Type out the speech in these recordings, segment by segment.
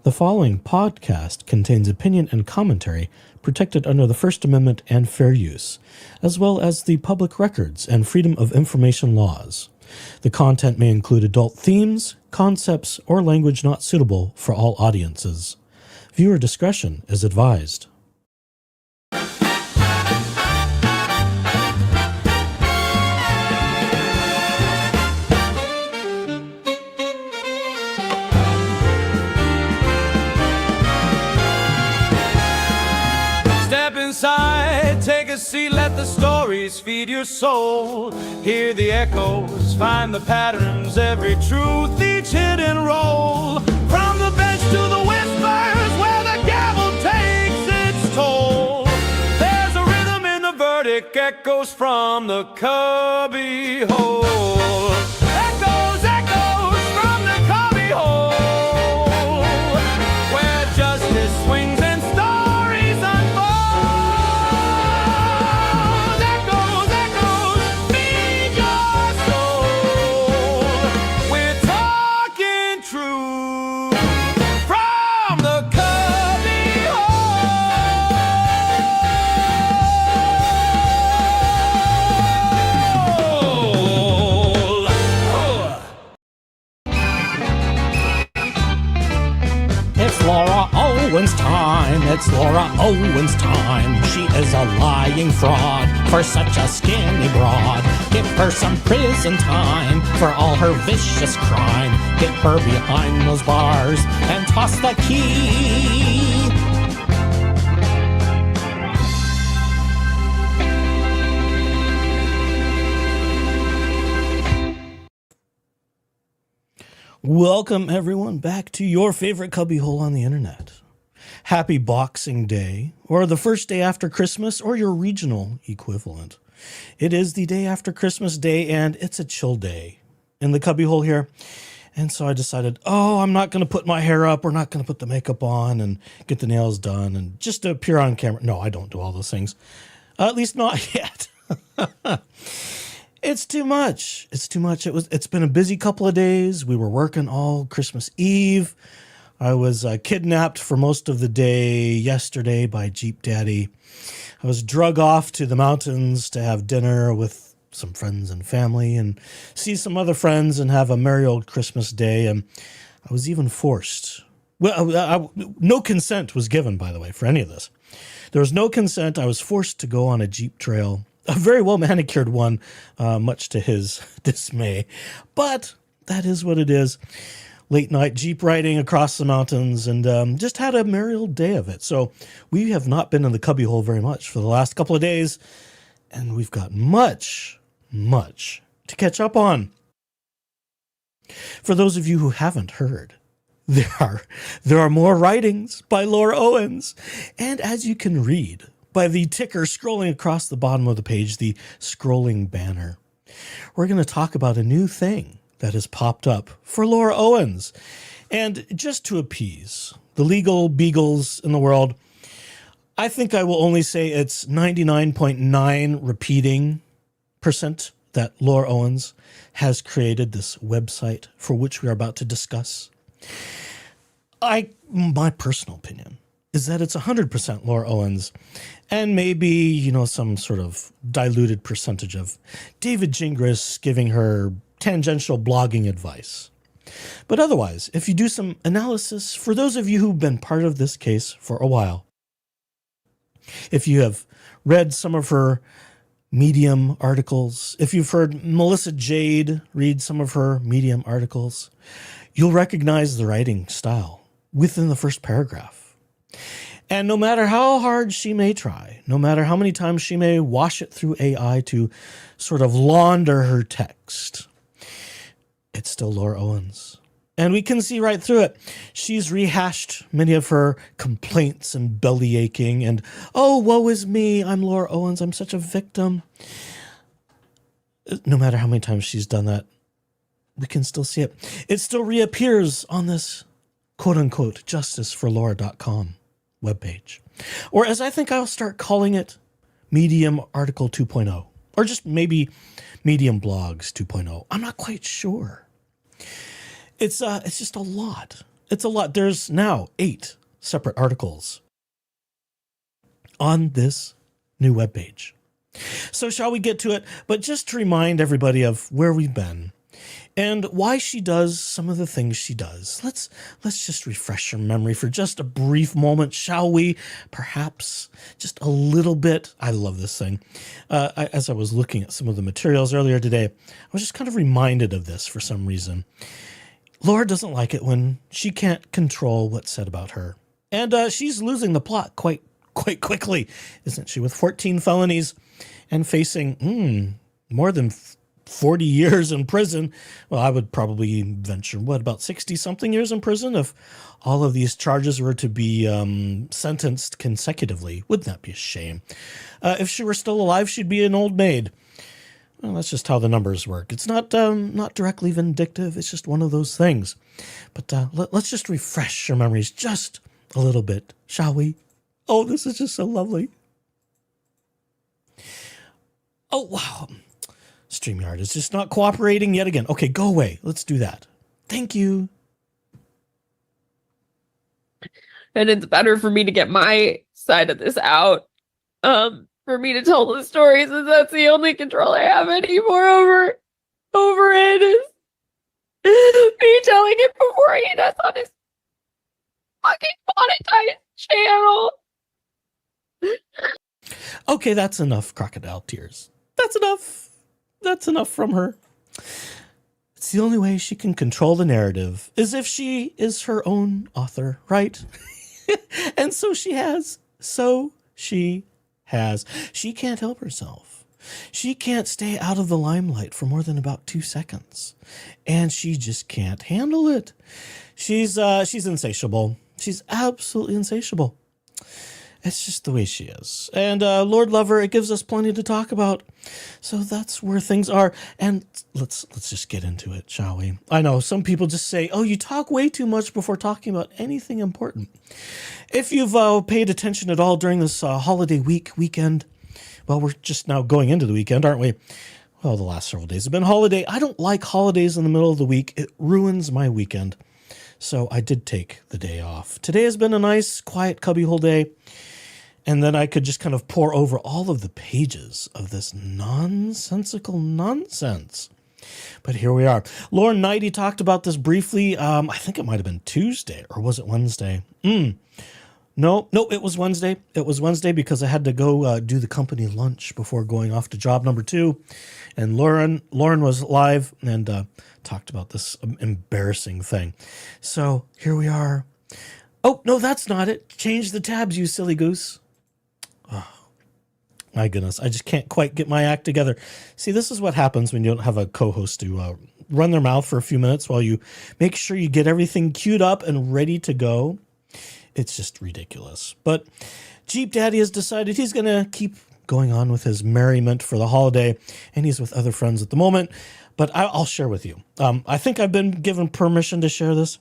The following podcast contains opinion and commentary protected under the First Amendment and fair use, as well as the public records and freedom of information laws. The content may include adult themes, concepts, or language not suitable for all audiences. Viewer discretion is advised. Inside, take a seat, let the stories feed your soul. Hear the echoes, find the patterns, every truth, each hidden role. From the bench to the whispers, where the gavel takes its toll. There's a rhythm in the verdict, echoes from the cubby hole. Echoes, echoes from the cubby hole, where justice swings and stories unfold. Owens time, it's Laura Owens time. She is a lying fraud for such a skinny broad. Give her some prison time for all her vicious crime. Get her behind those bars and toss the key. Welcome everyone back to your favorite cubbyhole on the internet. Happy Boxing Day, or the first day after Christmas, or your regional equivalent. It is the day after Christmas Day, and it's a chill day in the cubbyhole here. And so I decided, I'm not going to put my hair up, or not going to put the makeup on, and get the nails done, and just to appear on camera. No, I don't do all those things. At least not yet. It's too much. It's too much. It's been a busy couple of days. We were working all Christmas Eve. I was kidnapped for most of the day yesterday by Jeep Daddy. I was drug off to the mountains to have dinner with some friends and family and see some other friends and have a merry old Christmas day. And I was even forced. Well, no consent was given, by the way, for any of this. There was no consent. I was forced to go on a Jeep trail, a very well manicured one, much to his dismay. But that is what it is. Late night Jeep riding across the mountains, and just had a merry old day of it. So we have not been in the cubbyhole very much for the last couple of days, and we've got much to catch up on. For those of you who haven't heard, there are more writings by Laura Owens, and as you can read by the ticker scrolling across the bottom of the page, the scrolling banner, we're going to talk about a new thing that has popped up for Laura Owens. And just to appease the legal beagles in the world, I think I will only say it's 99.9 repeating % that Laura Owens has created this website for which we are about to discuss. My personal opinion is that it's 100% Laura Owens, and maybe, some sort of diluted percentage of David Gingras giving her tangential blogging advice. But otherwise, if you do some analysis, for those of you who've been part of this case for a while, if you have read some of her Medium articles, if you've heard Melissa Jade read some of her Medium articles, you'll recognize the writing style within the first paragraph. And no matter how hard she may try, no matter how many times she may wash it through AI to sort of launder her text, it's still Laura Owens. And we can see right through it. She's rehashed many of her complaints and belly aching and, woe is me, I'm Laura Owens, I'm such a victim. No matter how many times she's done that, we can still see it. It still reappears on this quote-unquote justiceforlaura.com webpage. Or as I think I'll start calling it, Medium Article 2.0. Or just maybe Medium Blogs 2.0. I'm not quite sure. It's just a lot. It's a lot. There's now 8 separate articles on this new webpage. So shall we get to it? But just to remind everybody of where we've been and why she does some of the things she does. Let's just refresh your memory for just a brief moment, shall we? Perhaps just a little bit. I love this thing. As I was looking at some of the materials earlier today, I was just kind of reminded of this for some reason. Laura doesn't like it when she can't control what's said about her. And she's losing the plot quite quickly, isn't she? With 14 felonies and facing more than 40 years in prison. Well, I would probably venture, about 60-something years in prison if all of these charges were to be sentenced consecutively. Wouldn't that be a shame? If she were still alive, she'd be an old maid. Well, that's just how the numbers work. It's not directly vindictive. It's just one of those things. But let's just refresh your memories just a little bit, shall we? Oh, this is just so lovely. Oh, wow. StreamYard is just not cooperating yet again. Okay, go away. Let's do that. Thank you. And it's better for me to get my side of this out. For me to tell the stories, since that's the only control I have anymore over it is me telling it before he does on his fucking monetized channel. Okay, that's enough crocodile tears. That's enough. That's enough from her. It's the only way she can control the narrative is if she is her own author, right? And so she has. She can't help herself. She can't stay out of the limelight for more than about 2 seconds. And she just can't handle it. She's insatiable. She's absolutely insatiable. It's just the way she is. And Lord love her, it gives us plenty to talk about. So that's where things are. And let's just get into it, shall we? I know some people just say, oh, you talk way too much before talking about anything important. If you've paid attention at all during this holiday weekend, well, we're just now going into the weekend, aren't we? Well, the last several days have been holiday. I don't like holidays in the middle of the week. It ruins my weekend. So I did take the day off. Today has been a nice, quiet cubbyhole day. And then I could just kind of pour over all of the pages of this nonsensical nonsense. But here we are. Lauren Knighty talked about this briefly. I think it might have been Tuesday, or was it Wednesday? No, it was Wednesday. It was Wednesday because I had to go do the company lunch before going off to job number 2. And Lauren was live and talked about this embarrassing thing. So here we are. Oh, no, that's not it. Change the tabs, you silly goose. Oh, my goodness. I just can't quite get my act together. See, this is what happens when you don't have a co-host to run their mouth for a few minutes while you make sure you get everything queued up and ready to go. It's just ridiculous. But Jeep Daddy has decided he's going to keep going on with his merriment for the holiday, and he's with other friends at the moment. But I'll share with you. I think I've been given permission to share this.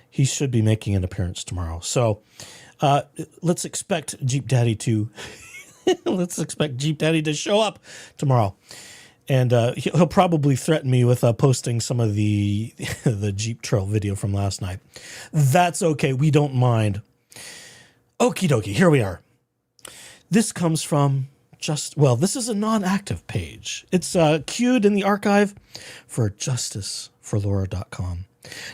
He should be making an appearance tomorrow. So let's expect Jeep Daddy to show up tomorrow. And he'll probably threaten me with posting some of the Jeep Trail video from last night. That's okay. We don't mind. Okie dokie. Here we are. This comes from this is a non-active page. It's queued in the archive for justiceforlaura.com.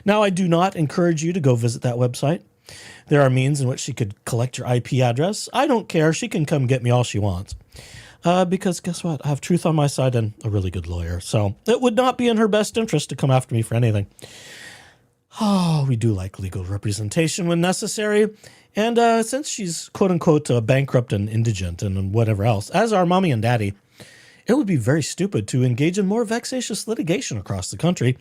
Now, I do not encourage you to go visit that website. There are means in which she could collect your IP address. I don't care. She can come get me all she wants. Because guess what? I have truth on my side and a really good lawyer. So it would not be in her best interest to come after me for anything. Oh, we do like legal representation when necessary. And since she's quote-unquote bankrupt and indigent and whatever else, as are mommy and daddy, it would be very stupid to engage in more vexatious litigation across the country.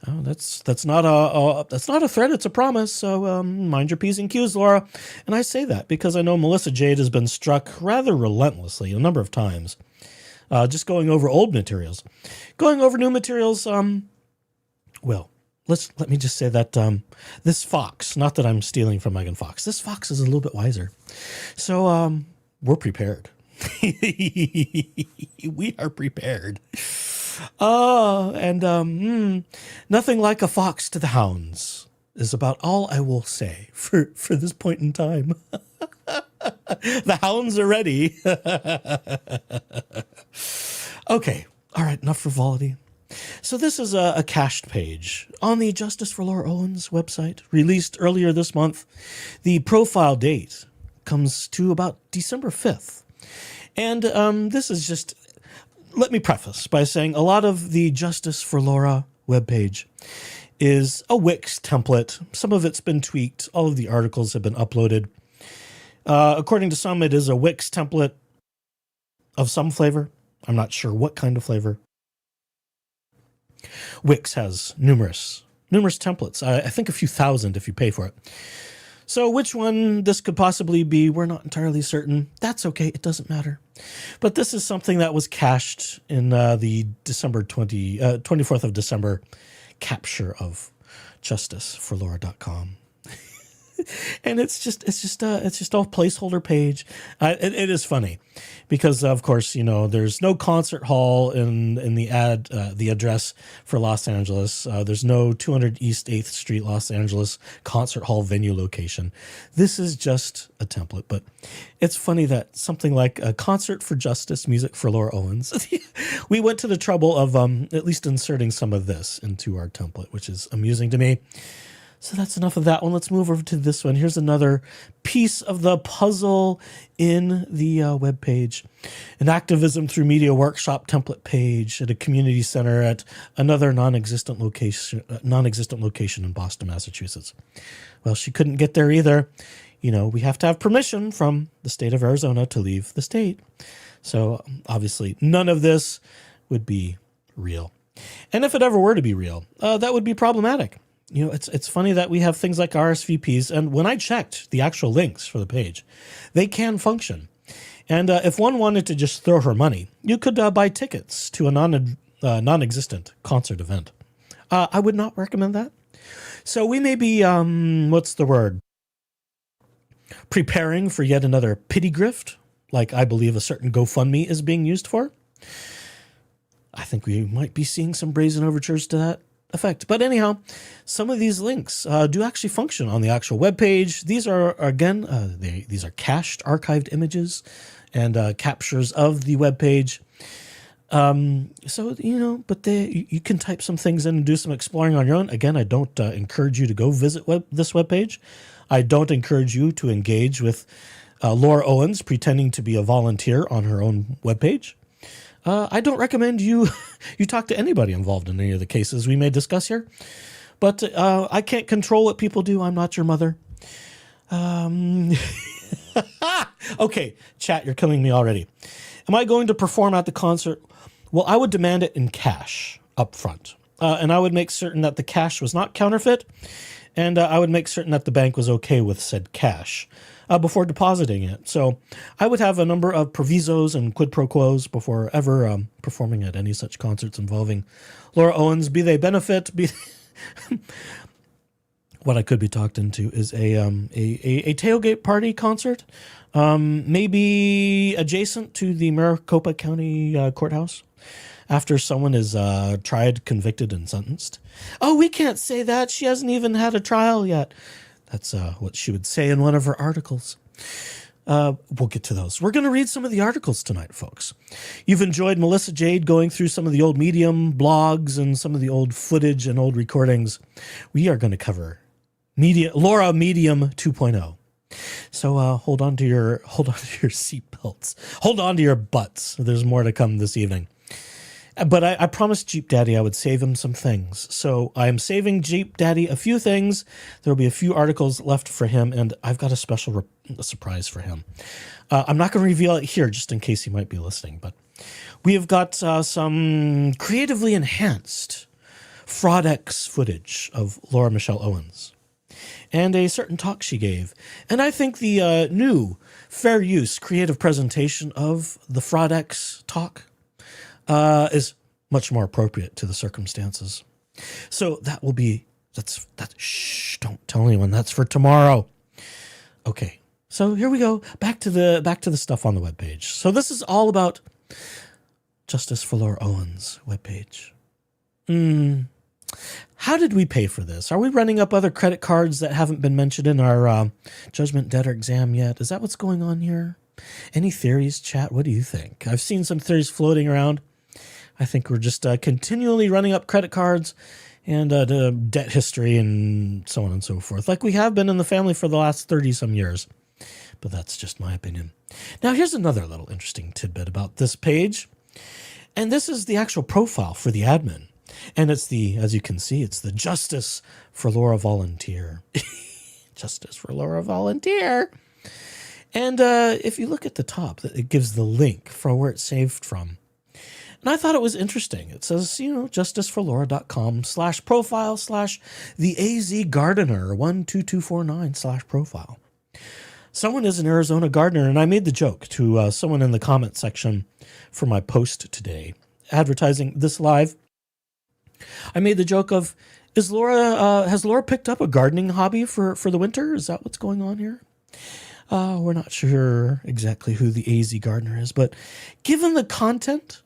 Oh, that's not a threat. It's a promise. So mind your P's and Q's, Laura. And I say that because I know Melissa Jade has been struck rather relentlessly a number of times, just going over old materials, going over new materials. Well, let me just say that this fox, not that I'm stealing from Megan Fox, this fox is a little bit wiser. So we're prepared. We are prepared. And nothing like a fox to the hounds. is about all I will say for this point in time. The hounds are ready. Okay. All right. Enough frivolity. So this is a cached page on the Justice for Laura Owens website, released earlier this month. The profile date comes to about December 5th. And this is just, let me preface by saying a lot of the Justice for Laura webpage is a Wix template. Some of it's been tweaked. All of the articles have been uploaded. According to some, it is a Wix template of some flavor. I'm not sure what kind of flavor. Wix has numerous templates. I think a few thousand if you pay for it. So which one this could possibly be, we're not entirely certain. That's okay. It doesn't matter. But this is something that was cached in the 24th of December capture of justiceforlaura.com. And it's just a placeholder page. It is funny because, of course, there's no concert hall in the the address for Los Angeles. There's no 200 East 8th Street, Los Angeles concert hall venue location. This is just a template, but it's funny that something like a concert for justice, music for Laura Owens, we went to the trouble of at least inserting some of this into our template, which is amusing to me. So that's enough of that one. Let's move over to this one. Here's another piece of the puzzle in the webpage. An activism through media workshop template page at a community center at another non-existent location in Boston, Massachusetts. Well, she couldn't get there either. We have to have permission from the state of Arizona to leave the state. So obviously none of this would be real. And if it ever were to be real, that would be problematic. It's funny that we have things like RSVPs, and when I checked the actual links for the page, they can function. And if one wanted to just throw her money, you could buy tickets to a non-existent concert event. I would not recommend that. So we may be, preparing for yet another pity grift, like I believe a certain GoFundMe is being used for. I think we might be seeing some brazen overtures to that effect. But anyhow, some of these links do actually function on the actual web page. These are, again, these are cached, archived images and captures of the web page. But you can type some things in and do some exploring on your own. Again, I don't encourage you to go visit this web page. I don't encourage you to engage with Laura Owens pretending to be a volunteer on her own web page. I don't recommend you talk to anybody involved in any of the cases we may discuss here. But I can't control what people do. I'm not your mother. Okay, chat, you're killing me already. Am I going to perform at the concert? Well, I would demand it in cash up front. And I would make certain that the cash was not counterfeit. And I would make certain that the bank was okay with said cash before depositing it. So I would have a number of provisos and quid pro quos before ever performing at any such concerts involving Laura Owens, be they benefit, what I could be talked into is a tailgate party concert, maybe adjacent to the Maricopa County Courthouse after someone is tried, convicted, and sentenced. Oh, we can't say that. She hasn't even had a trial yet. That's what she would say in one of her articles. We'll get to those. We're going to read some of the articles tonight, folks. You've enjoyed Melissa Jade going through some of the old Medium blogs and some of the old footage and old recordings. We are going to cover Laura Medium 2.0. So hold on to your seatbelts. Hold on to your butts. There's more to come this evening. But I promised Jeep Daddy I would save him some things. So I am saving Jeep Daddy a few things. There will be a few articles left for him, and I've got a special surprise for him. I'm not going to reveal it here just in case he might be listening, but we have got some creatively enhanced FraudX footage of Laura Michelle Owens and a certain talk she gave. And I think the new fair use creative presentation of the FraudX talk is much more appropriate to the circumstances. So that will be, shh, don't tell anyone, that's for tomorrow. Okay, so here we go, back to the stuff on the webpage. So this is all about Justice for Laura Owens webpage. How did we pay for this? Are we running up other credit cards that haven't been mentioned in our judgment debtor exam yet? Is that what's going on here? Any theories, chat? What do you think? I've seen some theories floating around. I think we're just continually running up credit cards and debt history and so on and so forth, like we have been in the family for the last 30-some years. But that's just my opinion. Now, here's another little interesting tidbit about this page. And this is the actual profile for the admin. And it's the, as you can see, it's the Justice for Laura Volunteer. Justice for Laura Volunteer. And if you look at the top, it gives the link for where it's saved from. And I thought it was interesting. It says, justiceforlaura.com/profile/the azgardener12249/profile. Someone is an Arizona gardener, and I made the joke to someone in the comment section for my post today, advertising this live. I made the joke of, has Laura picked up a gardening hobby for the winter? Is that what's going on here? We're not sure exactly who the AZ gardener is, but given the content,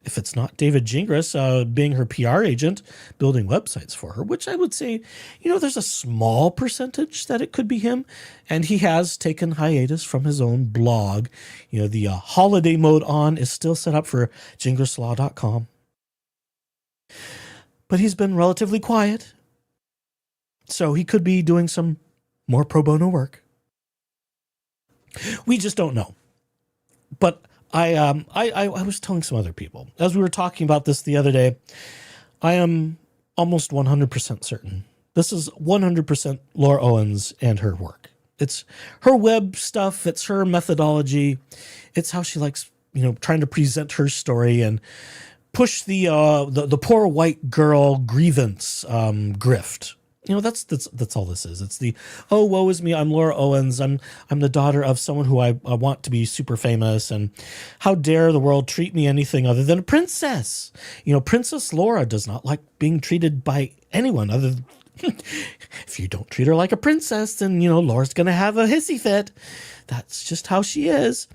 if it's not David Gingras being her PR agent, building websites for her, which I would say, there's a small percentage that it could be him. And he has taken hiatus from his own blog. The holiday mode on is still set up for gingraslaw.com. But he's been relatively quiet. So he could be doing some more pro bono work. We just don't know. But I was telling some other people, as we were talking about this the other day, I am almost 100% certain. This is 100% Laura Owens and her work. It's her web stuff. It's her methodology. It's how she likes, trying to present her story and push the poor white girl grievance grift. That's all this is. It's the, oh, woe is me, I'm Laura Owens. I'm the daughter of someone who I want to be super famous, and how dare the world treat me anything other than a princess. Princess Laura does not like being treated by anyone other than, if you don't treat her like a princess, then, Laura's going to have a hissy fit. That's just how she is.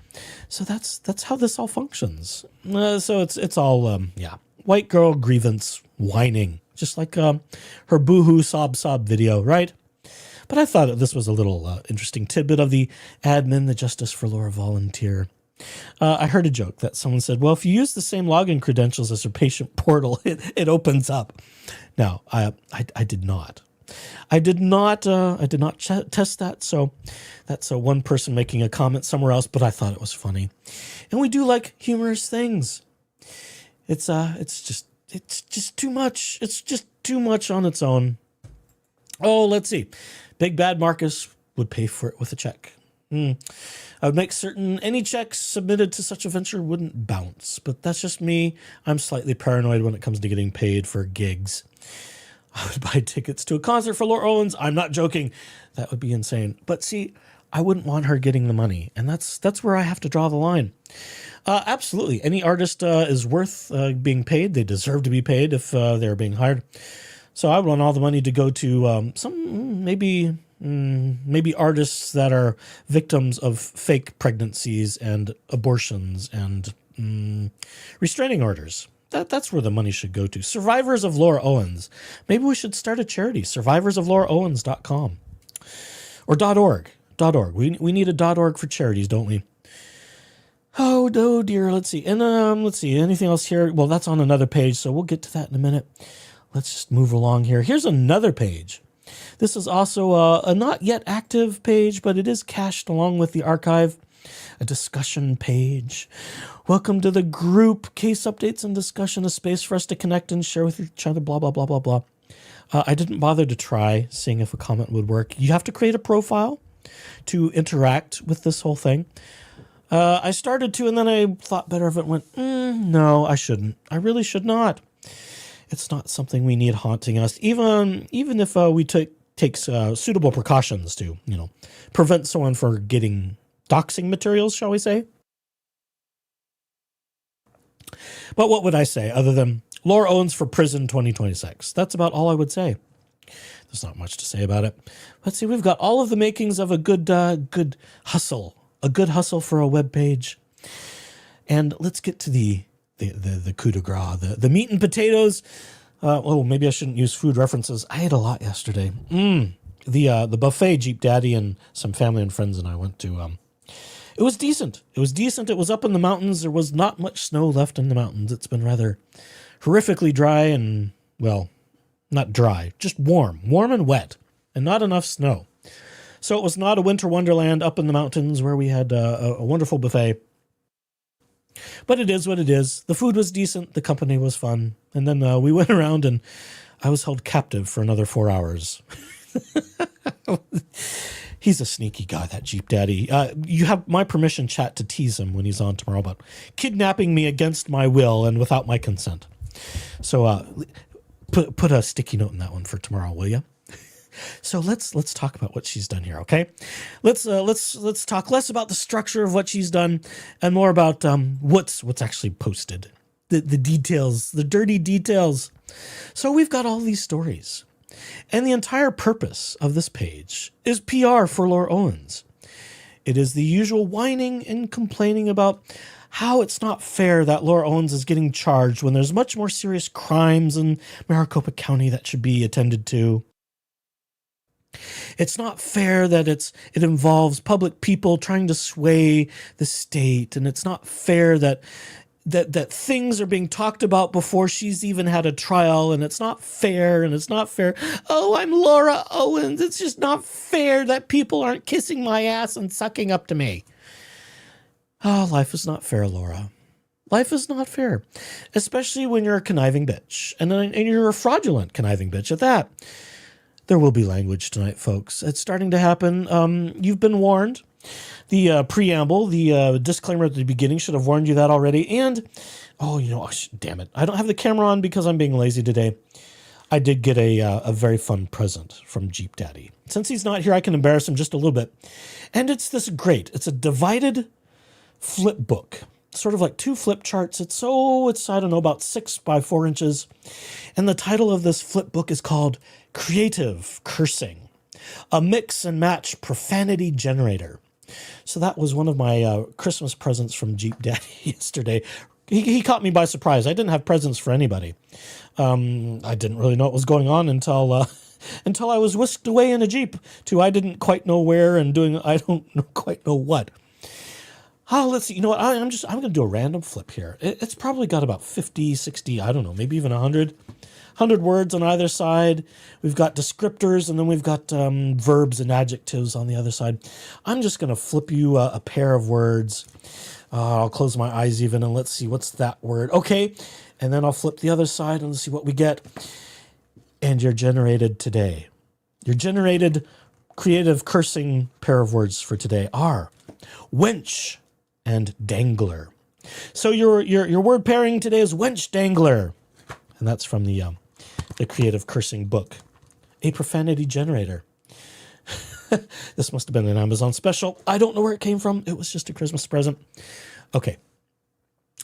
So that's how this all functions. So it's all, white girl grievance whining. Just like her boohoo sob video, right? But I thought this was a little interesting tidbit of the admin, the Justice for Laura volunteer. I heard a joke that someone said, well, if you use the same login credentials as your patient portal, it opens up. Now, I did not. I did not test that, so that's one person making a comment somewhere else, but I thought it was funny. And we do like humorous things. It's just too much. It's just too much on its own. Oh, let's see. Big Bad Marcus would pay for it with a check. I would make certain any checks submitted to such a venture wouldn't bounce, but that's just me. I'm slightly paranoid when it comes to getting paid for gigs. I would buy tickets to a concert for Laura Owens. I'm not joking. That would be insane. But see, I wouldn't want her getting the money, and that's where I have to draw the line. Absolutely. Any artist is worth being paid. They deserve to be paid if they're being hired. So I would want all the money to go to some maybe artists that are victims of fake pregnancies and abortions and restraining orders. That's where the money should go to. Survivors of Laura Owens. Maybe we should start a charity. survivorsoflauraowens.com or .org. We need a .org for charities, don't we? Oh, no, dear. Let's see. And let's see. Anything else here? Well, that's on another page, so we'll get to that in a minute. Let's just move along here. Here's another page. This is also a not yet active page, but it is cached along with the archive. A discussion page. Welcome to the group. Case updates and discussion, a space for us to connect and share with each other, blah, blah, blah, blah, blah. I didn't bother to try seeing if a comment would work. You have to create a profile to interact with this whole thing. I started to, and then I thought better of it, went, no, I shouldn't. I really should not. It's not something we need haunting us, even if we take suitable precautions to, prevent someone from getting doxing materials, shall we say. But what would I say other than Laura Owens for prison 2026? That's about all I would say. There's not much to say about it. Let's see, we've got all of the makings of a good hustle. A good hustle for a web page. And let's get to the coup de grace, the meat and potatoes. Maybe I shouldn't use food references. I ate a lot yesterday. The buffet Jeep Daddy and some family and friends and I went to. It was decent. It was decent. It was up in the mountains. There was not much snow left in the mountains. It's been rather horrifically dry and, well, not dry, just warm and wet, and not enough snow. So it was not a winter wonderland up in the mountains where we had a wonderful buffet. But it is what it is. The food was decent. The company was fun. And then we went around and I was held captive for another 4 hours. He's a sneaky guy, that Jeep Daddy. You have my permission, chat, to tease him when he's on tomorrow about kidnapping me against my will and without my consent. So put a sticky note in that one for tomorrow, will you? So let's talk about what she's done here, okay? Let's talk less about the structure of what she's done and more about what's actually posted, the details, the dirty details. So we've got all these stories, and the entire purpose of this page is PR for Laura Owens. It is the usual whining and complaining about how it's not fair that Laura Owens is getting charged when there's much more serious crimes in Maricopa County that should be attended to. It's not fair that it involves public people trying to sway the state, and it's not fair that things are being talked about before she's even had a trial, and it's not fair, and it's not fair. Oh, I'm Laura Owens. It's just not fair that people aren't kissing my ass and sucking up to me. Oh, life is not fair, Laura. Life is not fair, especially when you're a conniving bitch, and you're a fraudulent conniving bitch at that. There will be language tonight, folks. It's starting to happen. You've been warned. The preamble, the disclaimer at the beginning should have warned you that already. And, damn it. I don't have the camera on because I'm being lazy today. I did get a very fun present from Jeep Daddy. Since he's not here, I can embarrass him just a little bit. And it's a divided flip book. Sort of like two flip charts. It's I don't know, about 6 by 4 inches. And the title of this flip book is called Creative Cursing, a mix and match profanity generator. So that was one of my Christmas presents from Jeep Daddy yesterday. He caught me by surprise. I didn't have presents for anybody. I didn't really know what was going on until I was whisked away in a Jeep to I didn't quite know where and doing I don't quite know what. Oh, let's see. You know what? I'm going to do a random flip here. It's probably got about 50, 60, I don't know, maybe even 100 words on either side. We've got descriptors, and then we've got verbs and adjectives on the other side. I'm just going to flip you a pair of words. I'll close my eyes even, and let's see, what's that word? Okay, and then I'll flip the other side, and let's see what we get. And your generated today. Your generated creative cursing pair of words for today are wench and dangler. So your word pairing today is wench dangler. And that's from the creative cursing book, a profanity generator. This must have been an Amazon special. I don't know where it came from. It was just a Christmas present. Okay.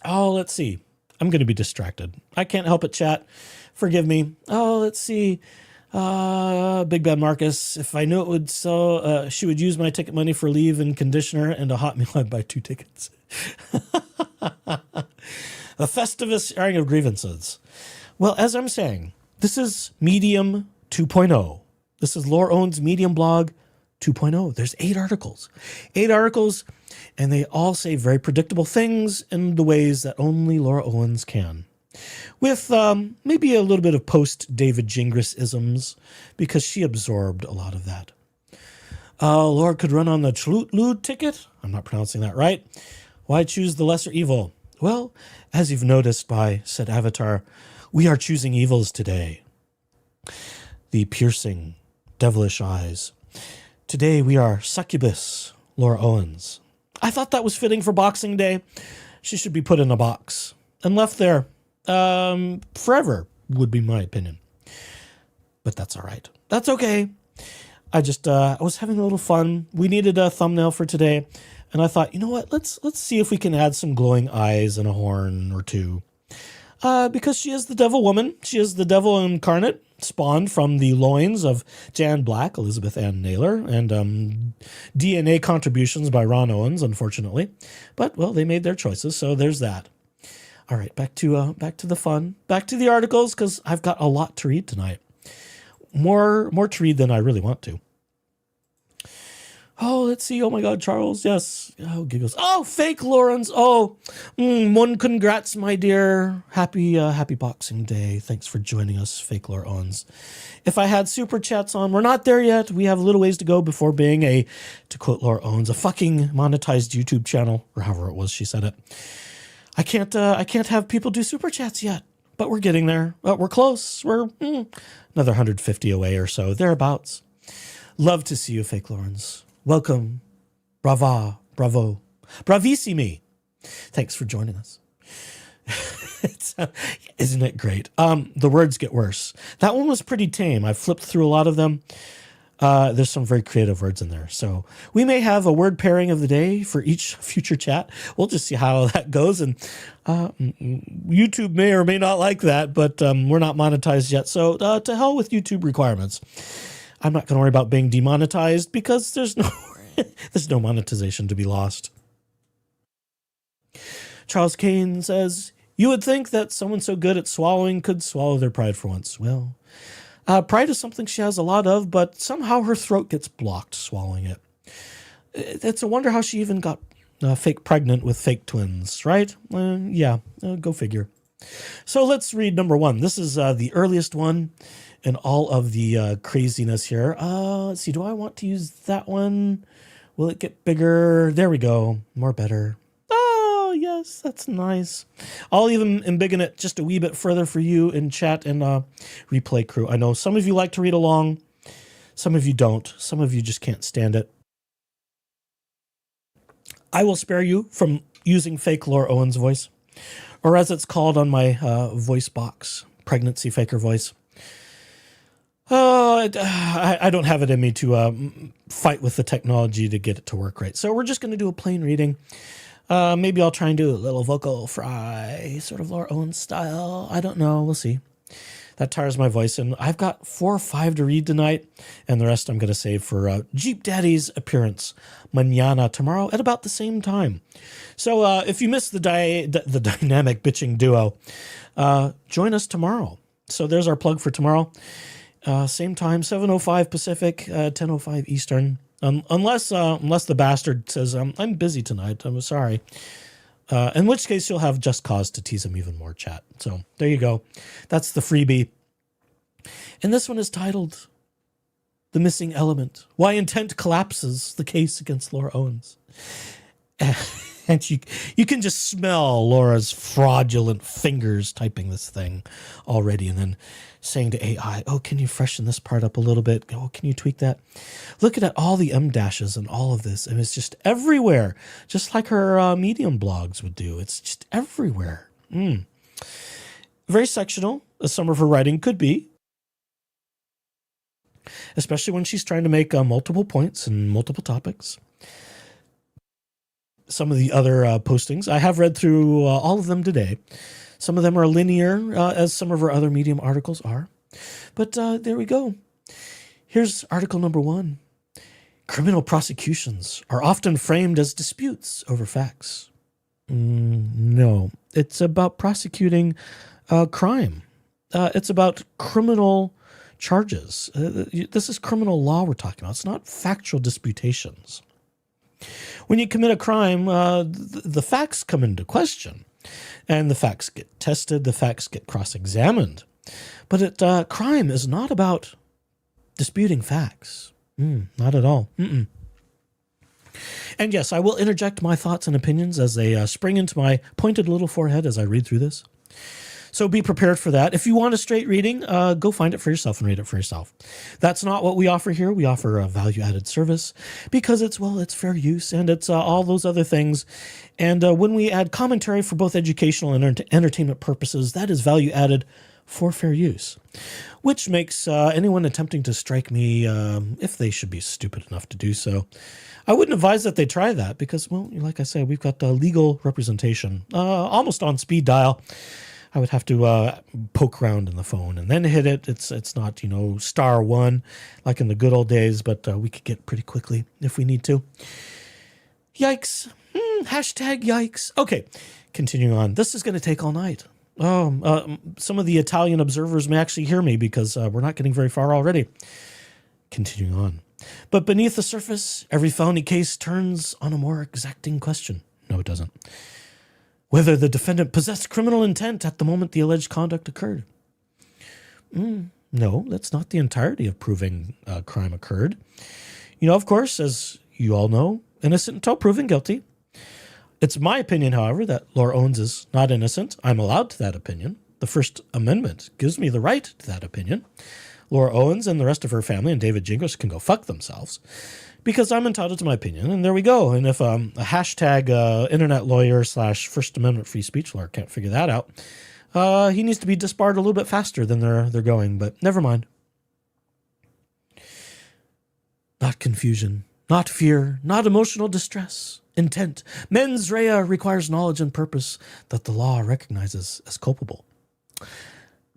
Oh, let's see. I'm going to be distracted. I can't help it, chat. Forgive me. Oh, let's see. Big Bad Marcus. If I knew it would sell, she would use my ticket money for leave and conditioner and a hot meal. I'd buy 2 tickets. A Festivus airing of grievances. Well, as I'm saying, this is Medium 2.0. This is Laura Owens' Medium blog 2.0. There's 8 articles. 8 articles, and they all say very predictable things in the ways that only Laura Owens can. With maybe a little bit of post-David Gingras-isms, because she absorbed a lot of that. Laura could run on the Chlutlude ticket. I'm not pronouncing that right. Why choose the lesser evil? Well, as you've noticed by said avatar, we are choosing evils today. The piercing, devilish eyes. Today we are succubus, Laura Owens. I thought that was fitting for Boxing Day. She should be put in a box and left there forever, would be my opinion. But that's all right. That's okay. I was having a little fun. We needed a thumbnail for today. And I thought, you know what? Let's see if we can add some glowing eyes and a horn or two. Because she is the devil woman. She is the devil incarnate, spawned from the loins of Jan Black, Elizabeth Ann Naylor, and DNA contributions by Ron Owens, unfortunately. But, well, they made their choices, so there's that. All right, back to the fun, back to the articles, because I've got a lot to read tonight. More to read than I really want to. Oh, let's see. Oh my God, Charles. Yes. Oh, giggles. Oh, fake Lawrence. Oh, one congrats, my dear. Happy Boxing Day. Thanks for joining us, fake Owens. If I had super chats on, we're not there yet. We have a little ways to go before being to quote Laura Owens, a fucking monetized YouTube channel, or however it was she said it. I can't have people do super chats yet, but we're getting there. We're close. We're another 150 away or so, thereabouts. Love to see you, fake Lawrence. Welcome. Bravo. Bravissimi. Thanks for joining us. Isn't it great? The words get worse. That one was pretty tame. I flipped through a lot of them. There's some very creative words in there. So we may have a word pairing of the day for each future chat. We'll just see how that goes. And YouTube may or may not like that, but we're not monetized yet. So to hell with YouTube requirements. I'm not going to worry about being demonetized because there's no monetization to be lost. Charles Kane says, you would think that someone so good at swallowing could swallow their pride for once. Well, pride is something she has a lot of, but somehow her throat gets blocked swallowing it. It's a wonder how she even got fake pregnant with fake twins, right? Go figure. So let's read number 1. This is the earliest one in all of the craziness here. Let's see, do I want to use that one? Will it get bigger? There we go. More better. Oh, yes, that's nice. I'll even embiggen it just a wee bit further for you in chat and replay crew. I know some of you like to read along. Some of you don't. Some of you just can't stand it. I will spare you from using fake Laura Owens voice, or as it's called on my voice box, pregnancy faker voice. I don't have it in me to fight with the technology to get it to work right. So we're just going to do a plain reading. Maybe I'll try and do a little vocal fry, sort of Laura Owens style. I don't know. We'll see. That tires my voice. And I've got 4 or 5 to read tonight. And the rest I'm going to save for Jeep Daddy's appearance mañana, tomorrow at about the same time. So if you missed the dynamic bitching duo, join us tomorrow. So there's our plug for tomorrow. Same time, 7:05 Pacific, 10:05 Eastern. Unless the bastard says, I'm busy tonight, I'm sorry. In which case you'll have just cause to tease him even more, chat. So there you go. That's the freebie. And this one is titled The Missing Element. Why Intent Collapses the Case Against Laura Owens. And you can just smell Laura's fraudulent fingers typing this thing already and then saying to AI, oh, can you freshen this part up a little bit? Oh, can you tweak that? Look at all the M dashes and all of this. And it's just everywhere, just like her Medium blogs would do. It's just everywhere. Very sectional, as some of her writing could be, especially when she's trying to make multiple points and multiple topics. Some of the other postings, I have read through all of them today. Some of them are linear, as some of our other Medium articles are. But there we go. Here's article number 1. Criminal prosecutions are often framed as disputes over facts. No, it's about prosecuting crime. It's about criminal charges. This is criminal law we're talking about. It's not factual disputations. When you commit a crime, the facts come into question, and the facts get tested, the facts get cross-examined. But crime is not about disputing facts. Not at all. And yes, I will interject my thoughts and opinions as they spring into my pointed little forehead as I read through this. So be prepared for that. If you want a straight reading, go find it for yourself and read it for yourself. That's not what we offer here. We offer a value-added service because it's fair use and it's all those other things. And when we add commentary for both educational and entertainment purposes, that is value-added for fair use, which makes anyone attempting to strike me, if they should be stupid enough to do so, I wouldn't advise that they try that because, well, like I said, we've got legal representation almost on speed dial. I would have to poke around in the phone and then hit it. It's not, *1 like in the good old days, but we could get pretty quickly if we need to. Yikes. Hashtag yikes. Okay. Continuing on, this is going to take all night. Some of the Italian observers may actually hear me because we're not getting very far already. Continuing on. But beneath the surface, every felony case turns on a more exacting question. No, it doesn't. Whether the defendant possessed criminal intent at the moment the alleged conduct occurred. No, that's not the entirety of proving a crime occurred. Of course, as you all know, innocent until proven guilty. It's my opinion, however, that Laura Owens is not innocent. I'm allowed to that opinion. The First Amendment gives me the right to that opinion. Laura Owens and the rest of her family and David Jingles can go fuck themselves because I'm entitled to my opinion, and there we go. And if a hashtag internet lawyer / First Amendment free speech lawyer can't figure that out, he needs to be disbarred a little bit faster than they're going, but never mind. Not confusion, not fear, not emotional distress. Intent. Mens rea requires knowledge and purpose that the law recognizes as culpable.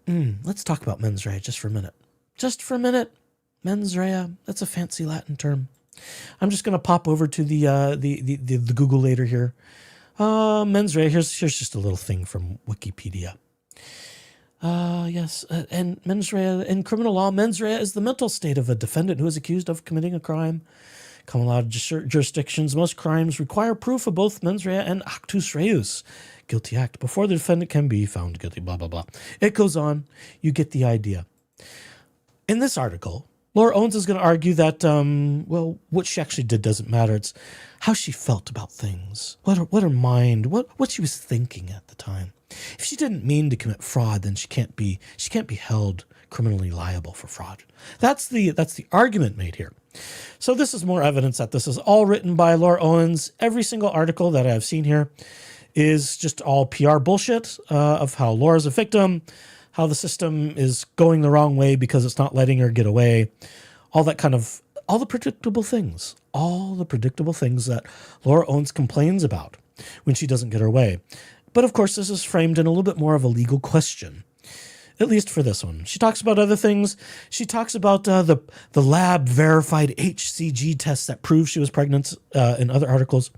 Let's talk about mens rea just for a minute. Just for a minute. Mens rea, that's a fancy Latin term. I'm just going to pop over to the Google later here. Mens rea, here's just a little thing from Wikipedia. Yes, and mens rea, in criminal law, mens rea is the mental state of a defendant who is accused of committing a crime. Common law jurisdictions, most crimes require proof of both mens rea and actus reus, guilty act, before the defendant can be found guilty, blah, blah, blah. It goes on. You get the idea. In this article, Laura Owens is going to argue that, what she actually did doesn't matter. It's how she felt about things, what her mind, what she was thinking at the time. If she didn't mean to commit fraud, then she can't be held criminally liable for fraud. That's the argument made here. So this is more evidence that this is all written by Laura Owens. Every single article that I've seen here is just all PR bullshit of how Laura's a victim, how the system is going the wrong way because it's not letting her get away, all the predictable things that Laura Owens complains about when she doesn't get her way. But of course, this is framed in a little bit more of a legal question, at least for this one. She talks about other things. She talks about the lab-verified HCG test that proves she was pregnant in other articles.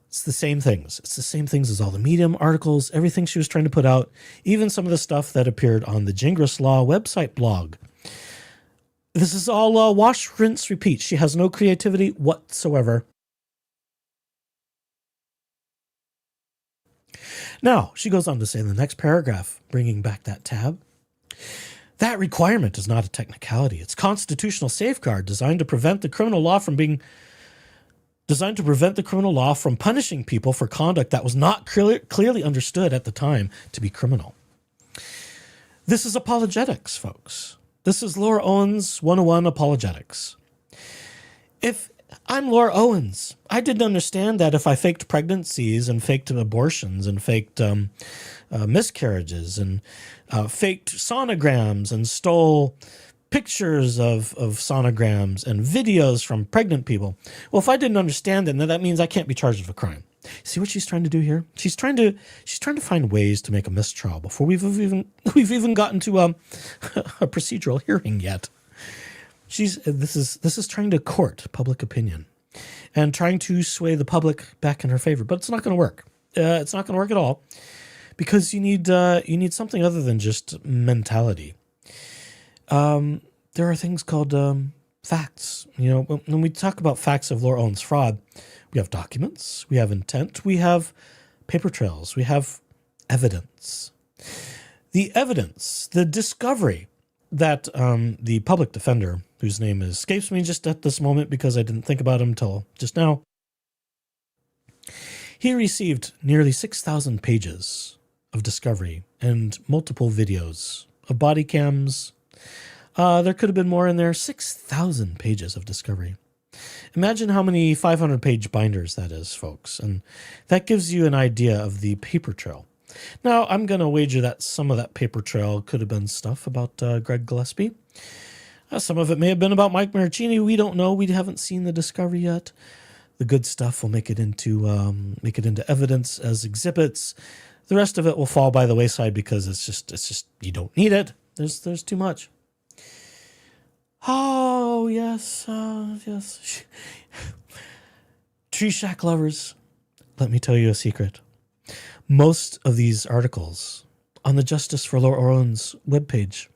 It's the same things. It's the same things as all the Medium articles, everything she was trying to put out, even some of the stuff that appeared on the Gingras Law website blog. This is all wash, rinse, repeat. She has no creativity whatsoever. Now, she goes on to say in the next paragraph, bringing back that tab, that requirement is not a technicality. It's constitutional safeguard designed to prevent the criminal law from punishing people for conduct that was not clearly understood at the time to be criminal. This is apologetics, folks. This is Laura Owens 101 apologetics. If I'm Laura Owens, I didn't understand that if I faked pregnancies and faked abortions and faked miscarriages and faked sonograms and stole pictures of sonograms and videos from pregnant people. Well, if I didn't understand it, then that means I can't be charged with a crime. See what she's trying to do here? She's trying to find ways to make a mistrial before we've even gotten to a procedural hearing yet. This is trying to court public opinion and trying to sway the public back in her favor, but it's not going to work. It's not going to work at all because you need something other than just mentality. There are things called facts. When we talk about facts of Laura Owens fraud, we have documents, we have intent, we have paper trails, we have evidence. The evidence, the discovery that the public defender, whose name escapes me just at this moment because I didn't think about him until just now, he received nearly 6,000 pages of discovery and multiple videos of body cams. There could have been more in there. 6,000 pages of discovery. Imagine how many 500-page binders that is, folks. And that gives you an idea of the paper trail. Now, I'm going to wager that some of that paper trail could have been stuff about Greg Gillespie. Some of it may have been about Mike Maricini. We don't know. We haven't seen the discovery yet. The good stuff will make it into evidence as exhibits. The rest of it will fall by the wayside because it's just you don't need it. There's too much. Oh, yes, yes. Tree shack lovers, let me tell you a secret. Most of these articles on the Justice for Laura Owens webpage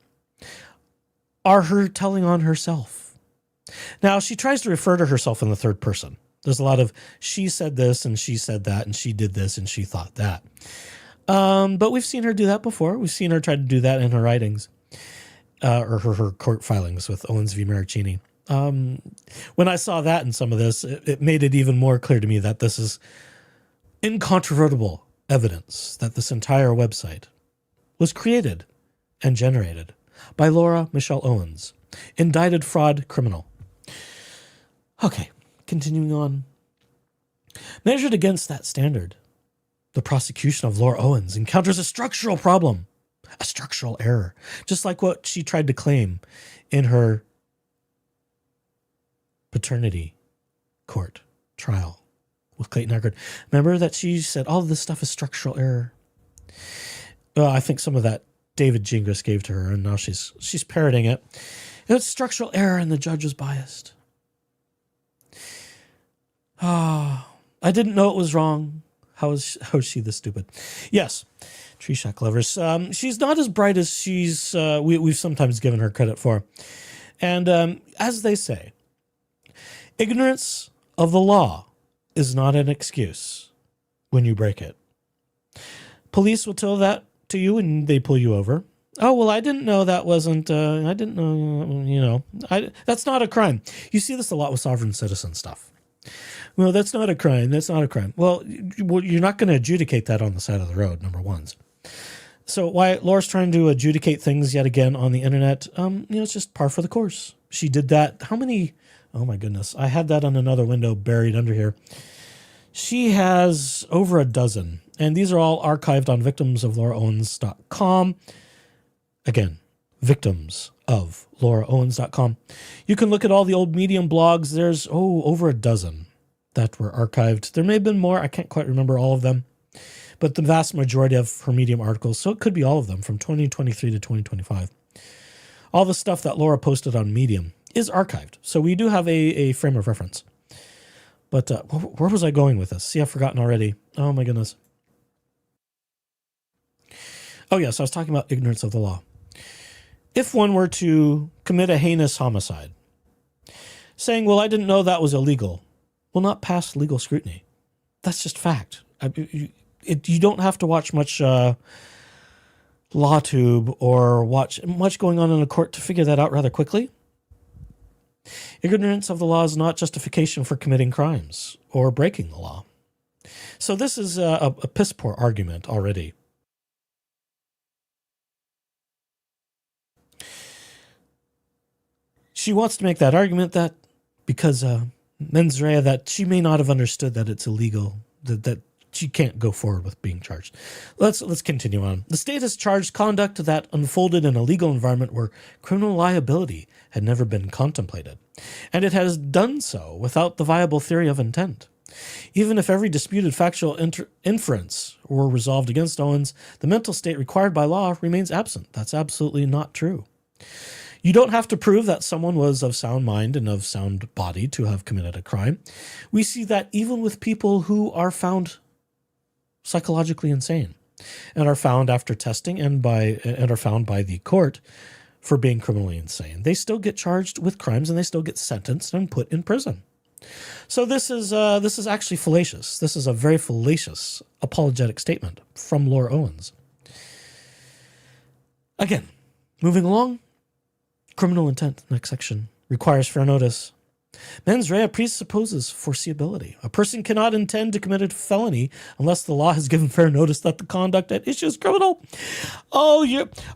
are her telling on herself. Now, she tries to refer to herself in the third person. There's a lot of she said this and she said that and she did this and she thought that. But we've seen her do that before. We've seen her try to do that in her writings or her court filings with Owens v. Maricini. When I saw that in some of this, it made it even more clear to me that this is incontrovertible evidence that this entire website was created and generated by Laura Michelle Owens, indicted fraud criminal. Okay, continuing on. Measured against that standard, the prosecution of Laura Owens encounters a structural problem, a structural error, just like what she tried to claim in her paternity court trial with Clayton Harcourt. Remember that she said all of this stuff is structural error? Well, I think some of that David Gingras gave to her, and now she's parroting it. It's structural error and the judge was biased. I didn't know it was wrong. How is she this stupid? Yes, Tree Shack lovers. She's not as bright as we've sometimes given her credit for. And as they say, ignorance of the law is not an excuse when you break it. Police will tell that to you and they pull you over. Oh, well, I didn't know that wasn't, I didn't know, that's not a crime. You see this a lot with sovereign citizen stuff. Well, that's not a crime. That's not a crime. Well, you're not going to adjudicate that on the side of the road, number one. So why Laura's trying to adjudicate things yet again on the internet, it's just par for the course. She did that. How many? Oh, my goodness. I had that on another window buried under here. She has over a dozen, and these are all archived on victimsoflauraowens.com. Again, victimsoflauraowens.com. You can look at all the old Medium blogs. There's, over a dozen that were archived. There may have been more. I can't quite remember all of them, but the vast majority of her Medium articles, so it could be all of them from 2023 to 2025. All the stuff that Laura posted on Medium is archived, so we do have a frame of reference. But where was I going with this? See, I've forgotten already. Oh, my goodness. Oh, yes, I was talking about ignorance of the law. If one were to commit a heinous homicide, saying, well, I didn't know that was illegal, will not pass legal scrutiny. That's just fact. You don't have to watch much LawTube or watch much going on in a court to figure that out rather quickly. Ignorance of the law is not justification for committing crimes or breaking the law. So this is a piss poor argument already. She wants to make that argument that because mens rea, that she may not have understood that it's illegal, that she can't go forward with being charged. Let's continue on. The state has charged conduct that unfolded in a legal environment where criminal liability had never been contemplated, and it has done so without the viable theory of intent. Even if every disputed factual inference were resolved against Owens, the mental state required by law remains absent. That's absolutely not true. You don't have to prove that someone was of sound mind and of sound body to have committed a crime. We see that even with people who are found psychologically insane and are found after testing and are found by the court for being criminally insane. They still get charged with crimes and they still get sentenced and put in prison. So this is actually fallacious. This is a very fallacious apologetic statement from Laura Owens. Again, moving along. Criminal intent, next section, requires fair notice. Mens rea presupposes foreseeability. A person cannot intend to commit a felony unless the law has given fair notice that the conduct at issue is criminal. Oh,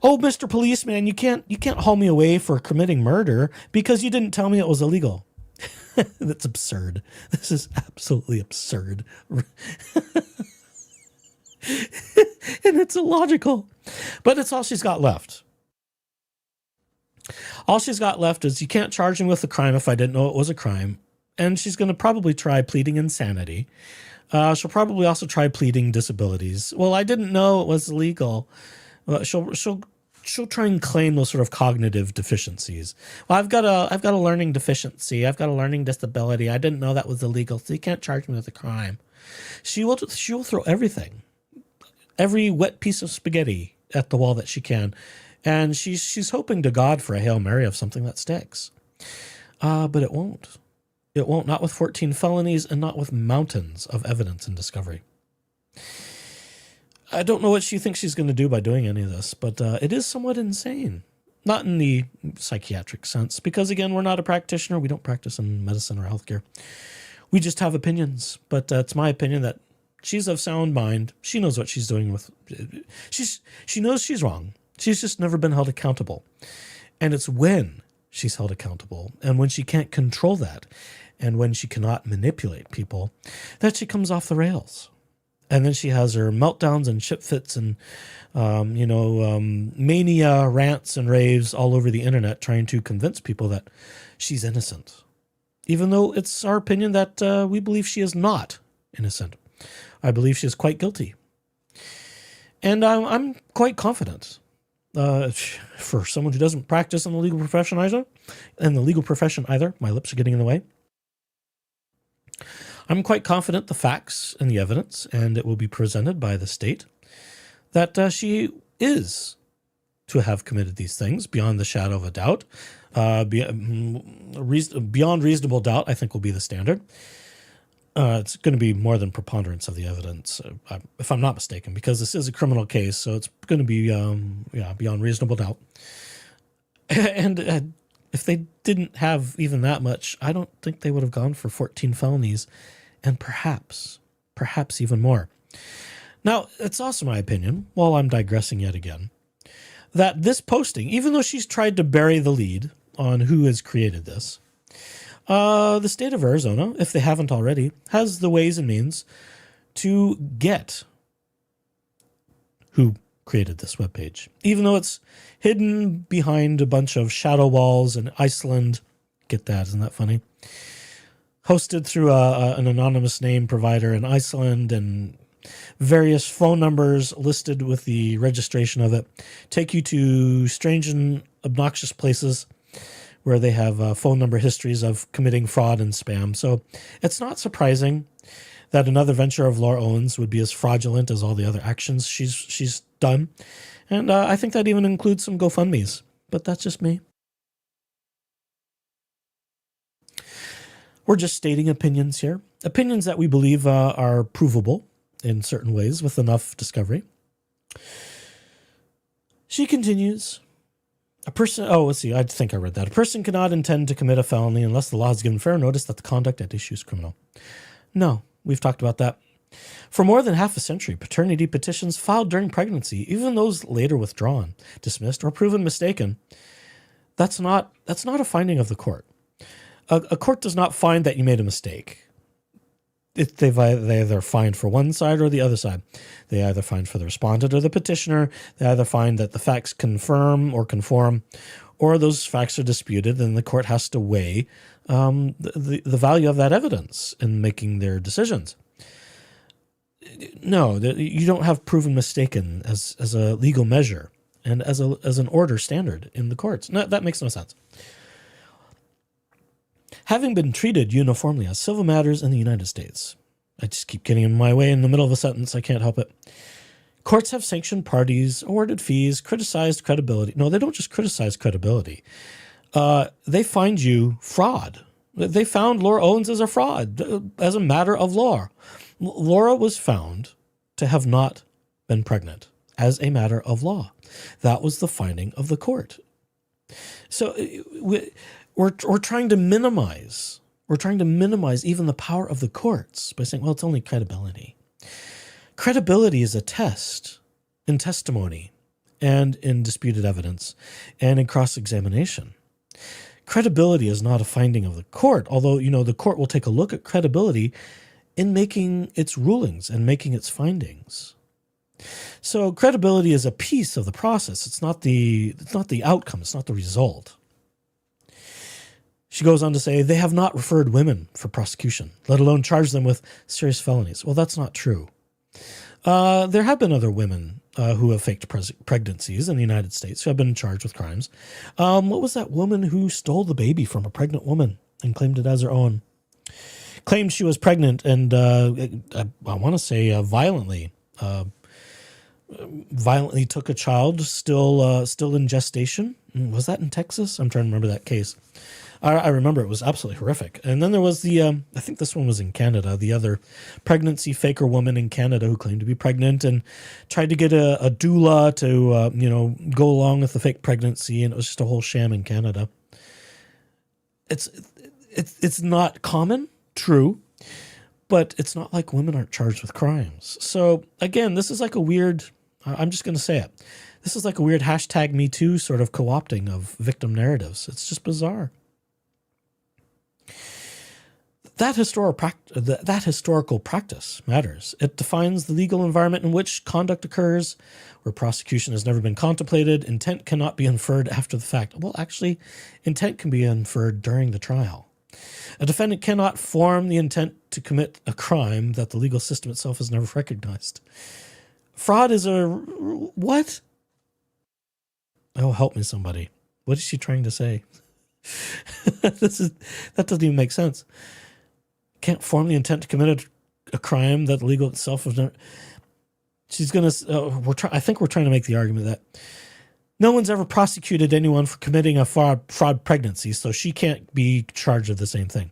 Mr. Policeman, you can't haul me away for committing murder because you didn't tell me it was illegal. That's absurd. This is absolutely absurd. And it's illogical. But it's all she's got left. All she's got left is you can't charge me with a crime if I didn't know it was a crime. And she's going to probably try pleading insanity. She'll probably also try pleading disabilities. Well, I didn't know it was illegal. She'll try and claim those sort of cognitive deficiencies. Well, I've got a learning deficiency. I've got a learning disability. I didn't know that was illegal, so you can't charge me with a crime. She will throw everything every wet piece of spaghetti at the wall that she can. And she's hoping to God for a Hail Mary of something that sticks. But it won't. It won't, not with 14 felonies and not with mountains of evidence and discovery. I don't know what she thinks she's going to do by doing any of this, but it is somewhat insane. Not in the psychiatric sense, because again, we're not a practitioner. We don't practice in medicine or healthcare. We just have opinions, but it's my opinion that she's of sound mind. She knows what she's doing with. She knows she's wrong. She's just never been held accountable. And it's when she's held accountable and when she can't control that and when she cannot manipulate people that she comes off the rails. And then she has her meltdowns and shit fits and, mania rants and raves all over the internet trying to convince people that she's innocent. Even though it's our opinion that we believe she is not innocent. I believe she is quite guilty. And I'm quite confident. For someone who doesn't practice in the legal profession either, my lips are getting in the way. I'm quite confident the facts and the evidence, and it will be presented by the state, that she is to have committed these things beyond the shadow of a doubt. Beyond reasonable doubt, I think, will be the standard. It's going to be more than preponderance of the evidence, if I'm not mistaken, because this is a criminal case, so it's going to be beyond reasonable doubt. And if they didn't have even that much, I don't think they would have gone for 14 felonies, and perhaps even more. Now, it's also my opinion, while I'm digressing yet again, that this posting, even though she's tried to bury the lead on who has created this, the state of Arizona, if they haven't already, has the ways and means to get who created this webpage. Even though it's hidden behind a bunch of shadow walls in Iceland. Get that, isn't that funny? Hosted through an anonymous name provider in Iceland, and various phone numbers listed with the registration of it take you to strange and obnoxious places where they have phone number histories of committing fraud and spam. So it's not surprising that another venture of Laura Owens would be as fraudulent as all the other actions she's done. And I think that even includes some GoFundMes, but that's just me. We're just stating opinions here. Opinions that we believe are provable in certain ways with enough discovery. She continues. I think I read that. A person cannot intend to commit a felony unless the law has given fair notice that the conduct at issue is criminal. No, we've talked about that. For more than half a century, paternity petitions filed during pregnancy, even those later withdrawn, dismissed, or proven mistaken, that's not a finding of the court. A court does not find that you made a mistake. They either find for one side or the other side. They either find for the respondent or the petitioner. They either find that the facts confirm or conform, or those facts are disputed, and the court has to weigh the value of that evidence in making their decisions. No, you don't have proven mistaken as a legal measure and as an order standard in the courts. No, that makes no sense. Having been treated uniformly as civil matters in the United States. I just keep getting in my way in the middle of a sentence. I can't help it. Courts have sanctioned parties, awarded fees, criticized credibility. No, they don't just criticize credibility. They find you fraud. They found Laura Owens as a fraud, as a matter of law. Laura was found to have not been pregnant as a matter of law. That was the finding of the court. So we're trying to minimize. We're trying to minimize even the power of the courts by saying, well, it's only credibility. Credibility is a test in testimony and in disputed evidence and in cross-examination. Credibility is not a finding of the court, although, the court will take a look at credibility in making its rulings and making its findings. So credibility is a piece of the process. It's not the outcome. It's not the result. She goes on to say, they have not referred women for prosecution, let alone charged them with serious felonies. Well, that's not true. There have been other women who have faked pregnancies in the United States who have been charged with crimes. What was that woman who stole the baby from a pregnant woman and claimed it as her own? Claimed she was pregnant and I want to say violently violently took a child still in gestation. Was that in Texas? I'm trying to remember that case. I remember it was absolutely horrific. And then there was I think this one was in Canada, the other pregnancy faker woman in Canada who claimed to be pregnant and tried to get a doula to, go along with the fake pregnancy. And it was just a whole sham in Canada. It's not common, true, but it's not like women aren't charged with crimes. So again, this is like a weird, I'm just going to say it. This is like a weird hashtag Me Too sort of co-opting of victim narratives. It's just bizarre. That historical practice matters. It defines the legal environment in which conduct occurs, where prosecution has never been contemplated. Intent cannot be inferred after the fact. Well, actually, intent can be inferred during the trial. A defendant cannot form the intent to commit a crime that the legal system itself has never recognized. Fraud is what? Oh, help me, somebody. What is she trying to say? That doesn't even make sense. Can't form the intent to commit a crime that the legal itself has never. She's gonna. I think we're trying to make the argument that no one's ever prosecuted anyone for committing a fraud pregnancy, so she can't be charged of the same thing.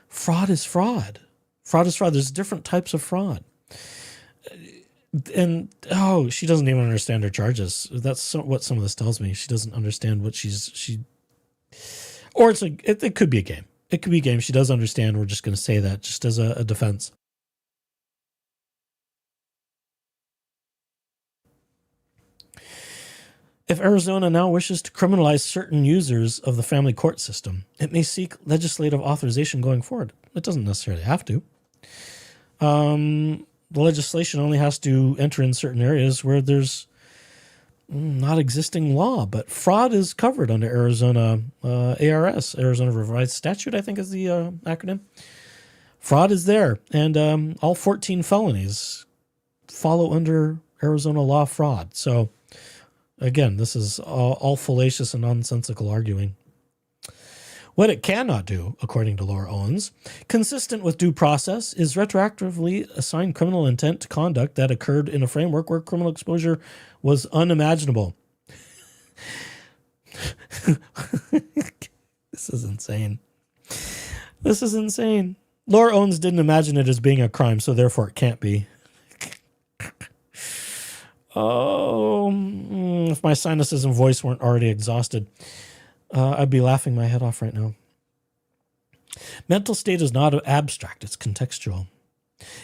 Fraud is fraud. Fraud is fraud. There's different types of fraud. And she doesn't even understand her charges. That's what some of this tells me. She doesn't understand what or it could be a game. It could be a game. She does understand. We're just going to say that just as a defense. If Arizona now wishes to criminalize certain users of the family court system, it may seek legislative authorization going forward. It doesn't necessarily have to. The legislation only has to enter in certain areas where there's not existing law, but fraud is covered under Arizona ARS, Arizona Revised Statute, I think is the acronym. Fraud is there, and all 14 felonies follow under Arizona law fraud. So, again, this is all fallacious and nonsensical arguing. What it cannot do, according to Laura Owens, consistent with due process, is retroactively assign criminal intent to conduct that occurred in a framework where criminal exposure was unimaginable. This is insane. This is insane. Laura Owens didn't imagine it as being a crime, so therefore it can't be. If my sinuses and voice weren't already exhausted, I'd be laughing my head off right now. Mental state is not abstract, it's contextual.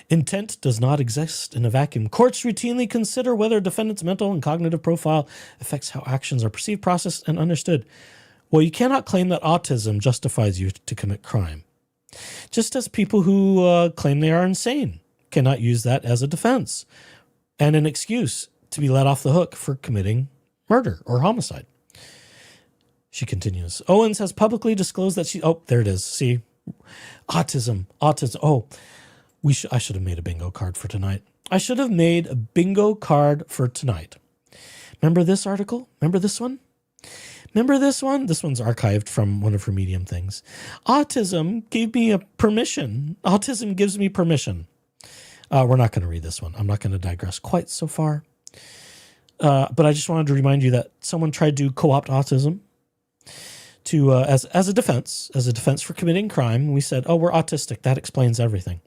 Intent does not exist in a vacuum. Courts routinely consider whether a defendant's mental and cognitive profile affects how actions are perceived, processed, and understood. Well, you cannot claim that autism justifies you to commit crime. Just as people who claim they are insane cannot use that as a defense and an excuse to be let off the hook for committing murder or homicide. She continues. Owens has publicly disclosed that there it is. See, autism. Oh, I should have made a bingo card for tonight. Remember this article? Remember this one? This one's archived from one of her Medium things. Autism gave me permission. Autism gives me permission. We're not going to read this one. I'm not going to digress quite so far. But I just wanted to remind you that someone tried to co-opt autism to as a defense for committing crime. We said, we're autistic. That explains everything.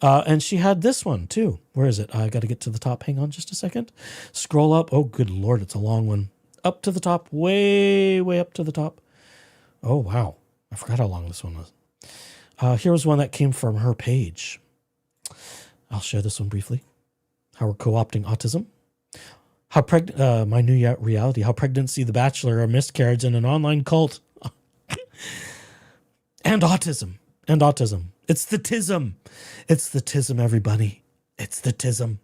And she had this one too. Where is it? I got to get to the top. Hang on just a second. Scroll up. Oh, good Lord. It's a long one. Up to the top. Way, way up to the top. Oh, wow. I forgot how long this one was. Here was one that came from her page. I'll share this one briefly. How we're co-opting autism. My new reality. How pregnancy, The Bachelor, a miscarriage, and an online cult. And autism. It's the tism. It's the tism, everybody. It's the tism.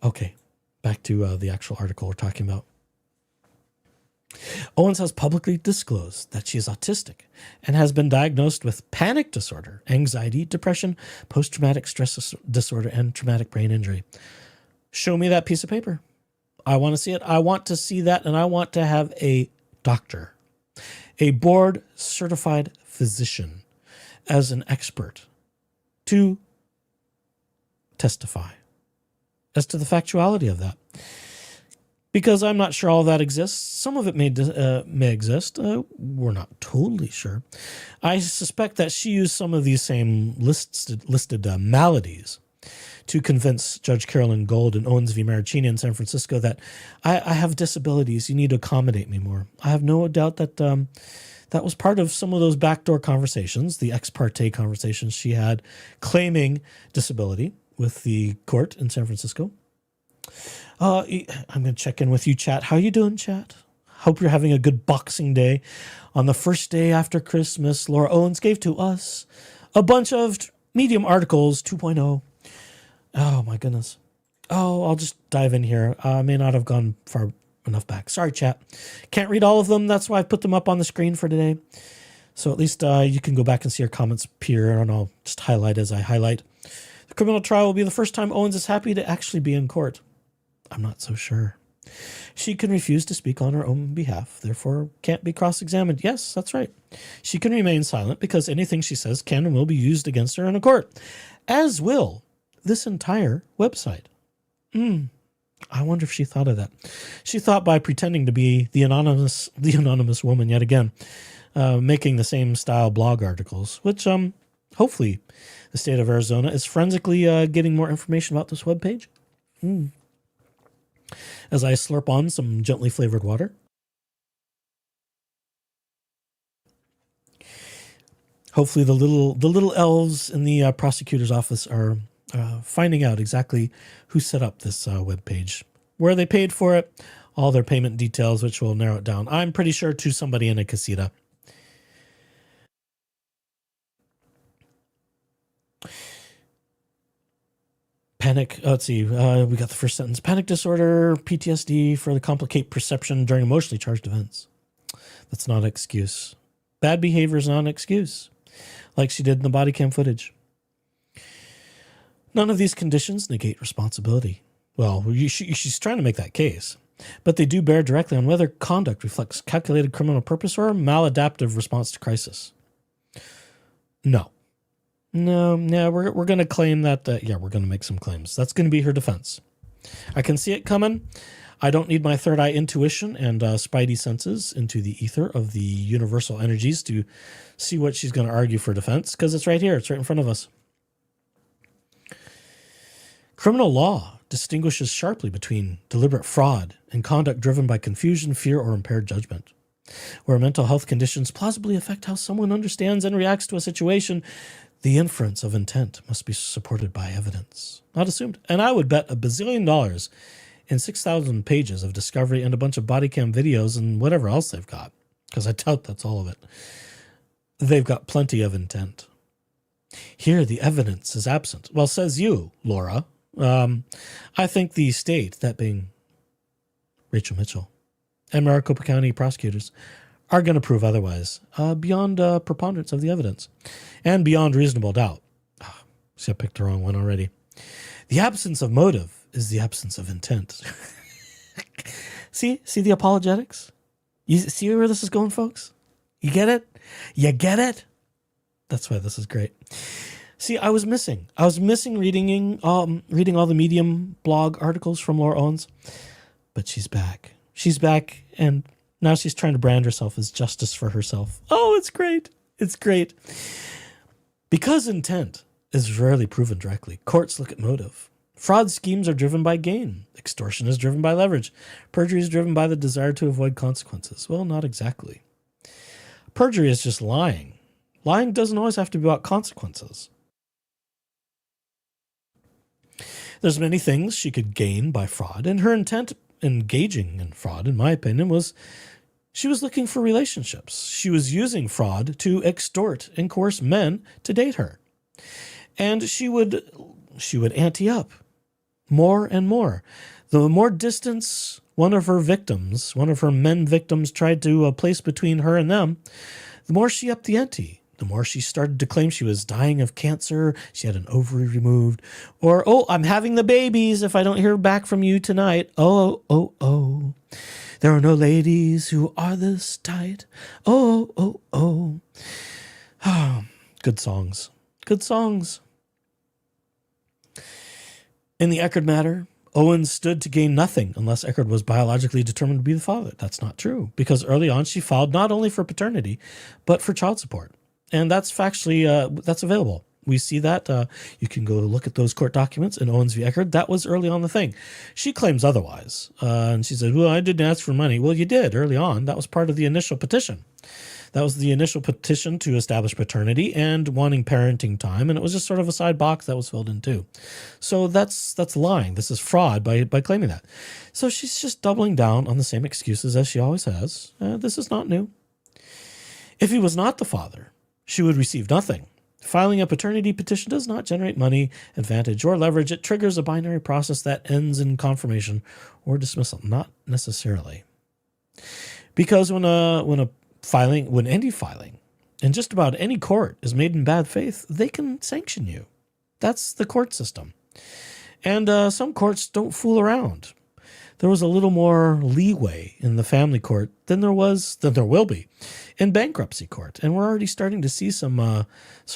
Okay, back to the actual article we're talking about. Owens has publicly disclosed that she is autistic and has been diagnosed with panic disorder, anxiety, depression, post-traumatic stress disorder, and traumatic brain injury. Show me that piece of paper. I want to see it. I want to see that, and I want to have a doctor, a board-certified physician, as an expert to testify as to the factuality of that. Because I'm not sure all that exists. Some of it may exist. We're not totally sure. I suspect that she used some of these same listed maladies to convince Judge Carolyn Gold and Owens v. Maricini in San Francisco that I have disabilities. You need to accommodate me more. I have no doubt that that was part of some of those backdoor conversations, the ex parte conversations she had claiming disability with the court in San Francisco. I'm going to check in with you, chat. How you doing, chat? Hope you're having a good Boxing Day. On the first day after Christmas, Laura Owens gave to us a bunch of Medium articles 2.0. Oh, my goodness. Oh, I'll just dive in here. I may not have gone far enough back. Sorry, chat. Can't read all of them. That's why I put them up on the screen for today. So at least you can go back and see our comments appear, and I'll just highlight as I highlight. The criminal trial will be the first time Owens is happy to actually be in court. I'm not so sure. She can refuse to speak on her own behalf, therefore can't be cross-examined. Yes, that's right. She can remain silent because anything she says can and will be used against her in a court, as will this entire website. I wonder if she thought of that. She thought by pretending to be the anonymous woman yet again, making the same style blog articles, which hopefully the state of Arizona is forensically getting more information about this webpage. As I slurp on some gently flavored water. Hopefully the little elves in the prosecutor's office are finding out exactly who set up this webpage, where they paid for it, all their payment details, which will narrow it down. I'm pretty sure to somebody in a casita. Panic. Let's see. We got the first sentence. Panic disorder, PTSD for the complicate perception during emotionally charged events. That's not an excuse. Bad behavior is not an excuse, like she did in the body cam footage. None of these conditions negate responsibility. Well, she's trying to make that case, but they do bear directly on whether conduct reflects calculated criminal purpose or a maladaptive response to crisis. No, we're going to claim that, we're going to make some claims. That's going to be her defense. I can see it coming. I don't need my third eye intuition and spidey senses into the ether of the universal energies to see what she's going to argue for defense, because it's right here. It's right in front of us. Criminal law distinguishes sharply between deliberate fraud and conduct driven by confusion, fear, or impaired judgment. Where mental health conditions plausibly affect how someone understands and reacts to a situation, the inference of intent must be supported by evidence, not assumed. And I would bet $1 bazillion in 6,000 pages of discovery and a bunch of body cam videos and whatever else they've got, because I doubt that's all of it. They've got plenty of intent. Here, the evidence is absent. Well, says you, Laura. I think the state, that being Rachel Mitchell and Maricopa County prosecutors, are going to prove otherwise, beyond preponderance of the evidence and beyond reasonable doubt. See, I picked the wrong one already. The absence of motive is the absence of intent. See the apologetics? You see where this is going, folks? You get it? You get it? That's why this is great. See, I was missing reading all the Medium blog articles from Laura Owens, but she's back. She's back, and now she's trying to brand herself as justice for herself. Oh, it's great. It's great. Because intent is rarely proven directly, courts look at motive. Fraud schemes are driven by gain. Extortion is driven by leverage. Perjury is driven by the desire to avoid consequences. Well, not exactly. Perjury is just lying. Lying doesn't always have to be about consequences. There's many things she could gain by fraud, and her intent engaging in fraud, in my opinion, was she was looking for relationships. She was using fraud to extort and coerce men to date her. And she would ante up more and more. The more distance one of her men victims tried to place between her and them, the more she upped the ante. The more she started to claim she was dying of cancer, she had an ovary removed, or, I'm having the babies if I don't hear back from you tonight. Oh. There are no ladies who are this tight. Oh. Good songs. Good songs. In the Eckerd matter, Owens stood to gain nothing unless Eckerd was biologically determined to be the father. That's not true, because early on she filed not only for paternity, but for child support. And that's factually, that's available. We see that. You can go look at those court documents in Owens v. Eckerd. That was early on the thing. She claims otherwise. And she said, well, I didn't ask for money. Well, you did early on. That was part of the initial petition. That was the initial petition to establish paternity and wanting parenting time, and it was just sort of a side box that was filled in too. So that's lying. This is fraud by claiming that. So she's just doubling down on the same excuses as she always has. This is not new. If he was not the father, she would receive nothing. Filing a paternity petition does not generate money, advantage, or leverage. It triggers a binary process that ends in confirmation or dismissal. Not necessarily. Because when any filing in just about any court is made in bad faith, they can sanction you. That's the court system. And some courts don't fool around. There was a little more leeway in the family court than there will be in bankruptcy court. And we're already starting to see some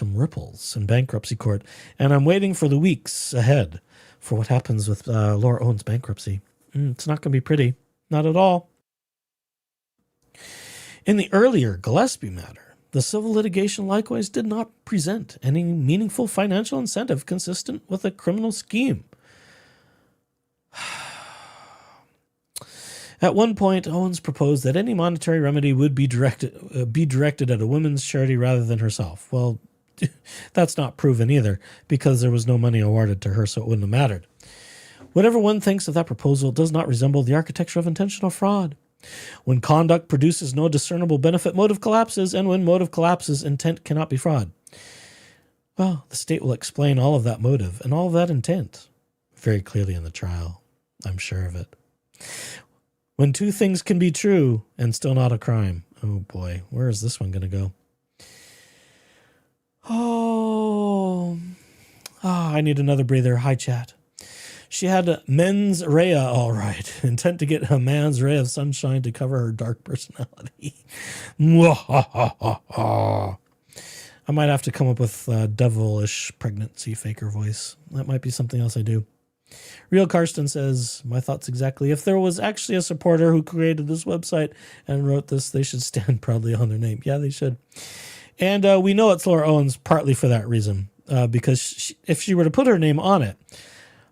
ripples in bankruptcy court. And I'm waiting for the weeks ahead for what happens with Laura Owens' bankruptcy. It's not going to be pretty. Not at all. In the earlier Gillespie matter, the civil litigation likewise did not present any meaningful financial incentive consistent with a criminal scheme. At one point, Owens proposed that any monetary remedy would be directed at a women's charity rather than herself. Well, that's not proven either, because there was no money awarded to her, so it wouldn't have mattered. Whatever one thinks of that proposal does not resemble the architecture of intentional fraud. When conduct produces no discernible benefit, motive collapses, and when motive collapses, intent cannot be fraud. Well, the state will explain all of that motive and all of that intent very clearly in the trial. I'm sure of it. When two things can be true and still not a crime. Oh boy, where is this one going to go? I need another breather. Hi, chat. She had a mens rea, all right. Intent to get a man's ray of sunshine to cover her dark personality. I might have to come up with a devilish pregnancy faker voice. That might be something else I do. Real Karsten says, my thoughts exactly. If there was actually a supporter who created this website and wrote this, they should stand proudly on their name. Yeah, they should. And we know it's Laura Owens partly for that reason, because if she were to put her name on it,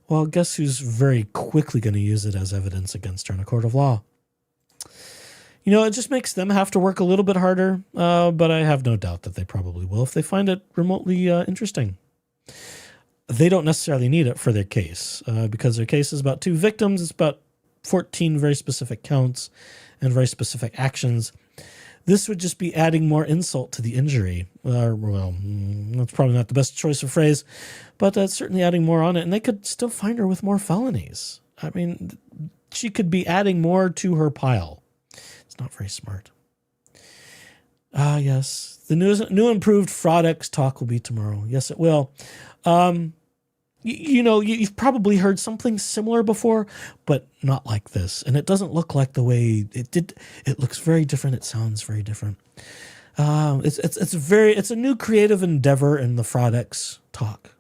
well, guess who's very quickly going to use it as evidence against her in a court of law? You know, it just makes them have to work a little bit harder, but I have no doubt that they probably will if they find it remotely interesting. They don't necessarily need it for their case, because their case is about 2 victims. It's about 14 very specific counts and very specific actions. This would just be adding more insult to the injury. Well, that's probably not the best choice of phrase, but that's certainly adding more on it. And they could still find her with more felonies. I mean, she could be adding more to her pile. It's not very smart. Yes. The new improved Fraud X talk will be tomorrow. Yes, it will. You've probably heard something similar before, but not like this. And it doesn't look like the way it did. It looks very different. It sounds very different. It's a new creative endeavor in the Fraud X talk.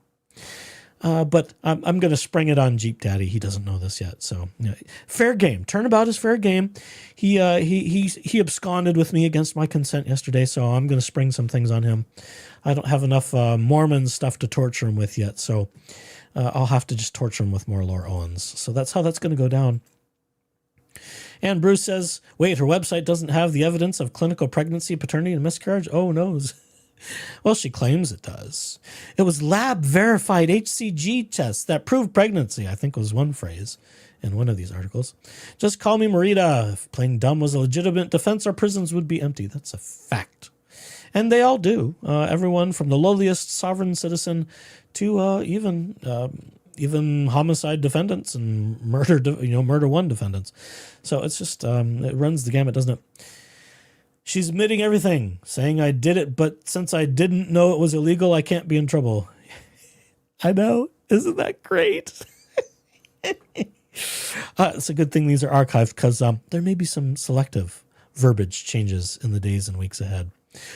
But I'm going to spring it on Jeep Daddy. He doesn't know this yet. So fair game. Turnabout is fair game. He absconded with me against my consent yesterday. So I'm going to spring some things on him. I don't have enough Mormon stuff to torture him with yet. So I'll have to just torture him with more Laura Owens. So that's how that's going to go down. And Bruce says, wait, her website doesn't have the evidence of clinical pregnancy, paternity, and miscarriage? Oh, no. Well, she claims it does. It was lab-verified HCG tests that proved pregnancy, I think was one phrase in one of these articles. Just call me Marita. If playing dumb was a legitimate defense, our prisons would be empty. That's a fact. And they all do. Everyone from the lowliest sovereign citizen to even homicide defendants and murder one defendants. So it's just, it runs the gamut, doesn't it? She's admitting everything, saying I did it, but since I didn't know it was illegal, I can't be in trouble. I know. Isn't that great? It's a good thing these are archived, because there may be some selective verbiage changes in the days and weeks ahead.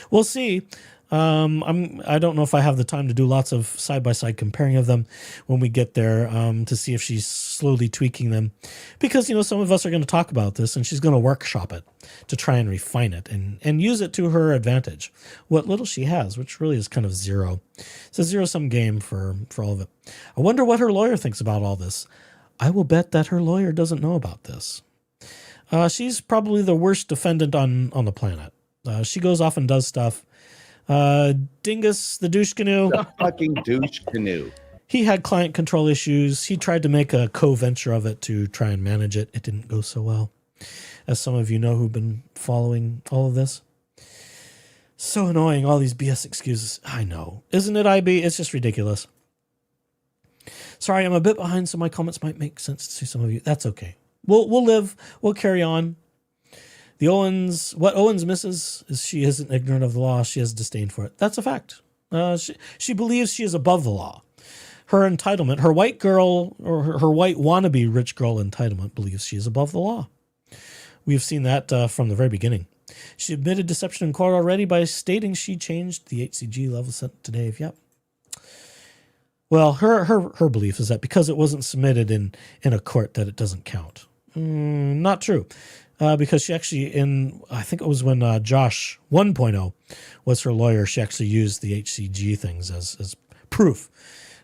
We'll see. I don't know if I have the time to do lots of side-by-side comparing of them when we get there, to see if she's slowly tweaking them, because, some of us are going to talk about this and she's going to workshop it to try and refine it and use it to her advantage. What little she has, which really is kind of zero. It's a zero-sum game for all of it. I wonder what her lawyer thinks about all this. I will bet that her lawyer doesn't know about this. She's probably the worst defendant on the planet. She goes off and does stuff. Dingus, the douche canoe. The fucking douche canoe. He had client control issues. He tried to make a co-venture of it to try and manage it. It didn't go so well, as some of you know who've been following all of this. So annoying, all these BS excuses. I know. Isn't it, IB? It's just ridiculous. Sorry, I'm a bit behind, so my comments might make sense to some of you. That's okay. We'll live. We'll carry on. What Owens misses is she isn't ignorant of the law. She has disdain for it. That's a fact. She believes she is above the law. Her entitlement, her white girl or her white wannabe rich girl entitlement believes she is above the law. We've seen that from the very beginning. She admitted deception in court already by stating she changed the HCG level sent to Dave. Yep. Well, her belief is that because it wasn't submitted in a court that it doesn't count. Not true. Because she actually, I think it was when Josh 1.0 was her lawyer, she actually used the HCG things as proof,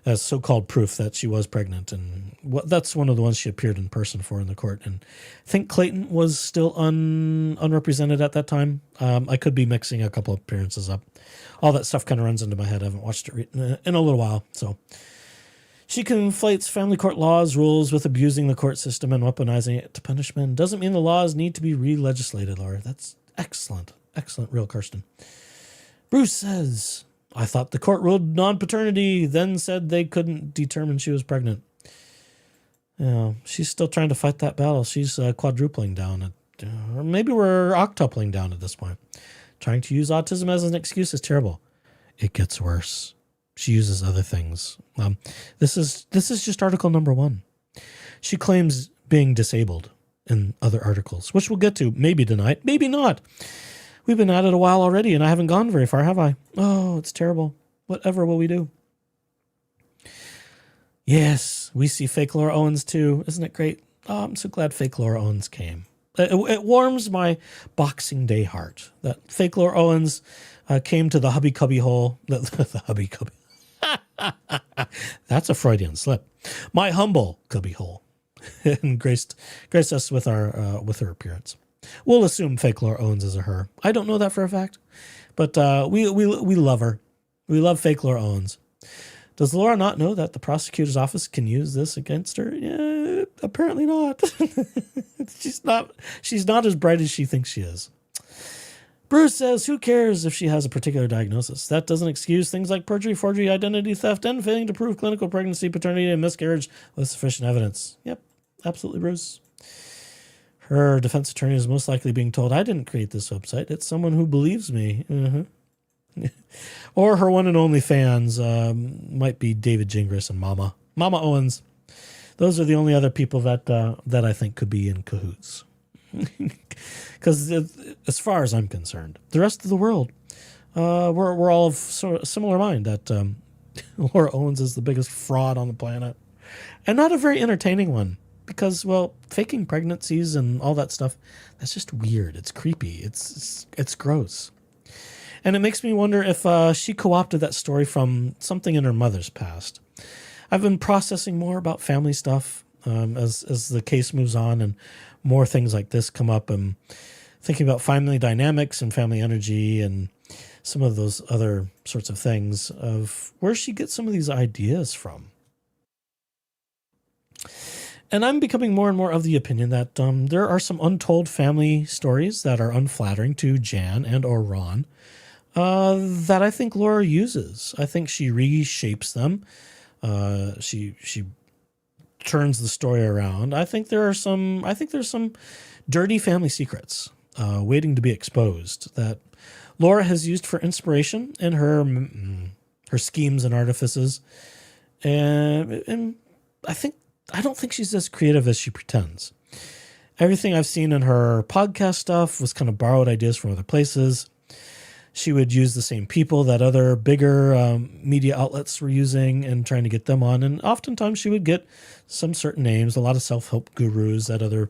as so-called proof that she was pregnant. And that's one of the ones she appeared in person for in the court. And I think Clayton was still unrepresented at that time. I could be mixing a couple of appearances up. All that stuff kind of runs into my head. I haven't watched it in a little while, so... She conflates family court laws, rules with abusing the court system and weaponizing it to punish men. Doesn't mean the laws need to be re-legislated, Laura. That's excellent. Excellent, real Kirsten. Bruce says, I thought the court ruled non-paternity, then said they couldn't determine she was pregnant. She's still trying to fight that battle. She's quadrupling down. Or maybe we're octupling down at this point. Trying to use autism as an excuse is terrible. It gets worse. She uses other things. This is just article number 1. She claims being disabled in other articles, which we'll get to maybe tonight, maybe not. We've been at it a while already, and I haven't gone very far, have I? Oh, it's terrible. Whatever will we do? Yes, we see fake Laura Owens too. Isn't it great? Oh, I'm so glad fake Laura Owens came. It warms my Boxing Day heart that fake Laura Owens came to the hubby cubby hole. The hubby cubby. That's a Freudian slip. My humble cubby hole, and graced us with her appearance. We'll assume fake Laura Owens is a her. I don't know that for a fact, but we love her. We love fake Laura Owens. Does Laura not know that the prosecutor's office can use this against her? Yeah, apparently not. She's not as bright as she thinks she is. Bruce says, who cares if she has a particular diagnosis? That doesn't excuse things like perjury, forgery, identity theft, and failing to prove clinical pregnancy, paternity, and miscarriage with sufficient evidence. Yep, absolutely, Bruce. Her defense attorney is most likely being told, I didn't create this website. It's someone who believes me. Or her one and only fans might be David Gingras and Mama Owens. Those are the only other people that I think could be in cahoots. Because as far as I'm concerned, the rest of the world, we're all of sort of similar mind that Laura Owens is the biggest fraud on the planet, and not a very entertaining one. Because, well, faking pregnancies and all that stuff, that's just weird. It's creepy. It's gross. And it makes me wonder if she co-opted that story from something in her mother's past. I've been processing more about family stuff as the case moves on and more things like this come up, and thinking about family dynamics and family energy and some of those other sorts of things of where she gets some of these ideas from. And I'm becoming more and more of the opinion that there are some untold family stories that are unflattering to Jan and or Ron that I think Laura uses. I think she reshapes them. She turns the story around. I think there's some dirty family secrets waiting to be exposed that Laura has used for inspiration in her schemes and artifices. And I don't think she's as creative as she pretends. Everything I've seen in her podcast stuff was kind of borrowed ideas from other places. She would use the same people that other bigger media outlets were using and trying to get them on. And oftentimes she would get some certain names, a lot of self-help gurus, that other,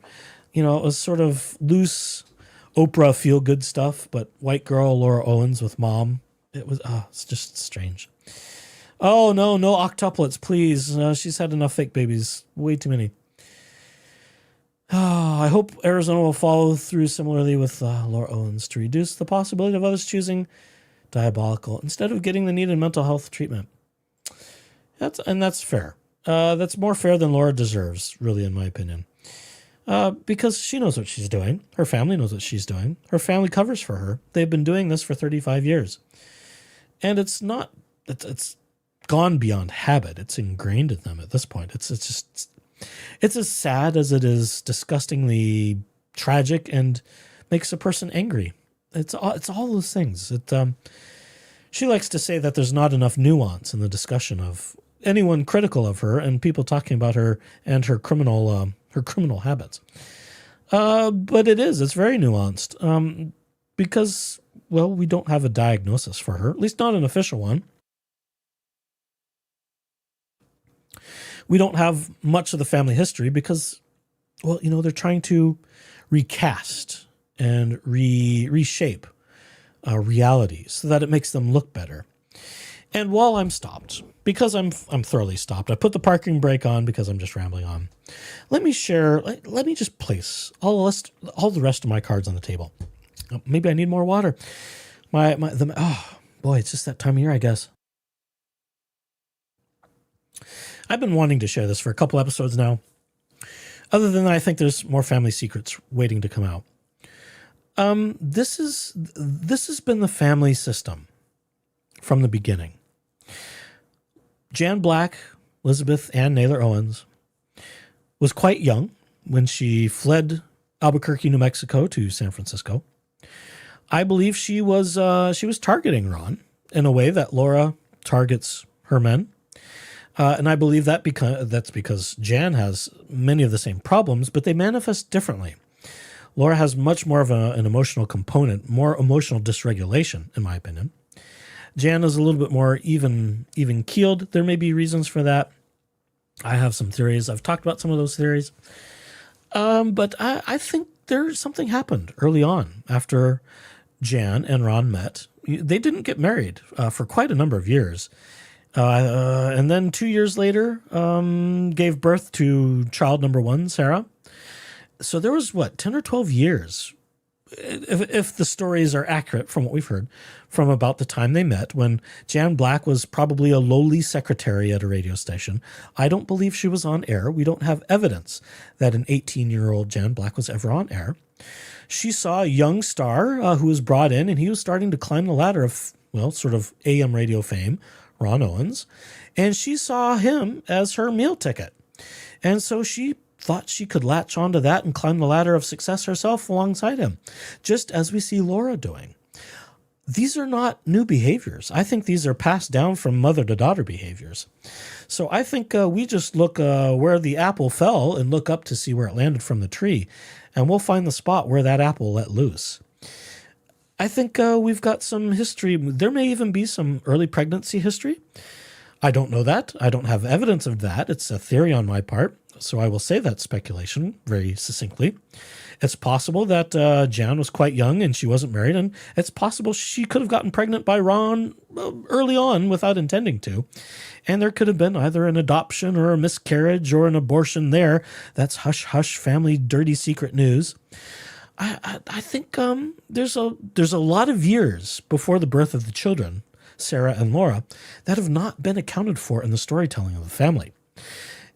it was sort of loose Oprah feel-good stuff, but white girl Laura Owens with mom. It's just strange. Oh, no octuplets, please. She's had enough fake babies. Way too many. I hope Arizona will follow through similarly with Laura Owens to reduce the possibility of others choosing diabolical instead of getting the needed mental health treatment. That's fair. That's more fair than Laura deserves, really, in my opinion. Because she knows what she's doing. Her family knows what she's doing. Her family covers for her. They've been doing this for 35 years. And it's gone beyond habit. It's ingrained in them at this point. It's as sad as it is disgustingly tragic and makes a person angry. It's all those things. She likes to say that there's not enough nuance in the discussion of anyone critical of her and people talking about her and her criminal habits. But it's very nuanced because, well, we don't have a diagnosis for her, at least not an official one. We don't have much of the family history because, well, they're trying to recast and reshape reality so that it makes them look better. And while I'm stopped, because I'm thoroughly stopped, I put the parking brake on because I'm just rambling on. Let me just place all the rest of my cards on the table. Maybe I need more water. Oh boy, it's just that time of year, I guess. I've been wanting to share this for a couple episodes now. Other than that, I think there's more family secrets waiting to come out. This has been the family system from the beginning. Jan Black, Elizabeth Ann Naylor Owens, was quite young when she fled Albuquerque, New Mexico to San Francisco. I believe she was targeting Ron in a way that Laura targets her men. And I believe that's because Jan has many of the same problems, but they manifest differently. Laura has much more of an emotional component, more emotional dysregulation, in my opinion. Jan is a little bit more even-keeled. There may be reasons for that. I have some theories. I've talked about some of those theories. But I think something happened early on after Jan and Ron met. They didn't get married for quite a number of years. And then 2 years later, gave birth to child number one, Sarah. So there was 10 or 12 years, if the stories are accurate from what we've heard, from about the time they met, when Jan Black was probably a lowly secretary at a radio station. I don't believe she was on air. We don't have evidence that an 18-year-old Jan Black was ever on air. She saw a young star who was brought in, and he was starting to climb the ladder of, sort of AM radio fame, Ron Owens, and she saw him as her meal ticket. And so she thought she could latch onto that and climb the ladder of success herself alongside him, just as we see Laura doing. These are not new behaviors. I think these are passed down from mother to daughter behaviors. So I think we just look where the apple fell and look up to see where it landed from the tree, and we'll find the spot where that apple let loose. I think we've got some history. There may even be some early pregnancy history. I don't know that. I don't have evidence of that. It's a theory on my part, so I will say that's speculation very succinctly. It's possible that Jan was quite young and she wasn't married, and it's possible she could have gotten pregnant by Ron early on without intending to, and there could have been either an adoption or a miscarriage or an abortion there. That's hush-hush family dirty secret news. I think there's a lot of years before the birth of the children, Sarah and Laura, that have not been accounted for in the storytelling of the family.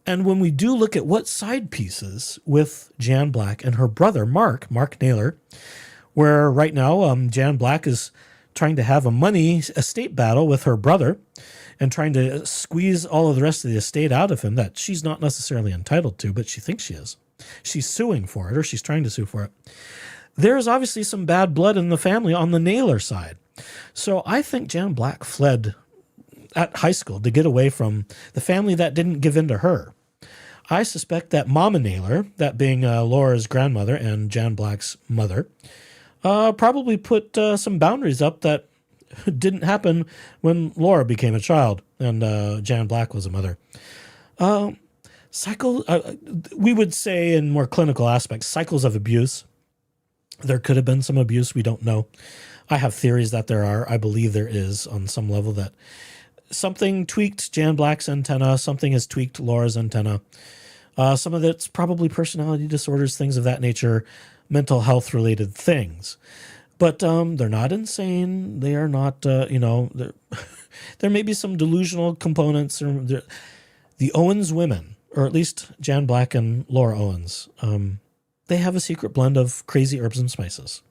And when we do look at what side pieces with Jan Black and her brother, Mark Naylor, where right now Jan Black is trying to have a money estate battle with her brother and trying to squeeze all of the rest of the estate out of him that she's not necessarily entitled to, but she thinks she is. She's suing for it, or she's trying to sue for it. There's obviously some bad blood in the family on the Naylor side. So I think Jan Black fled at high school to get away from the family that didn't give in to her. I suspect that Mama Naylor, that being Laura's grandmother and Jan Black's mother, probably put some boundaries up that didn't happen when Laura became a child and Jan Black was a mother. We would say in more clinical aspects, cycles of abuse. There could have been some abuse. We don't know. I have theories that there are. I believe there is on some level that something tweaked Jan Black's antenna. Something has tweaked Laura's antenna. Some of it's probably personality disorders, things of that nature, mental health related things. But they're not insane. They are not, there may be some delusional components. The Owens women, or at least Jan Black and Laura Owens, they have a secret blend of crazy herbs and spices.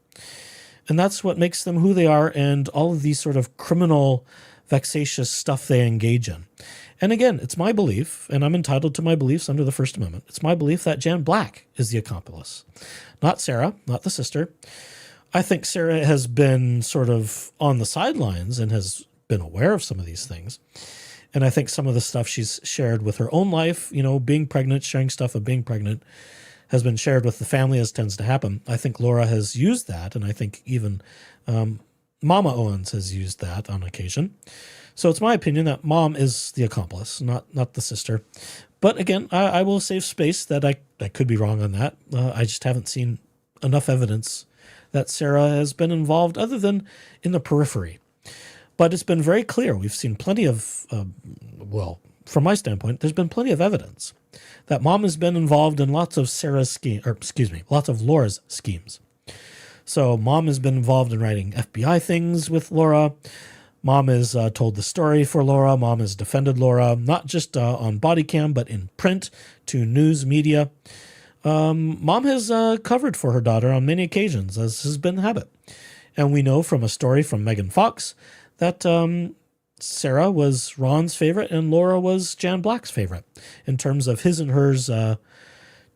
And that's what makes them who they are and all of these sort of criminal, vexatious stuff they engage in. And again, it's my belief, and I'm entitled to my beliefs under the First Amendment. It's my belief that Jan Black is the accomplice, not Sarah, not the sister. I think Sarah has been sort of on the sidelines and has been aware of some of these things. And I think some of the stuff she's shared with her own life, being pregnant, sharing stuff of being pregnant, has been shared with the family, as tends to happen. I think Laura has used that, and I think even Mama Owens has used that on occasion. So it's my opinion that Mom is the accomplice, not the sister. But again, I will save space that I could be wrong on that. I just haven't seen enough evidence that Sarah has been involved other than in the periphery. But it's been very clear. We've seen plenty of, from my standpoint, there's been plenty of evidence that Mom has been involved in lots of lots of Laura's schemes. So Mom has been involved in writing FBI things with Laura. Mom has told the story for Laura. Mom has defended Laura, not just on body cam, but in print to news media. Mom has covered for her daughter on many occasions, as has been the habit. And we know from a story from Megan Fox that Sarah was Ron's favorite and Laura was Jan Black's favorite in terms of his and hers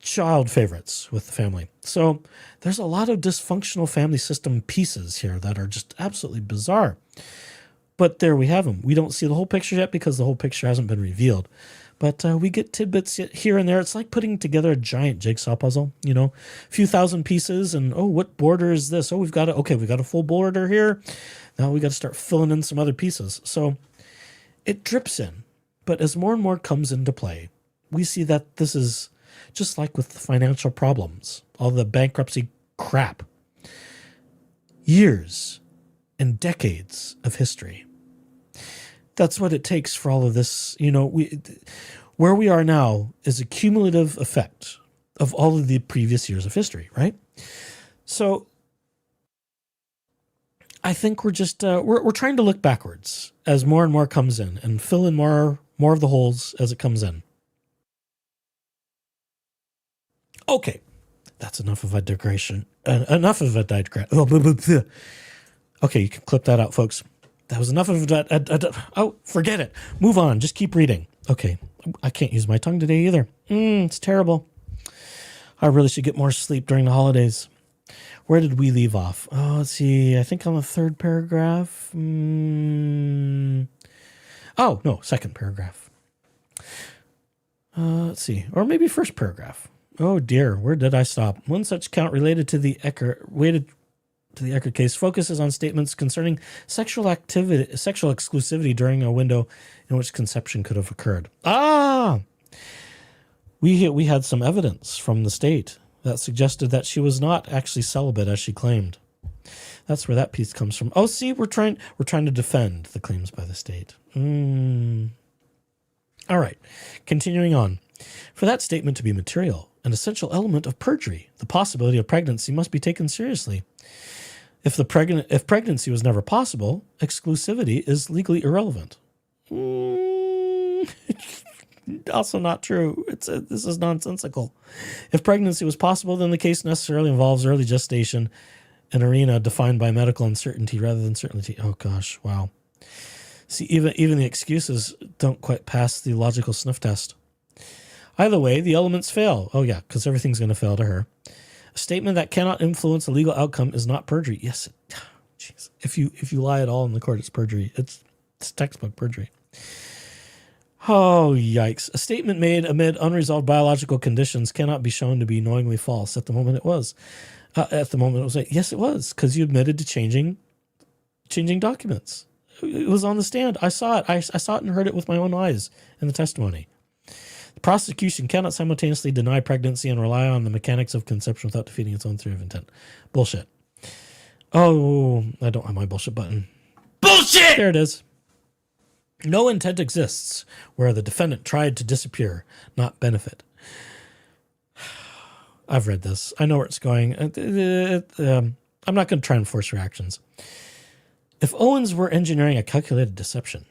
child favorites with the family. So there's a lot of dysfunctional family system pieces here that are just absolutely bizarre. But there we have them. We don't see the whole picture yet because the whole picture hasn't been revealed. But we get tidbits here and there. It's like putting together a giant jigsaw puzzle, a few thousand pieces. And, what border is this? We've got a full border here. Now we got to start filling in some other pieces. So it drips in. But as more and more comes into play, we see that this is just like with the financial problems, all the bankruptcy crap. Years and decades of history. That's what it takes for all of this. Where we are now is a cumulative effect of all of the previous years of history, right? So I think we're just we're trying to look backwards as more and more comes in and fill in more of the holes as it comes in. Okay, that's enough of a digression. Okay, you can clip that out, folks. That was enough of that. Forget it. Move on. Just keep reading. Okay. I can't use my tongue today either. It's terrible. I really should get more sleep during the holidays. Where did we leave off? Let's see. I think on the third paragraph. Second paragraph. Let's see. Or maybe first paragraph. Oh dear. Where did I stop? One such count related to the Eckert case focuses on statements concerning sexual exclusivity during a window in which conception could have occurred. We had some evidence from the state that suggested that she was not actually celibate as she claimed. That's where that piece comes from. See, we're trying to defend the claims by the state. All right, continuing on. For that statement to be material, an essential element of perjury, the possibility of pregnancy must be taken seriously. If pregnancy was never possible, exclusivity is legally irrelevant. Also not true. This is nonsensical. If pregnancy was possible, then the case necessarily involves early gestation, an arena defined by medical uncertainty rather than certainty. Oh gosh, wow. See, even the excuses don't quite pass the logical sniff test. Either way, the elements fail. Oh yeah, because everything's going to fail to her. A statement that cannot influence a legal outcome is not perjury. Yes, jeez. If you lie at all in the court, it's perjury. It's textbook perjury. Oh, yikes. A statement made amid unresolved biological conditions cannot be shown to be knowingly false. At the moment it was. Yes, it was, because you admitted to changing changing documents. It was on the stand. I saw it. I saw it and heard it with my own eyes in the testimony. The prosecution cannot simultaneously deny pregnancy and rely on the mechanics of conception without defeating its own theory of intent. Bullshit. Oh, I don't have my bullshit button. Bullshit! There it is. No intent exists where the defendant tried to disappear, not benefit. I've read this. I know where it's going. I'm not going to try and force reactions. If Owens were engineering a calculated deception,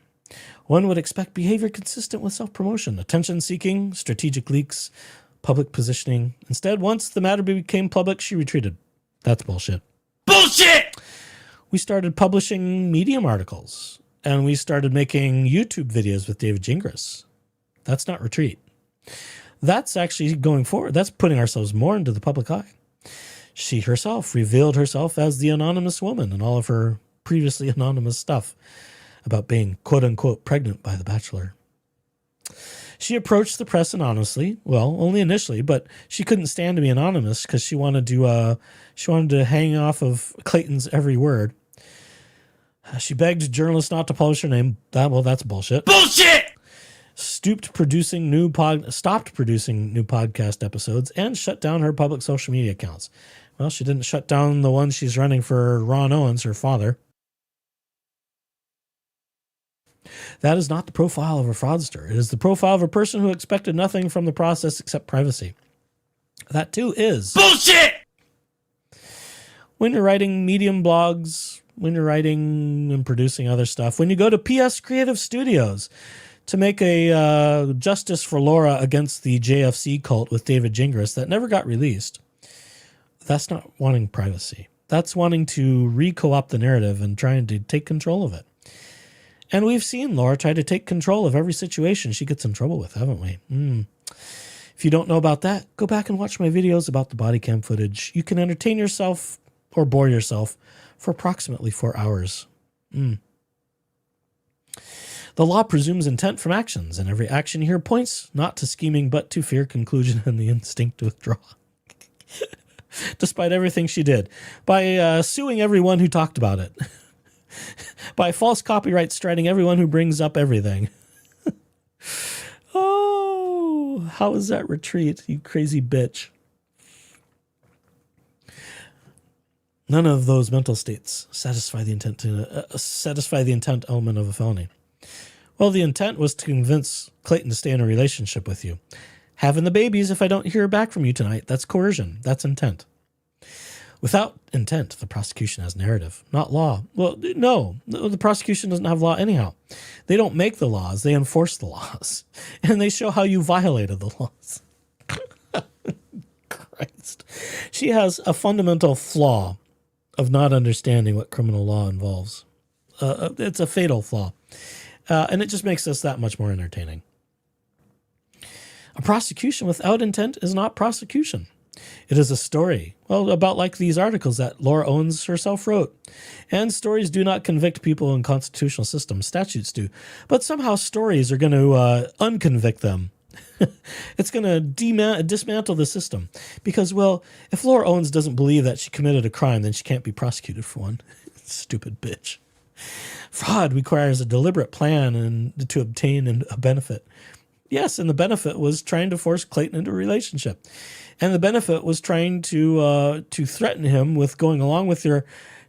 one would expect behavior consistent with self-promotion, attention-seeking, strategic leaks, public positioning. Instead, once the matter became public, she retreated. That's bullshit. Bullshit! We started publishing Medium articles, and we started making YouTube videos with David Gingras. That's not retreat. That's actually going forward. That's putting ourselves more into the public eye. She herself revealed herself as the anonymous woman in all of her previously anonymous stuff about being quote-unquote pregnant by the Bachelor. She approached the press anonymously, well, only initially, but she couldn't stand to be anonymous because she wanted to hang off of Clayton's every word. She begged journalists not to publish her name. That's bullshit. Bullshit! Stopped producing new podcast episodes and shut down her public social media accounts. Well, she didn't shut down the one she's running for Ron Owens, her father. That is not the profile of a fraudster. It is the profile of a person who expected nothing from the process except privacy. That too is bullshit! When you're writing Medium blogs, when you're writing and producing other stuff, when you go to PS Creative Studios to make a Justice for Laura against the JFC cult with David Gingras that never got released, that's not wanting privacy. That's wanting to re-co-opt the narrative and trying to take control of it. And we've seen Laura try to take control of every situation she gets in trouble with, haven't we? If you don't know about that, go back and watch my videos about the body cam footage. You can entertain yourself or bore yourself for approximately 4 hours. The law presumes intent from actions, and every action here points not to scheming, but to fear, conclusion, and the instinct to withdraw. Despite everything she did, by suing everyone who talked about it, by false copyright striking everyone who brings up everything. Oh, how is that retreat, you crazy bitch? None of those mental states satisfy the intent element of a felony. Well, the intent was to convince Clayton to stay in a relationship with you. Having the babies if I don't hear back from you tonight, that's coercion. That's intent. Without intent, the prosecution has narrative, not law. Well, no, the prosecution doesn't have law anyhow. They don't make the laws, they enforce the laws. And they show how you violated the laws. Christ. She has a fundamental flaw of not understanding what criminal law involves. It's a fatal flaw. And it just makes us that much more entertaining. A prosecution without intent is not prosecution. It is a story, well, about like these articles that Laura Owens herself wrote. And stories do not convict people in constitutional systems. Statutes do. But somehow stories are going to unconvict them. It's going to dismantle the system. Because, well, if Laura Owens doesn't believe that she committed a crime, then she can't be prosecuted for one. Stupid bitch. Fraud requires a deliberate plan and to obtain a benefit. Yes, and the benefit was trying to force Clayton into a relationship. And the benefit was trying to threaten him with going along with your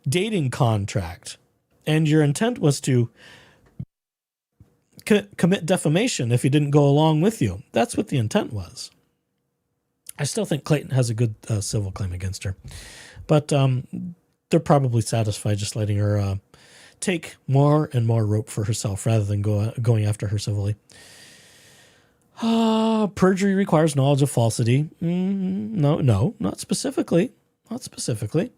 dating contract. And your intent was to commit defamation if he didn't go along with you. That's what the intent was. I still think Clayton has a good civil claim against her. But they're probably satisfied just letting her take more and more rope for herself rather than going after her civilly. Perjury requires knowledge of falsity. No, not specifically. Not specifically.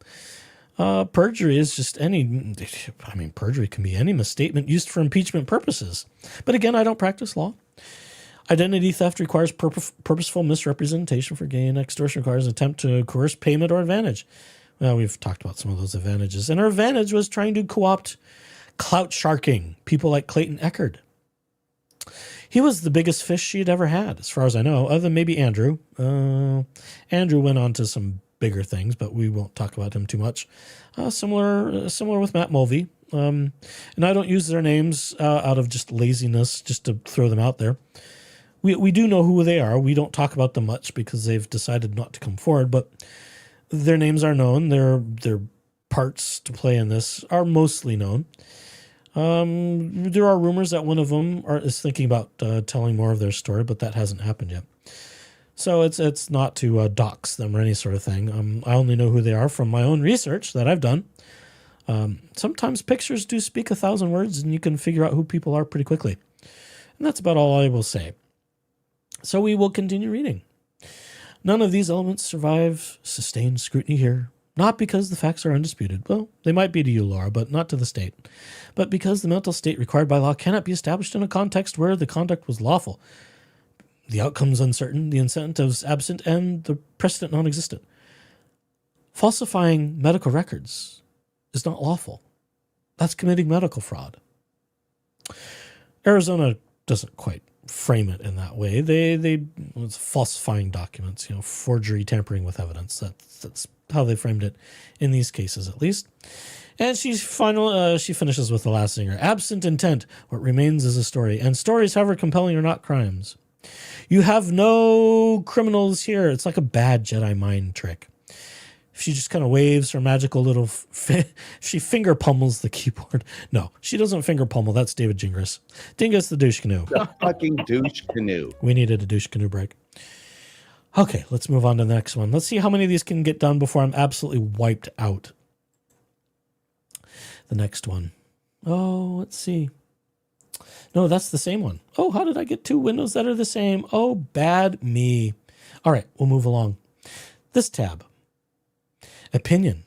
Perjury is just perjury can be any misstatement used for impeachment purposes. But again, I don't practice law. Identity theft requires purposeful misrepresentation for gain. Extortion requires an attempt to coerce payment or advantage. Well, we've talked about some of those advantages. And her advantage was trying to co-opt clout sharking people like Clayton Eckerd. He was the biggest fish she had ever had, as far as I know, other than maybe Andrew. Andrew went on to some bigger things, but we won't talk about him too much. Similar with Matt Mulvey. And I don't use their names out of just laziness, just to throw them out there. We do know who they are. We don't talk about them much because they've decided not to come forward, but their names are known. Their parts to play in this are mostly known. There are rumors that one of them is thinking about telling more of their story, but that hasn't happened yet. So it's not to dox them or any sort of thing. I only know who they are from my own research that I've done. Sometimes pictures do speak 1,000 words, and you can figure out who people are pretty quickly. And that's about all I will say. So we will continue reading. None of these elements survive sustained scrutiny here. Not because the facts are undisputed. Well, they might be to you, Laura, but not to the state. But because the mental state required by law cannot be established in a context where the conduct was lawful. The outcome's uncertain, the incentives absent, and the precedent non-existent. Falsifying medical records is not lawful. That's committing medical fraud. Arizona doesn't quite frame it in that way. It's falsifying documents, forgery, tampering with evidence. That's how they framed it in these cases, at least. And she finishes with the last singer. Absent intent, what remains is a story. And stories, however compelling, are not crimes. You have no criminals here. It's like a bad Jedi mind trick. She just kind of waves her magical little... she finger pummels the keyboard. No, she doesn't finger pummel. That's David Gingras. Dingus the douche canoe. The fucking douche canoe. We needed a douche canoe break. Okay, let's move on to the next one. Let's see how many of these can get done before I'm absolutely wiped out. The next one. Oh, let's see. No, that's the same one. Oh, how did I get two windows that are the same? Oh, bad me. All right, we'll move along. This tab. Opinion.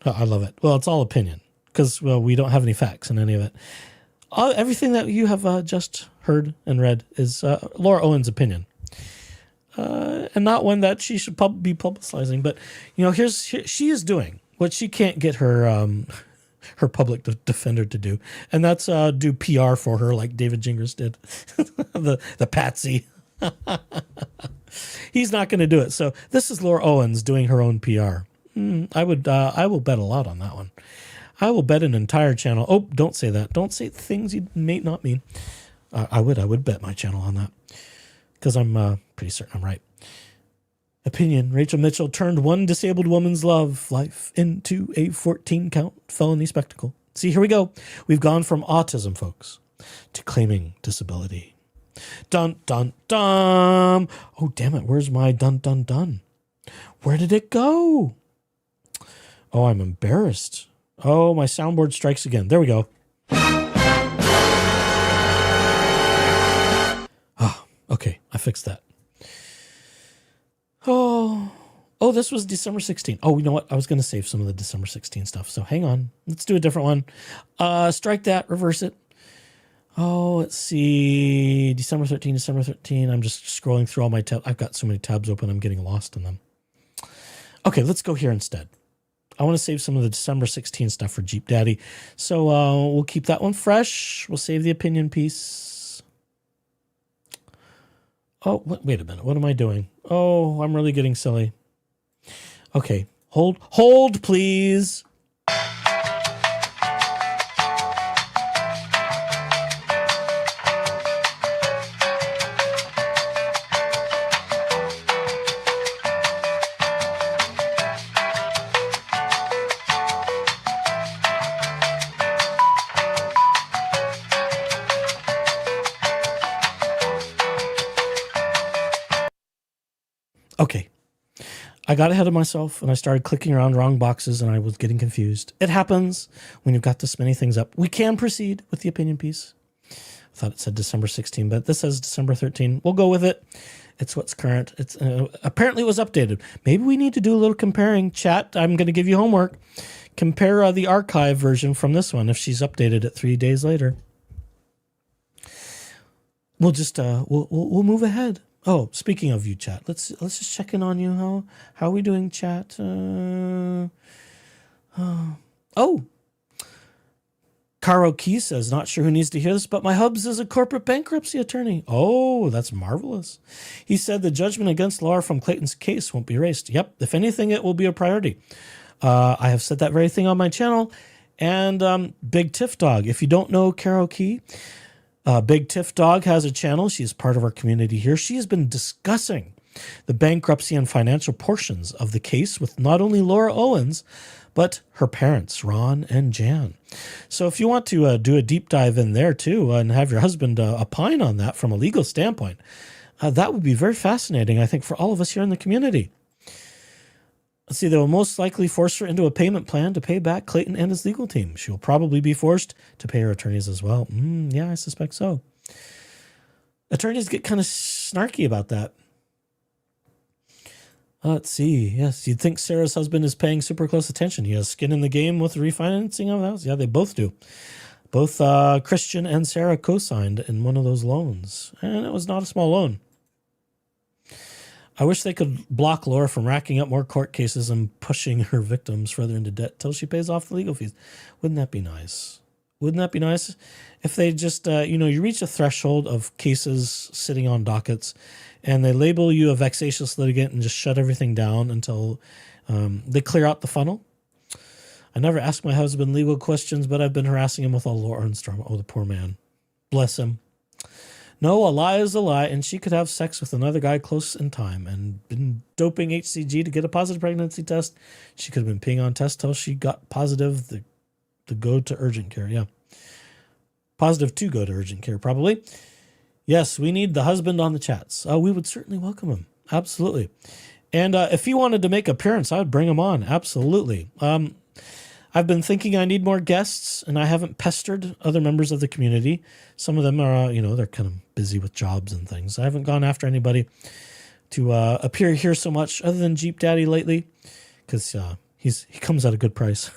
Oh, I love it. Well, it's all opinion because, we don't have any facts in any of it. Everything that you have just heard and read is Laura Owens' opinion. And not one that she should be publicizing. But, she is doing what she can't get her her public defender to do. And that's do PR for her like David Gingras did. the patsy. He's not going to do it. So this is Laura Owens doing her own PR. I will bet a lot on that one. I will bet an entire channel. Oh, don't say that. Don't say things you may not mean. I would bet my channel on that because I'm pretty certain I'm right. Opinion. Rachel Mitchell turned one disabled woman's life into a 14-count felony spectacle. See, here we go. We've gone from autism, folks, to claiming disability. Dun, dun, dun. Oh, damn it. Where's my dun, dun, dun? Where did it go? Oh, I'm embarrassed. Oh, my soundboard strikes again. There we go. Ah, okay. I fixed that. Oh, this was December 16th. Oh, you know what? I was going to save some of the December 16th stuff. So hang on. Let's do a different one. Strike that. Reverse it. Oh, let's see. December 13. I'm just scrolling through all my tabs. I've got so many tabs open. I'm getting lost in them. Okay, let's go here instead. I want to save some of the December 16 stuff for Jeep Daddy. So we'll keep that one fresh. We'll save the opinion piece. Oh, wait a minute. What am I doing? Oh, I'm really getting silly. Okay, hold, please. Okay. I got ahead of myself and I started clicking around wrong boxes and I was getting confused. It happens when you've got this many things up. We can proceed with the opinion piece. I thought it said December 16, but this says December 13. We'll go with it. It's what's current. It's apparently it was updated. Maybe we need to do a little comparing. Chat, I'm going to give you homework. Compare the archive version from this one if she's updated it 3 days later. We'll just we'll move ahead. Oh, speaking of you, chat, let's just check in on you. How are we doing, chat? Caro Key says, not sure who needs to hear this, but my hubs is a corporate bankruptcy attorney. Oh, that's marvelous. He said the judgment against Laura from Clayton's case won't be erased. Yep, if anything, it will be a priority. I have said that very thing on my channel, And Big Tiff Dog. If you don't know Carol Key, Big Tiff Dog has a channel. She's part of our community here. She has been discussing the bankruptcy and financial portions of the case with not only Laura Owens, but her parents, Ron and Jan. So if you want to do a deep dive in there too and have your husband opine on that from a legal standpoint, that would be very fascinating, I think, for all of us here in the community. Let's see, they will most likely force her into a payment plan to pay back Clayton and his legal team. She will probably be forced to pay her attorneys as well. Yeah, I suspect so. Attorneys get kind of snarky about that. Let's see. Yes, you'd think Sarah's husband is paying super close attention. He has skin in the game with the refinancing of the house. Yeah, they both do. Both Christian and Sarah co-signed in one of those loans. And it was not a small loan. I wish they could block Laura from racking up more court cases and pushing her victims further into debt till she pays off the legal fees. Wouldn't that be nice? Wouldn't that be nice if they just, you reach a threshold of cases sitting on dockets and they label you a vexatious litigant and just shut everything down until they clear out the funnel? I never ask my husband legal questions, but I've been harassing him with all Laura and Storm. Oh, the poor man. Bless him. No, a lie is a lie, and she could have sex with another guy close in time and been doping HCG to get a positive pregnancy test. She could have been peeing on tests till she got positive to go to urgent care. Yeah. Positive to go to urgent care, probably. Yes, we need the husband on the chats. We would certainly welcome him. Absolutely. And if he wanted to make an appearance, I would bring him on. Absolutely. I've been thinking I need more guests, and I haven't pestered other members of the community. Some of them are, they're kind of busy with jobs and things. I haven't gone after anybody to appear here so much other than Jeep Daddy lately, because he comes at a good price.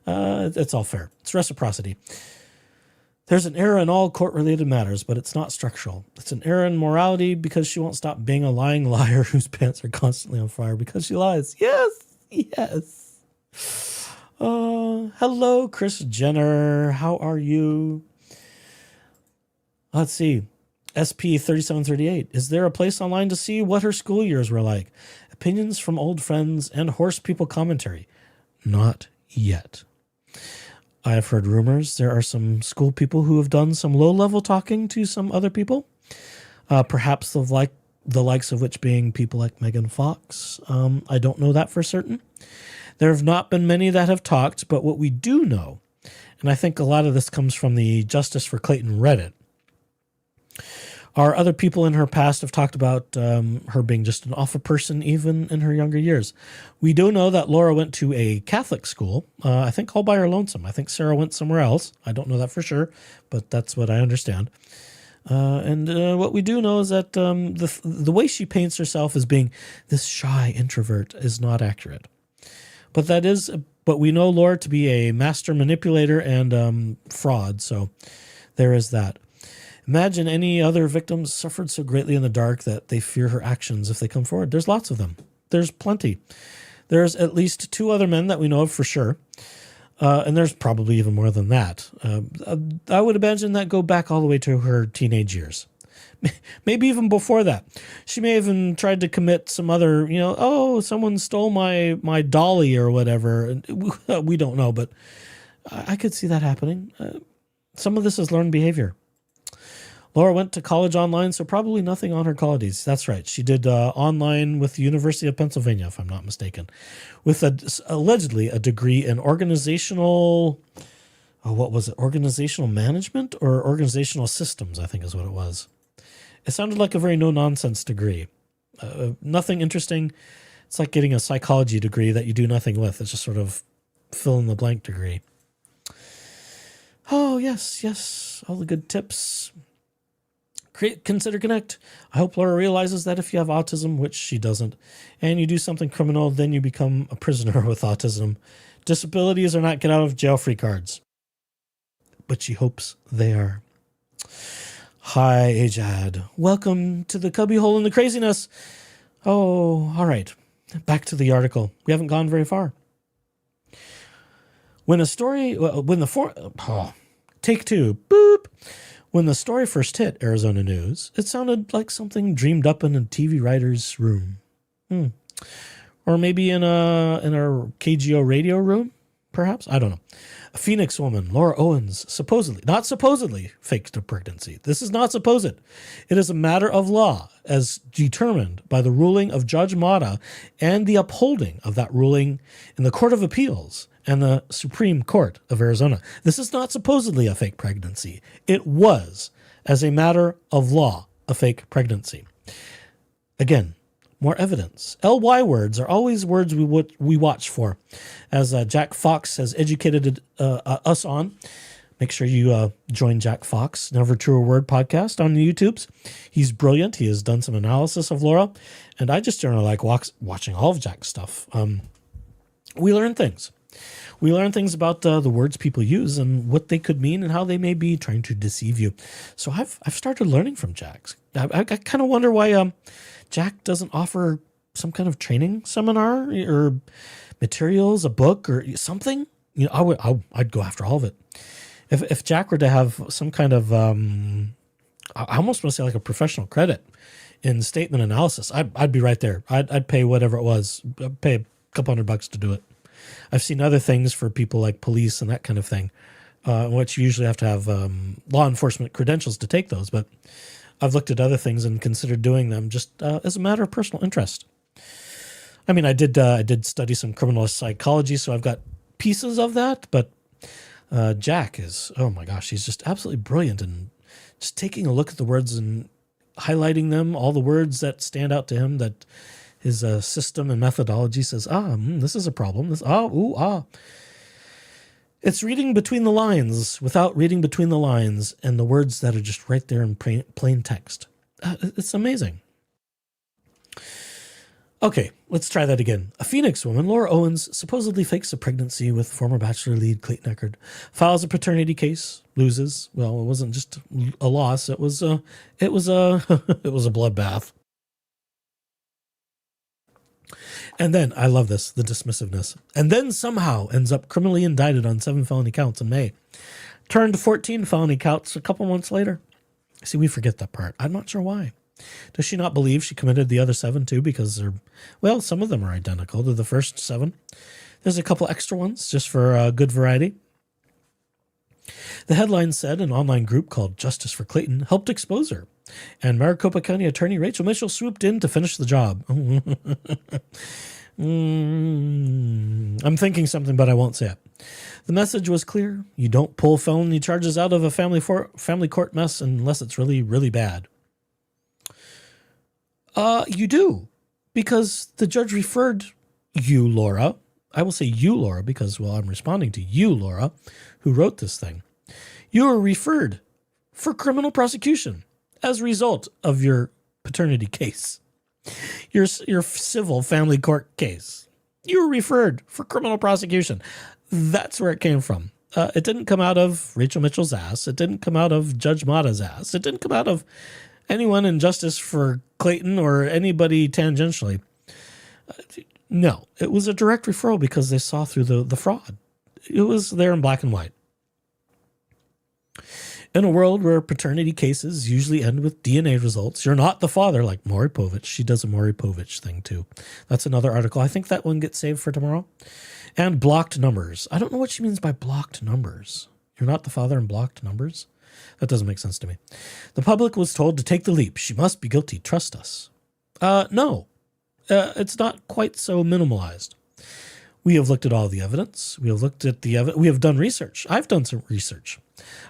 It's all fair. It's reciprocity. There's an error in all court-related matters, but it's not structural. It's an error in morality because she won't stop being a lying liar whose pants are constantly on fire because she lies. Yes. Hello, Chris Jenner. How are you? Let's see. SP3738. Is there a place online to see what her school years were like? Opinions from old friends and horse people commentary. Not yet. I have heard rumors there are some school people who have done some low-level talking to some other people. Perhaps the likes of which being people like Megan Fox. I don't know that for certain. There have not been many that have talked, but what we do know, and I think a lot of this comes from the Justice for Clayton Reddit, are other people in her past have talked about her being just an awful person even in her younger years. We do know that Laura went to a Catholic school, I think all by her lonesome. I think Sarah went somewhere else. I don't know that for sure, but that's what I understand. And what we do know is that the way she paints herself as being this shy introvert is not accurate. But we know Laura to be a master manipulator and fraud, so there is that. Imagine any other victims suffered so greatly in the dark that they fear her actions if they come forward. There's lots of them. There's plenty. There's at least 2 other men that we know of for sure. And there's probably even more than that. I would imagine that go back all the way to her teenage years. Maybe even before that. She may have even tried to commit some other, someone stole my dolly or whatever. We don't know, but I could see that happening. Some of this is learned behavior. Laura went to college online, so probably nothing on her qualities. That's right. She did online with the University of Pennsylvania, if I'm not mistaken, with allegedly a degree in organizational management or organizational systems, I think is what it was. It sounded like a very no-nonsense degree. Nothing interesting. It's like getting a psychology degree that you do nothing with. It's just sort of fill-in-the-blank degree. Oh, yes. All the good tips. Consider Connect. I hope Laura realizes that if you have autism, which she doesn't, and you do something criminal, then you become a prisoner with autism. Disabilities are not get-out-of-jail-free cards. But she hopes they are. Hi, Ajad. Welcome to the cubbyhole in the craziness. Oh, all right. Back to the article. We haven't gone very far. Take 2. Boop. When the story first hit Arizona news, it sounded like something dreamed up in a TV writer's room. Or maybe in a KGO radio room. perhaps? I don't know. A Phoenix woman, Laura Owens, not supposedly, faked a pregnancy. This is not supposed. It is a matter of law as determined by the ruling of Judge Mata and the upholding of that ruling in the Court of Appeals and the Supreme Court of Arizona. This is not supposedly a fake pregnancy. It was, as a matter of law, a fake pregnancy. Again, more evidence. LY words are always words we watch for. As Jack Fox has educated us on, make sure you join Jack Fox, Never True Word podcast on the YouTubes. He's brilliant. He has done some analysis of Laura, and I just generally like watching all of Jack's stuff. We learn things. We learn things about the words people use and what they could mean and how they may be trying to deceive you. So I've started learning from Jack's. I kind of wonder why Jack doesn't offer some kind of training seminar or materials, a book or something. You know, I'd go after all of it. If Jack were to have some kind of, I almost want to say like a professional credit in statement analysis, I'd be right there. I'd pay whatever it was. I'd pay a couple $100 to do it. I've seen other things for people like police and that kind of thing, which you usually have to have law enforcement credentials to take those. But I've looked at other things and considered doing them just as a matter of personal interest. I mean, I did study some criminal psychology, so I've got pieces of that. But Jack is, oh my gosh, he's just absolutely brilliant. And just taking a look at the words and highlighting them, all the words that stand out to him that his system and methodology says, this is a problem. It's reading between the lines without reading between the lines and the words that are just right there in plain text. It's amazing. Okay, let's try that again. A Phoenix woman, Laura Owens, supposedly fakes a pregnancy with former Bachelor lead Clayton Echard, files a paternity case, loses. Well, it wasn't just a loss; it was a bloodbath. And then, I love this, the dismissiveness. And then somehow ends up criminally indicted on 7 felony counts in May. Turned 14 felony counts a couple months later. See, we forget that part. I'm not sure why. Does she not believe she committed the other 7 too? Because some of them are identical to the first 7. There's a couple extra ones just for good variety. The headline said an online group called Justice for Clayton helped expose her, and Maricopa County Attorney Rachel Mitchell swooped in to finish the job. I'm thinking something, but I won't say it. The message was clear. You don't pull felony charges out of a family court mess unless it's really, really bad. You do, because the judge referred you, Laura. I will say you, Laura, because, I'm responding to you, Laura, who wrote this thing. You were referred for criminal prosecution as a result of your paternity case, your civil family court case. You were referred for criminal prosecution. That's where it came from. It didn't come out of Rachel Mitchell's ass. It didn't come out of Judge Mata's ass. It didn't come out of anyone in Justice for Clayton or anybody tangentially. No, it was a direct referral because they saw through the fraud. It was there in black and white. In a world where paternity cases usually end with DNA results, you're not the father, like Maury Povich. She does a Maury Povich thing too. That's another article. I think that one gets saved for tomorrow. And blocked numbers. I don't know what she means by blocked numbers. You're not the father and blocked numbers? That doesn't make sense to me. The public was told to take the leap. She must be guilty. Trust us. No. It's not quite so minimalized. We have looked at all the evidence. We have looked at the evidence. We have done research. I've done some research.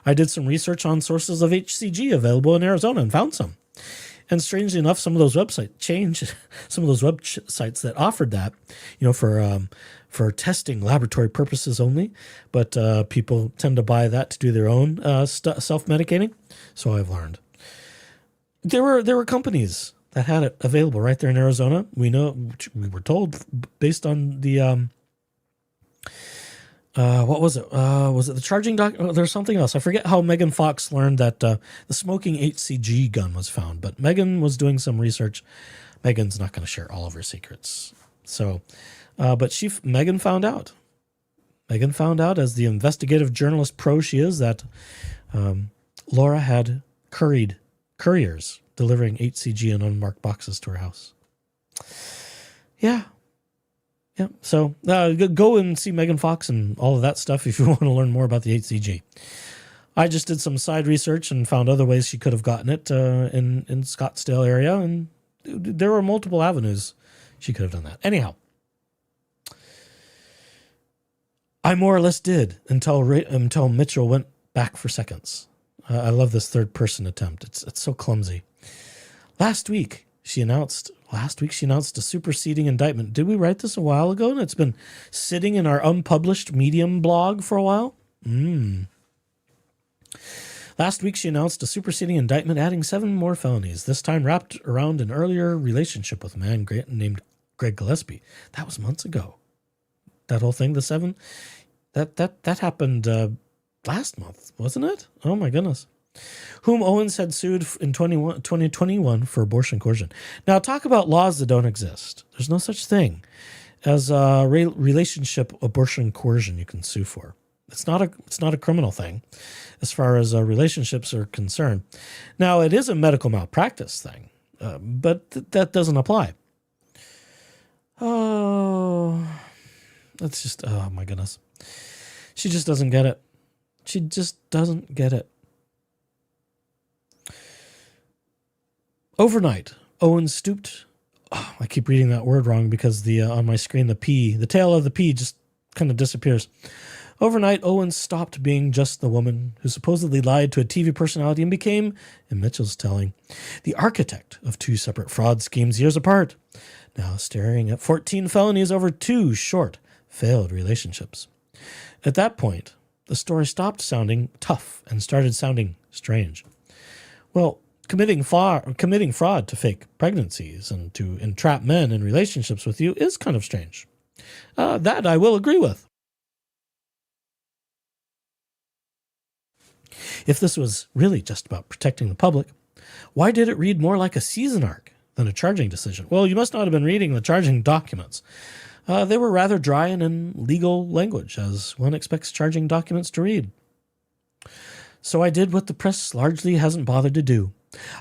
I did some research on sources of HCG available in Arizona and found some. And strangely enough, some of those websites that offered that, for testing laboratory purposes only, but people tend to buy that to do their own self-medicating. So I've learned. There were companies that had it available right there in Arizona. We were told based on the what was it? Was it the charging doc? Oh, there's something else. I forget how Megan Fox learned that the smoking HCG gun was found, but Megan was doing some research. Megan's not going to share all of her secrets. So, but Megan found out. Megan found out, as the investigative journalist pro she is, that Laura had couriers delivering HCG in unmarked boxes to her house. Yeah. Yeah. So go and see Megan Fox and all of that stuff if you want to learn more about the HCG. I just did some side research and found other ways she could have gotten it in Scottsdale area, and there were multiple avenues she could have done that. Anyhow, I more or less did until Mitchell went back for seconds. I love this third person attempt. It's so clumsy. Last week she announced a superseding indictment. Did we write this a while ago? And it's been sitting in our unpublished Medium blog for a while. Last week, she announced a superseding indictment adding 7 more felonies, this time wrapped around an earlier relationship with a man named Greg Gillespie. That was months ago. That whole thing, the 7, that happened last month, wasn't it? Oh, my goodness. Whom Owens had sued in 2021 for abortion coercion. Now, talk about laws that don't exist. There's no such thing as a relationship abortion coercion you can sue for. It's not a criminal thing as far as relationships are concerned. Now, it is a medical malpractice thing, but that doesn't apply. Oh, that's just, oh my goodness. She just doesn't get it. She just doesn't get it. Overnight, Owens stooped. Oh, I keep reading that word wrong because on my screen, the tail of the P just kind of disappears. Overnight, Owens stopped being just the woman who supposedly lied to a TV personality and became, in Mitchell's telling, the architect of 2 separate fraud schemes years apart, now staring at 14 felonies over 2 short, failed relationships. At that point, the story stopped sounding tough and started sounding strange. Well, committing fraud to fake pregnancies and to entrap men in relationships with you is kind of strange. That I will agree with. If this was really just about protecting the public, why did it read more like a season arc than a charging decision? Well, you must not have been reading the charging documents. They were rather dry and in legal language, as one expects charging documents to read. So I did what the press largely hasn't bothered to do.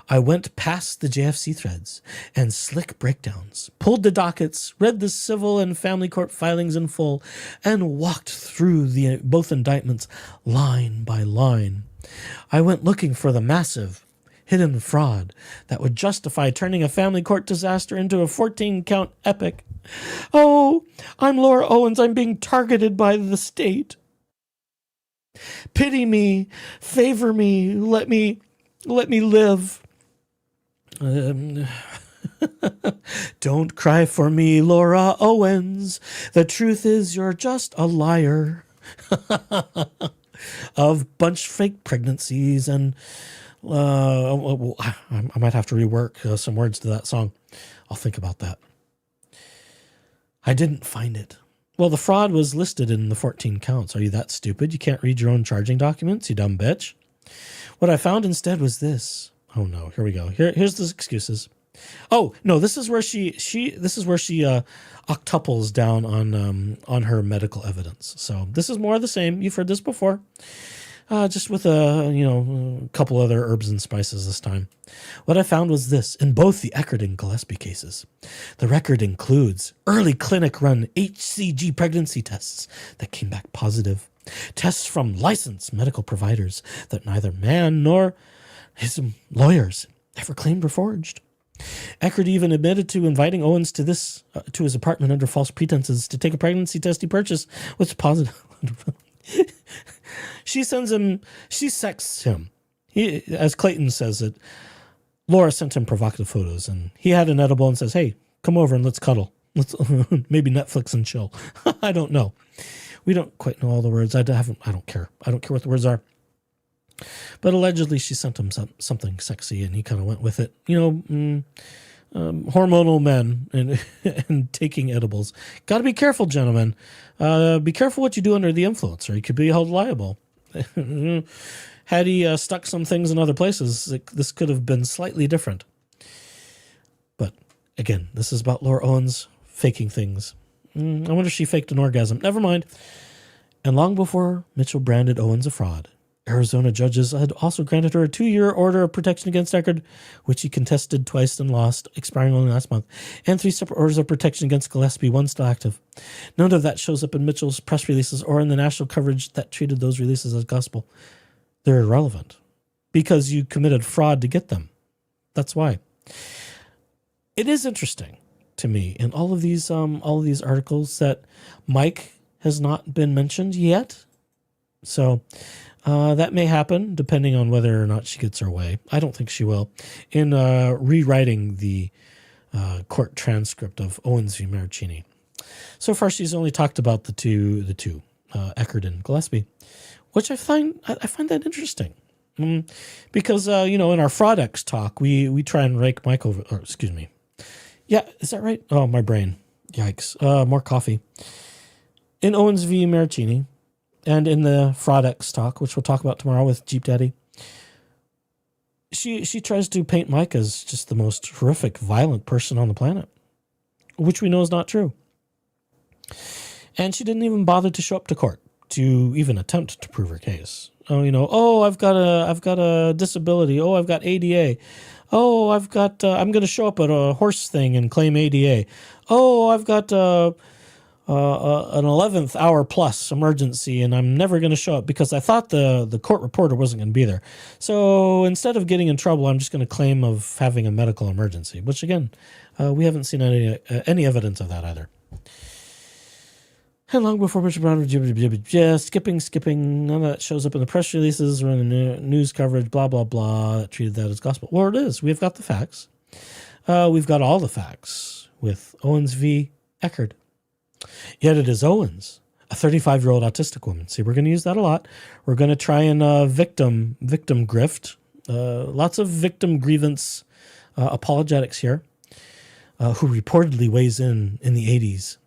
I went past the JFC threads and slick breakdowns, pulled the dockets, read the civil and family court filings in full, and walked through both indictments line by line. I went looking for the massive, hidden fraud that would justify turning a family court disaster into a 14-count epic. Oh, I'm Laura Owens. I'm being targeted by the state. Pity me, favor me, let me live. Don't cry for me, Laura Owens. The truth is you're just a liar. Of bunch fake pregnancies and I might have to rework some words to that song. I'll think about that. I didn't find it. Well, the fraud was listed in the 14 counts. Are you that stupid? You can't read your own charging documents, you dumb bitch? What I found instead was this. Oh no, here we go. Here's the excuses. Oh no, this is where she octuples down on her medical evidence. So this is more of the same. You've heard this before, just with a couple other herbs and spices this time. What I found was this in both the Eckert and Gillespie cases. The record includes early clinic-run HCG pregnancy tests that came back positive. Tests from licensed medical providers that neither Mann nor his lawyers ever claimed were forged. Eckert even admitted to inviting Owens to his apartment under false pretenses to take a pregnancy test he purchased, which is positive. She sexts him. He, as Clayton says it, Laura sent him provocative photos, and he had an edible and says, "Hey, come over and let's cuddle. Let's maybe Netflix and chill." I don't know. We don't quite know all the words. I don't care. I don't care what the words are. But allegedly, she sent him something sexy, and he kind of went with it. Hormonal men and taking edibles. Got to be careful, gentlemen. Be careful what you do under the influence, or you could be held liable. Had he stuck some things in other places, this could have been slightly different. But again, this is about Laura Owens faking things. I wonder if she faked an orgasm. Never mind. And long before Mitchell branded Owens a fraud, Arizona judges had also granted her a 2-year order of protection against Eckerd, which he contested twice and lost, expiring only last month, and 3 separate orders of protection against Gillespie, one still active. None of that shows up in Mitchell's press releases or in the national coverage that treated those releases as gospel. They're irrelevant because you committed fraud to get them. That's why. It is interesting to me in all of these articles that Mike has not been mentioned yet. So that may happen depending on whether or not she gets her way. I don't think she will. In rewriting the court transcript of Owens v. Maricini. So far, she's only talked about the two, Eckerd and Gillespie, which I find that interesting. Because, in our Fraud X talk, we try and rake Mike over, or excuse me. Yeah, is that right? Oh, my brain. Yikes. More coffee. In Owens v. Maricini, and in the Fraud X talk, which we'll talk about tomorrow with Jeep Daddy, she tries to paint Mike as just the most horrific, violent person on the planet, which we know is not true. And she didn't even bother to show up to court to even attempt to prove her case. I've got a disability. Oh, I've got ADA. Oh, I'm going to show up at a horse thing and claim ADA. Oh, I've got an 11th hour plus emergency and I'm never going to show up because I thought the court reporter wasn't going to be there. So instead of getting in trouble, I'm just going to claim of having a medical emergency, which again, we haven't seen any evidence of that either. And long before Mr. Brown, skipping, none of that shows up in the press releases or in the news coverage, blah, blah, blah, that treated that as gospel. Well, it is. We've got the facts. We've got all the facts with Owens v. Eckerd. Yet it is Owens, a 35-year-old autistic woman. See, we're going to use that a lot. We're going to try and victim grift. Lots of victim grievance apologetics here, who reportedly weighs in the 80s.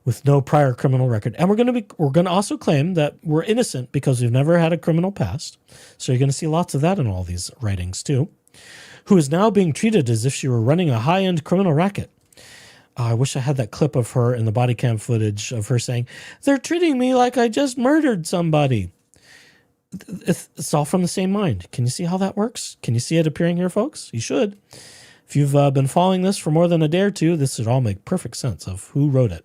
With no prior criminal record. And we're going to also claim that we're innocent because we've never had a criminal past. So you're going to see lots of that in all these writings too. Who is now being treated as if she were running a high-end criminal racket. I wish I had that clip of her in the body cam footage of her saying, "They're treating me like I just murdered somebody." It's all from the same mind. Can you see how that works? Can you see it appearing here, folks? You should. If you've been following this for more than a day or two, this should all make perfect sense of who wrote it.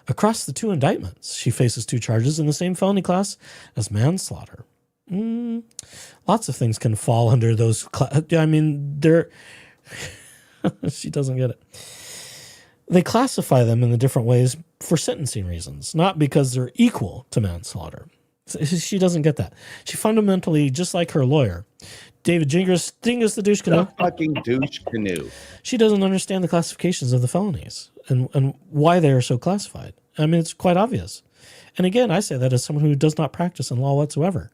Across the 2 indictments, she faces 2 charges in the same felony class as manslaughter. Lots of things can fall under those. She doesn't get it. They classify them in the different ways for sentencing reasons, not because they're equal to manslaughter. She doesn't get that. She fundamentally, just like her lawyer, David Dingus the douche canoe. The fucking douche canoe. She doesn't understand the classifications of the felonies and why they are so classified. I mean, it's quite obvious. And again, I say that as someone who does not practice in law whatsoever.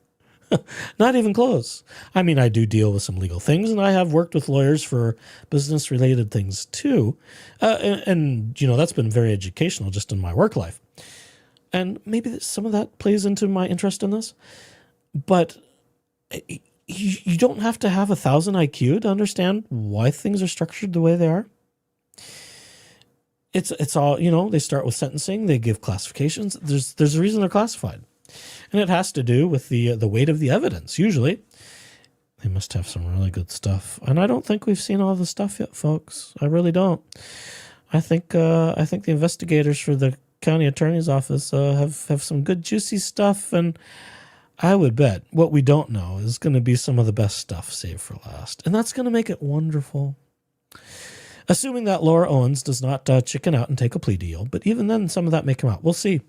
Not even close. I mean, I do deal with some legal things, and I have worked with lawyers for business-related things too. And that's been very educational just in my work life. And maybe some of that plays into my interest in this. But you don't have to have 1,000 IQ to understand why things are structured the way they are. It's all, they start with sentencing, they give classifications. There's a reason they're classified. And it has to do with the weight of the evidence, usually. They must have some really good stuff. And I don't think we've seen all the stuff yet, folks. I really don't. I think the investigators for the county attorney's office have some good juicy stuff, and I would bet what we don't know is going to be some of the best stuff saved for last. And that's going to make it wonderful. Assuming that Laura Owens does not chicken out and take a plea deal, but even then some of that may come out. We'll see.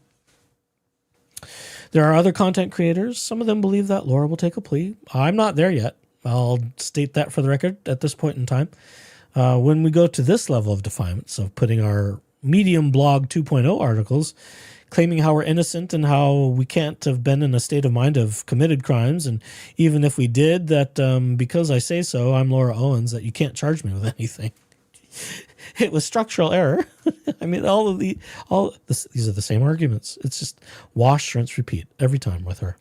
There are other content creators. Some of them believe that Laura will take a plea. I'm not there yet. I'll state that for the record at this point in time. When we go to this level of defiance of putting our Medium blog 2.0 articles claiming how we're innocent and how we can't have been in a state of mind of committed crimes, and even if we did, that because I say so, I'm Laura Owens, that you can't charge me with anything. It was structural error. I mean, these are the same arguments. It's just wash, rinse, repeat every time with her.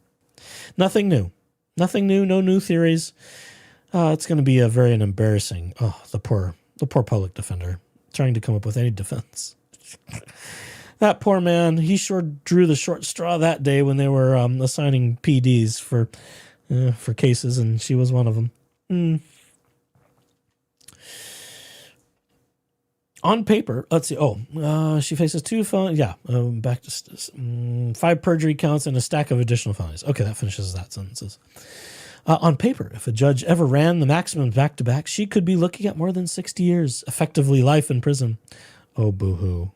Nothing new. No new theories. It's going to be very embarrassing. Oh, the poor public defender trying to come up with any defense. That poor man, he sure drew the short straw that day when they were assigning PDs for cases, and she was one of them. On paper, let's see. She faces 2 felonies. Yeah, back to 5 perjury counts and a stack of additional felonies. Okay, that finishes that sentences. On paper, if a judge ever ran the maximum back to back, she could be looking at more than 60 years, effectively life in prison. Oh, boo-hoo.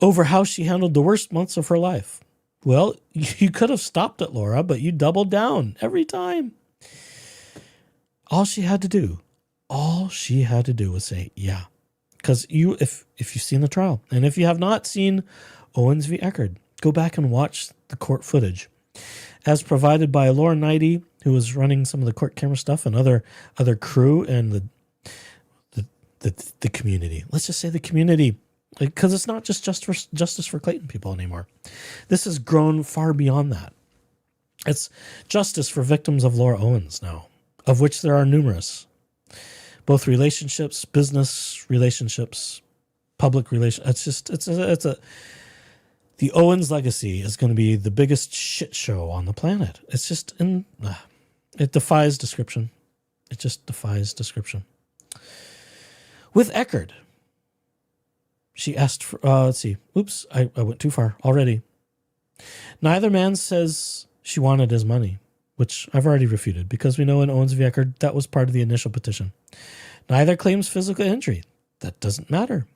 Over how she handled the worst months of her life. Well, you could have stopped it, Laura, but you doubled down every time. All she had to do was say, yeah. Because if you've seen the trial, and if you have not seen Owens v. Eckerd, go back and watch the court footage. As provided by Laura Knighty, who was running some of the court camera stuff, and other crew and the community. Let's just say the community, because it's not just justice for Clayton people anymore. This has grown far beyond that. It's justice for victims of Laura Owens now, of which there are numerous. Both relationships, business relationships, public relations. The Owens legacy is going to be the biggest shit show on the planet. It's just, it defies description. It just defies description. With Eckerd, she asked for, let's see. Oops, I went too far already. Neither man says she wanted his money, which I've already refuted because we know in Owens v. Eckerd, that was part of the initial petition. Neither claims physical injury. That doesn't matter.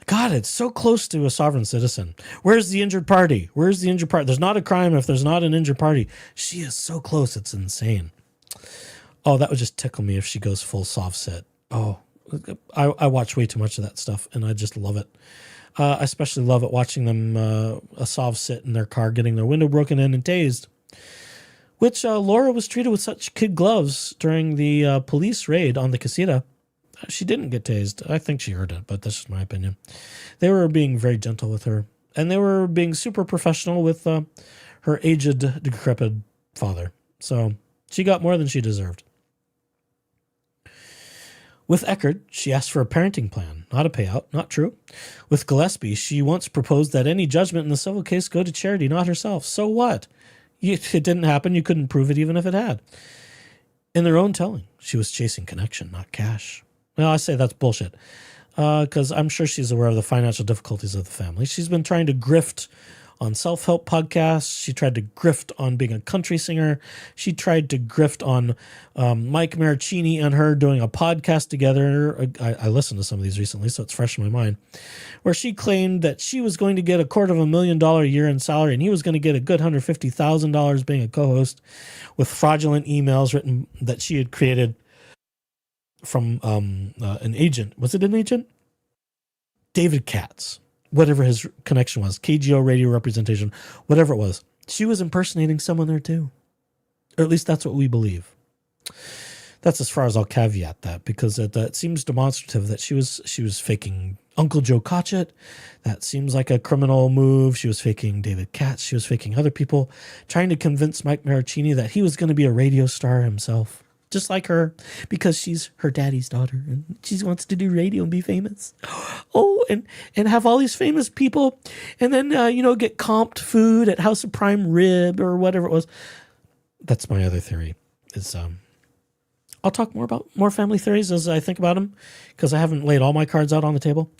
God, it's so close to a sovereign citizen. Where's the injured party? Where's the injured party? There's not a crime if there's not an injured party. She is so close. It's insane. Oh, that would just tickle me if she goes full soft sit. Oh, I watch way too much of that stuff, and I just love it. I especially love it watching them a soft sit in their car, getting their window broken in and tased. Which Laura was treated with such kid gloves during the police raid on the casita. She didn't get tased. I think she heard it, but that's just my opinion. They were being very gentle with her, and they were being super professional with her aged, decrepit father. So she got more than she deserved. With Eckerd, she asked for a parenting plan, not a payout. Not true. With Gillespie, she once proposed that any judgment in the civil case go to charity, not herself. So what? It didn't happen. You couldn't prove it even if it had. In their own telling, she was chasing connection, not cash. Well, I say that's bullshit because I'm sure she's aware of the financial difficulties of the family. She's been trying to grift on self-help podcasts. She tried to grift on being a country singer. She tried to grift on Mike Maricini and her doing a podcast together. I listened to some of these recently, so it's fresh in my mind, where she claimed that she was going to get $250,000 a year in salary and he was going to get a good $150,000 being a co-host with fraudulent emails written that she had created from an agent. Was it an agent? David Katz. Whatever his connection was, KGO radio representation, whatever it was. She was impersonating someone there too. Or at least that's what we believe. That's as far as I'll caveat that, because that seems demonstrative that she was faking Uncle Joe Cotchett. That seems like a criminal move. She was faking David Katz. She was faking other people, trying to convince Mike Maricini that he was going to be a radio star himself. Just like her, because she's her daddy's daughter and she wants to do radio and be famous. Oh, and have all these famous people and then, get comped food at House of Prime Rib or whatever it was. That's my other theory is, I'll talk more about more family theories as I think about them because I haven't laid all my cards out on the table.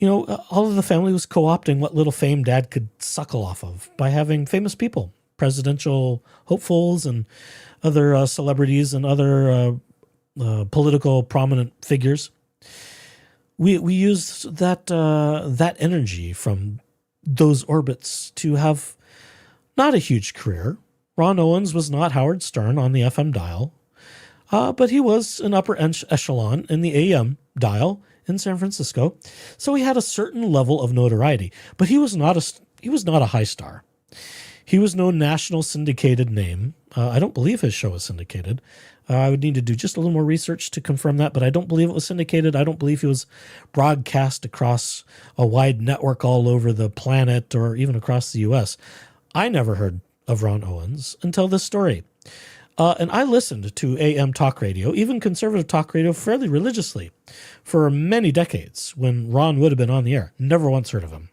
All of the family was co-opting what little fame dad could suckle off of by having famous people, presidential hopefuls and other celebrities and other political prominent figures. We use that energy from those orbits to have not a huge career. Ron Owens was not Howard Stern on the FM dial, but he was an upper echelon in the AM dial in San Francisco. So he had a certain level of notoriety, but he was not a high star. He was no national syndicated name. I don't believe his show was syndicated. I would need to do just a little more research to confirm that, but I don't believe it was syndicated. I don't believe he was broadcast across a wide network all over the planet or even across the U.S. I never heard of Ron Owens until this story. And I listened to AM talk radio, even conservative talk radio, fairly religiously for many decades when Ron would have been on the air. Never once heard of him.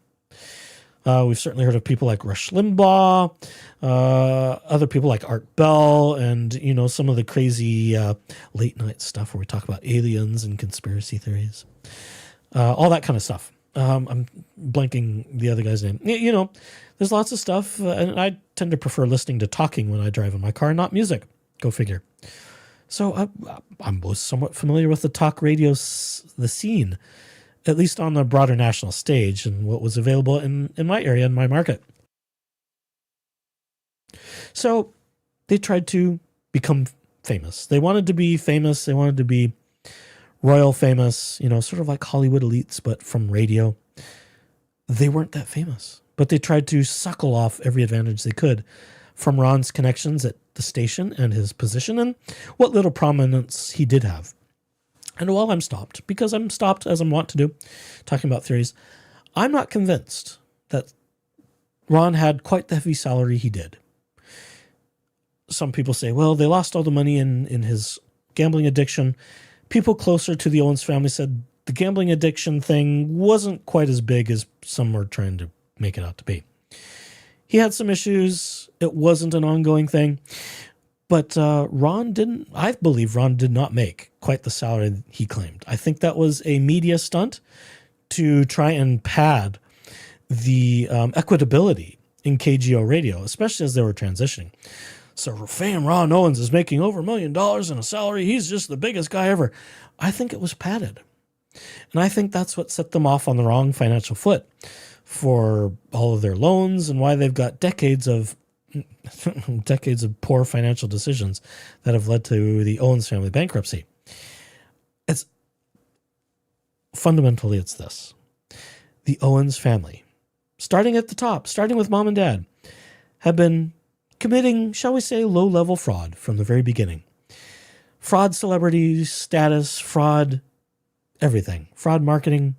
We've certainly heard of people like Rush Limbaugh, other people like Art Bell, and, you know, some of the crazy late night stuff where we talk about aliens and conspiracy theories, all that kind of stuff. I'm blanking the other guy's name. You know, there's lots of stuff, and I tend to prefer listening to talking when I drive in my car, not music. Go figure. So I'm both somewhat familiar with the talk radio, the scene, at least on the broader national stage, and what was available in my area, in my market. So they tried to become famous. They wanted to be famous. They wanted to be royal famous, you know, sort of like Hollywood elites, but from radio. They weren't that famous, but they tried to suckle off every advantage they could from Ron's connections at the station and his position and what little prominence he did have. And while I'm stopped, because I'm stopped as I'm wont to do, talking about theories, I'm not convinced that Ron had quite the heavy salary he did. Some people say, well, they lost all the money in his gambling addiction. People closer to the Owens family said the gambling addiction thing wasn't quite as big as some were trying to make it out to be. He had some issues. It wasn't an ongoing thing. But I believe Ron did not make quite the salary he claimed. I think that was a media stunt to try and pad the equitability in KGO radio, especially as they were transitioning. So fame, Ron Owens is making over $1 million in a salary. He's just the biggest guy ever. I think it was padded. And I think that's what set them off on the wrong financial foot for all of their loans and why they've got decades of poor financial decisions that have led to the Owens family bankruptcy. Fundamentally, it's this. The Owens family, starting at the top, starting with mom and dad, have been committing, shall we say, low-level fraud from the very beginning. Fraud celebrity status, fraud everything, fraud marketing.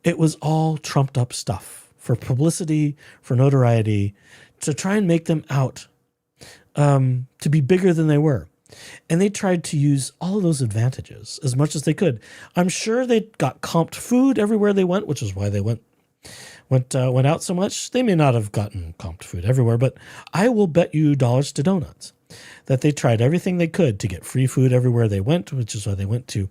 It was all trumped up stuff for publicity, for notoriety, to try and make them out to be bigger than they were. And they tried to use all of those advantages as much as they could. I'm sure they got comped food everywhere they went, which is why they went out so much. They may not have gotten comped food everywhere, but I will bet you dollars to donuts that they tried everything they could to get free food everywhere they went, which is why they went to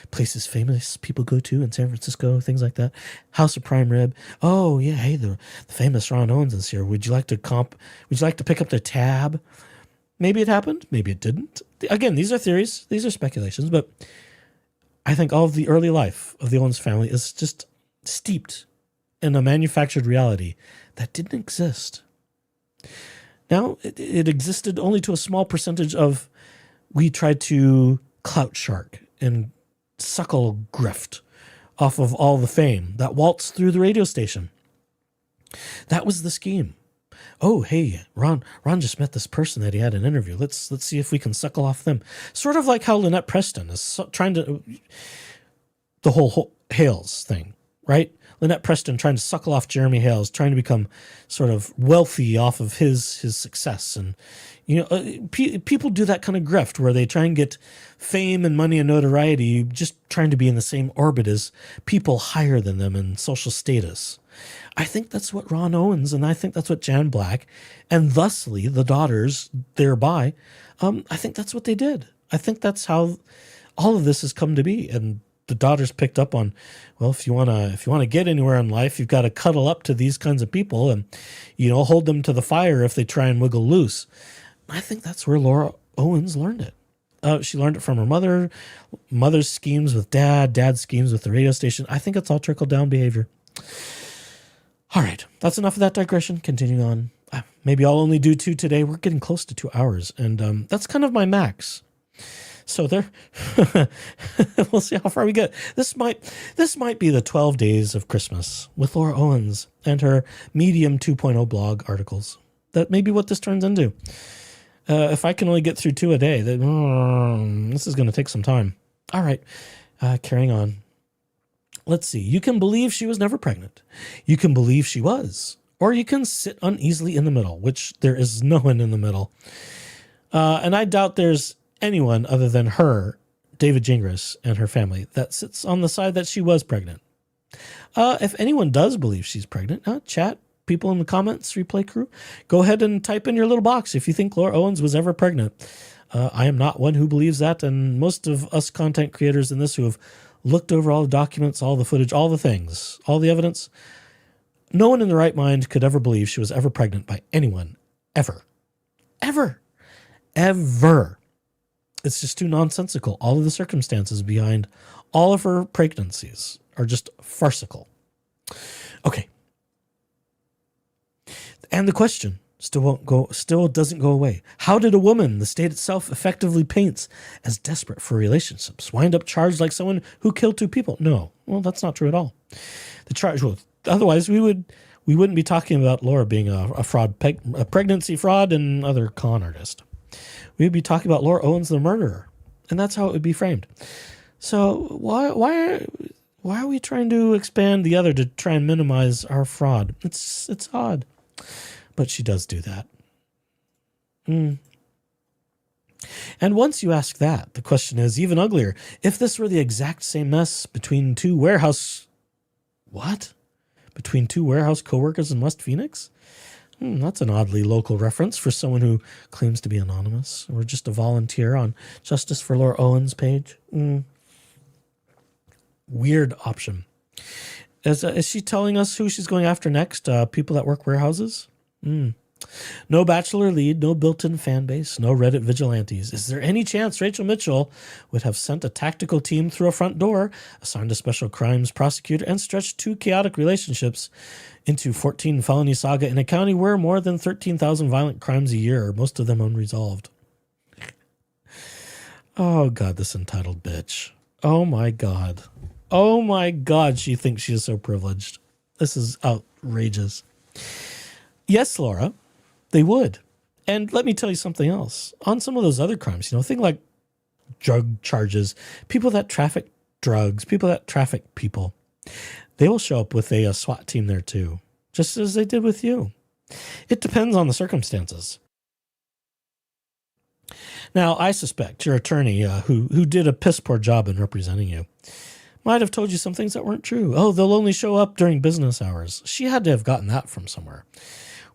places famous people go to in San Francisco, things like that. House of Prime Rib. Oh, yeah, hey, the famous Ron Owens is here. Would you like to pick up their tab? Maybe it happened. Maybe it didn't. Again, these are theories. These are speculations, but I think all of the early life of the Owens family is just steeped in a manufactured reality that didn't exist. Now, it existed only to a small percentage of, we tried to clout shark and suckle grift off of all the fame that waltzed through the radio station. That was the scheme. Oh, hey, Ron just met this person that he had an interview. Let's see if we can suckle off them. Sort of like how Lynette Preston is trying to, the whole Hales thing, right? Lynette Preston trying to suckle off Jeremy Hales, trying to become sort of wealthy off of his success. And, you know, people do that kind of grift where they try and get fame and money and notoriety, just trying to be in the same orbit as people higher than them in social status. I think that's what Ron Owens, and I think that's what Jan Black, and thusly the daughters thereby, I think that's what they did. I think that's how all of this has come to be. And the daughters picked up on, well, if you want to get anywhere in life, you've got to cuddle up to these kinds of people and, you know, hold them to the fire if they try and wiggle loose. I think that's where Laura Owens learned it. She learned it from her mother's schemes with dad's schemes with the radio station. I think it's all trickle down behavior. All right, that's enough of that digression. Continuing on. Maybe I'll only do 2 today. We're getting close to 2 hours, and that's kind of my max. So there, we'll see how far we get. This might be the 12 days of Christmas with Laura Owens and her Medium 2.0 blog articles. That may be what this turns into. If I can only get through 2 a day, then this is going to take some time. All right, carrying on. Let's see. You can believe she was never pregnant. You can believe she was. Or you can sit uneasily in the middle, which there is no one in the middle. And I doubt there's anyone other than her, David Gingras, and her family that sits on the side that she was pregnant. If anyone does believe she's pregnant, chat people in the comments, replay crew, go ahead and type in your little box if you think Laura Owens was ever pregnant. I am not one who believes that, and most of us content creators in this who have looked over all the documents, all the footage, all the things, all the evidence, no one in their right mind could ever believe she was ever pregnant by anyone, ever. Ever. Ever. It's just too nonsensical. All of the circumstances behind all of her pregnancies are just farcical. Okay. And the question still doesn't go away. How did a woman the state itself effectively paints as desperate for relationships wind up charged like someone who killed two people? No. Well, that's not true at all. The charge, well, otherwise we wouldn't be talking about Laura being a fraud, a pregnancy fraud and other con artist. We'd be talking about Laura Owens, the murderer. And that's how it would be framed. So why are we trying to expand the other to try and minimize our fraud? It's odd. But she does do that. And once you ask that, the question is even uglier. If this were the exact same mess between two warehouse coworkers in West Phoenix? That's an oddly local reference for someone who claims to be anonymous or just a volunteer on Justice for Laura Owens page. Weird option. Is she telling us who she's going after next? People that work warehouses? No Bachelor lead, no built-in fan base, no Reddit vigilantes. Is there any chance Rachel Mitchell would have sent a tactical team through a front door, assigned a special crimes prosecutor, and stretched two chaotic relationships into 14 felony saga in a county where more than 13,000 violent crimes a year, most of them unresolved? Oh, God, this entitled bitch. Oh, my God. Oh, my God, she thinks she is so privileged. This is outrageous. Yes, Laura, they would. And let me tell you something else. On some of those other crimes, things like drug charges, people that traffic drugs, people that traffic people, they will show up with a SWAT team there too, just as they did with you. It depends on the circumstances. Now, I suspect your attorney, who did a piss poor job in representing you, might have told you some things that weren't true. Oh, they'll only show up during business hours. She had to have gotten that from somewhere,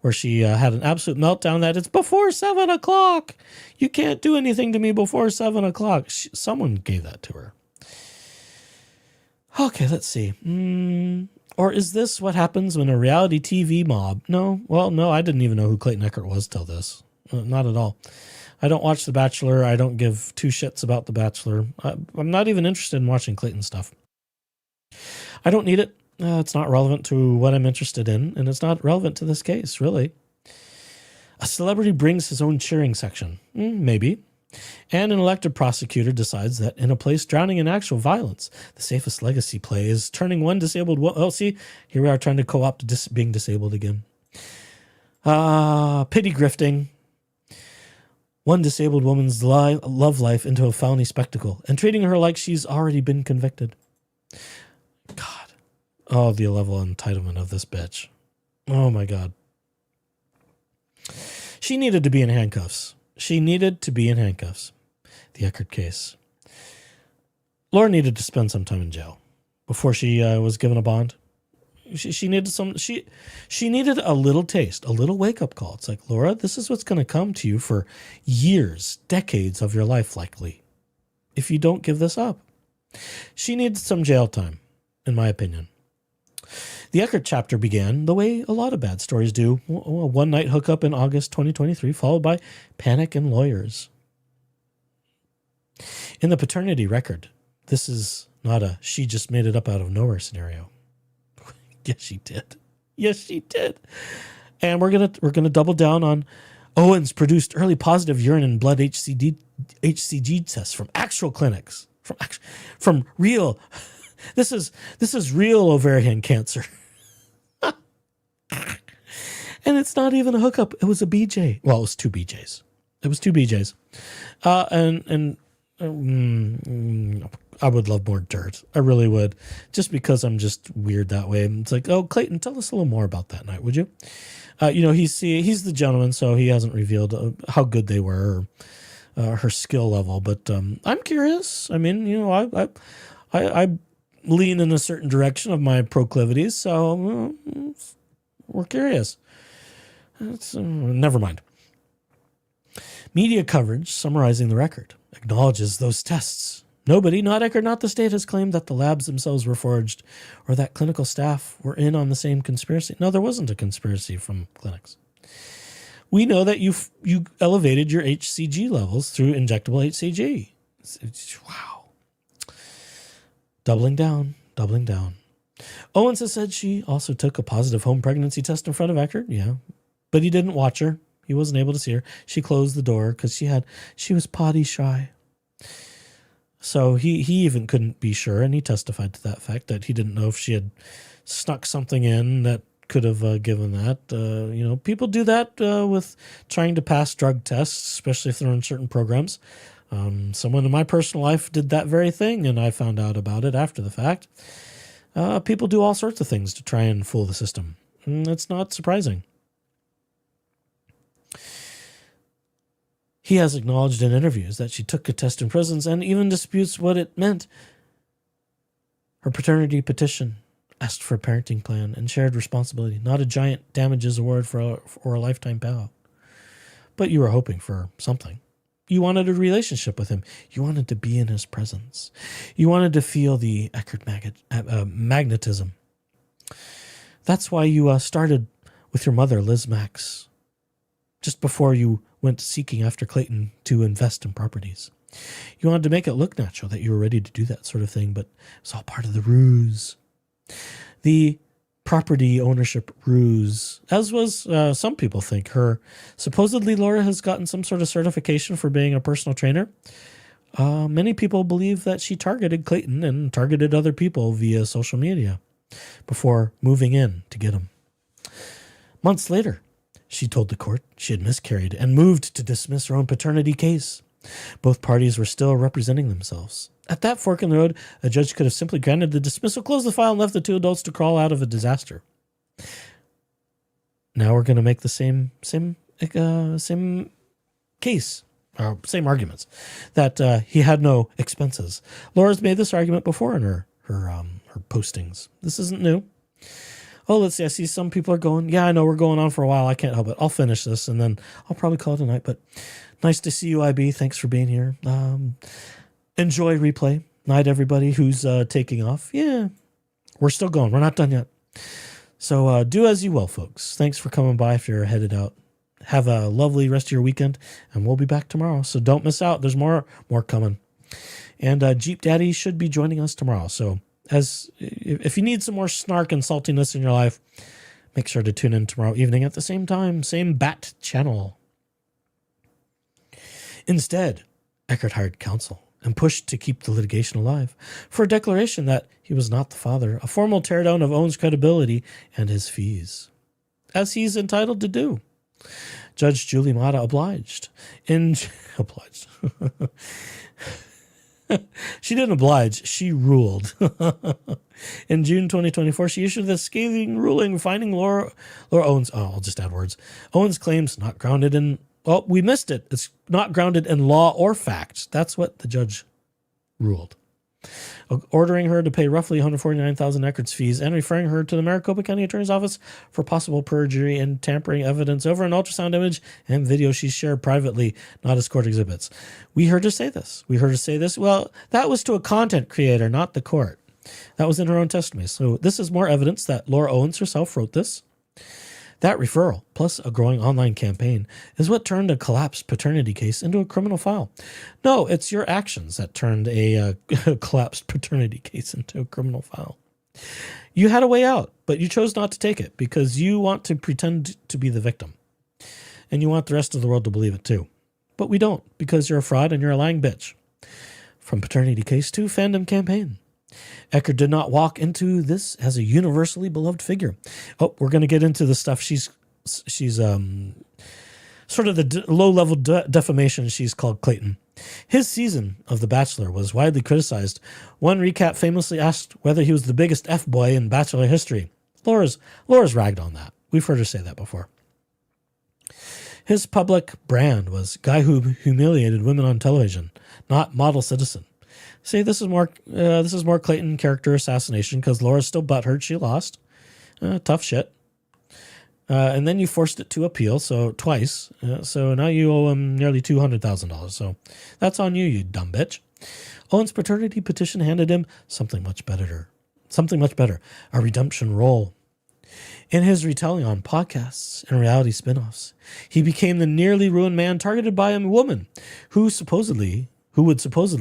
where she had an absolute meltdown that it's before 7 o'clock. You can't do anything to me before 7 o'clock. Someone gave that to her. Okay, let's see. Or is this what happens when a reality TV mob? No, I didn't even know who Clayton Echard was till this. Not at all. I don't watch The Bachelor. I don't give two shits about The Bachelor. I'm not even interested in watching Clayton stuff. I don't need it. It's not relevant to what I'm interested in, and it's not relevant to this case, really. A celebrity brings his own cheering section. Maybe. And an elected prosecutor decides that in a place drowning in actual violence, the safest legacy play is turning one disabled see, here we are trying to co-opt being disabled again. Pity grifting. One disabled woman's love life into a felony spectacle and treating her like she's already been convicted. God. Oh, the level of entitlement of this bitch. Oh, my God. She needed to be in handcuffs. The Echard case. Laura needed to spend some time in jail before she was given a bond. She needed she needed a little taste, a little wake-up call. It's like, Laura, this is what's going to come to you for years, decades of your life, likely, if you don't give this up. She needed some jail time, in my opinion. The Echard chapter began the way a lot of bad stories do. A one-night hookup in August 2023, followed by panic and lawyers. In the paternity record, this is not a she just made it up out of nowhere scenario. Yes, she did. And we're gonna double down on Owens produced early positive urine and blood HCG tests from actual clinics, from real. This is real ovarian cancer. And it's not even a hookup. It was a BJ. Well, it was two BJs. I would love more dirt. I really would. Just because I'm just weird that way. It's like, oh, Clayton, tell us a little more about that night, would you? He's the gentleman, so he hasn't revealed how good they were or her skill level. But I'm curious. I mean, I lean in a certain direction of my proclivities, so We're curious. Never mind. Media coverage summarizing the record acknowledges those tests. Nobody, not Eckert, not the state, has claimed that the labs themselves were forged or that clinical staff were in on the same conspiracy. No, there wasn't a conspiracy from clinics. We know that you elevated your HCG levels through injectable HCG. Wow. Doubling down. Owens has said she also took a positive home pregnancy test in front of Eckert. Yeah, but he didn't watch her. He wasn't able to see her. She closed the door because she was potty shy. So he even couldn't be sure, and he testified to that fact that he didn't know if she had snuck something in that could have given that. People do that with trying to pass drug tests, especially if they're in certain programs. Someone in my personal life did that very thing, and I found out about it after the fact. People do all sorts of things to try and fool the system. It's not surprising. He has acknowledged in interviews that she took a test in prisons and even disputes what it meant. Her paternity petition asked for a parenting plan and shared responsibility, not a giant damages award for a lifetime payout. But you were hoping for something. You wanted a relationship with him. You wanted to be in his presence. You wanted to feel the Eckert magnetism. That's why you started with your mother, Liz Max, just before you went seeking after Clayton to invest in properties. You wanted to make it look natural that you were ready to do that sort of thing, but it was all part of the ruse. The property ownership ruse, as was some people think. Supposedly Laura has gotten some sort of certification for being a personal trainer. Many people believe that she targeted Clayton and targeted other people via social media before moving in to get him. Months later, she told the court she had miscarried and moved to dismiss her own paternity case. Both parties were still representing themselves. At that fork in the road, a judge could have simply granted the dismissal, closed the file, and left the two adults to crawl out of a disaster. Now we're going to make the same case, or same arguments, that he had no expenses. Laura's made this argument before in her postings. This isn't new. Oh, let's see. I see some people are going, yeah, I know we're going on for a while. I can't help it. I'll finish this, and then I'll probably call it a night. But nice to see you, IB. Thanks for being here. Enjoy replay. Night, everybody who's taking off. Yeah, we're still going. We're not done yet. So do as you will, folks. Thanks for coming by if you're headed out. Have a lovely rest of your weekend, and we'll be back tomorrow. So don't miss out. There's more coming. And Jeep Daddy should be joining us tomorrow. So if you need some more snark and saltiness in your life, make sure to tune in tomorrow evening at the same time, same bat channel. Instead, Eckert hired counsel and pushed to keep the litigation alive for a declaration that he was not the father, a formal teardown of Owens' credibility and his fees, as he's entitled to do. Judge Julie Mata obliged. She didn't oblige, she ruled. In June 2024, she issued a scathing ruling finding Laura Owens, I'll just add words, Owens' claims not grounded in, we missed it. It's not grounded in law or fact. That's what the judge ruled. Ordering her to pay roughly $149,000 Eckert's fees and referring her to the Maricopa County Attorney's Office for possible perjury and tampering evidence over an ultrasound image and video she shared privately, not as court exhibits. We heard her say this. Well, that was to a content creator, not the court. That was in her own testimony. So this is more evidence that Laura Owens herself wrote this. That referral, plus a growing online campaign, is what turned a collapsed paternity case into a criminal file. No, it's your actions that turned a collapsed paternity case into a criminal file. You had a way out, but you chose not to take it because you want to pretend to be the victim. And you want the rest of the world to believe it too. But we don't, because you're a fraud and you're a lying bitch. From paternity case to fandom campaign. Eckert did not walk into this as a universally beloved figure. Oh, we're going to get into the stuff she's sort of the low-level defamation she's called Clayton. His season of The Bachelor was widely criticized. One recap famously asked whether he was the biggest F-boy in Bachelor history. Laura's ragged on that. We've heard her say that before. His public brand was guy who humiliated women on television, not model citizen. See, this is more Clayton character assassination because Laura's still butthurt she lost. Tough shit. And then you forced it to appeal, so twice. So now you owe him nearly $200,000. So that's on you, you dumb bitch. Owens' paternity petition handed him something much better. Something much better. A redemption role. In his retelling on podcasts and reality spin-offs, he became the nearly ruined man targeted by a woman who would supposedly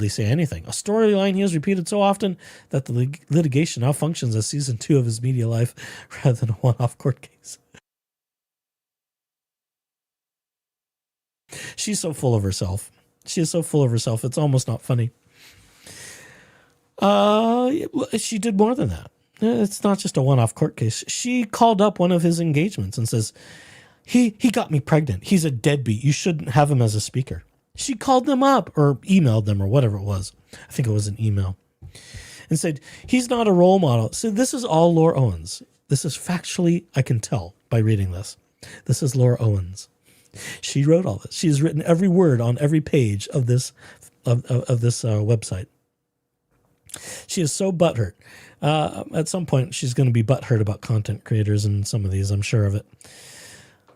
say anything. A storyline he has repeated so often that the litigation now functions as season 2 of his media life rather than a one-off court case. She's so full of herself. She is so full of herself. It's almost not funny. She did more than that. It's not just a one-off court case. She called up one of his engagements and says, he got me pregnant. He's a deadbeat. You shouldn't have him as a speaker. She called them up or emailed them or whatever it was. I think it was an email. And said, he's not a role model. So this is all Laura Owens. This is factually, I can tell by reading this. This is Laura Owens. She wrote all this. She has written every word on every page of this website. She is so butthurt. At some point, she's going to be butthurt about content creators and some of these. I'm sure of it.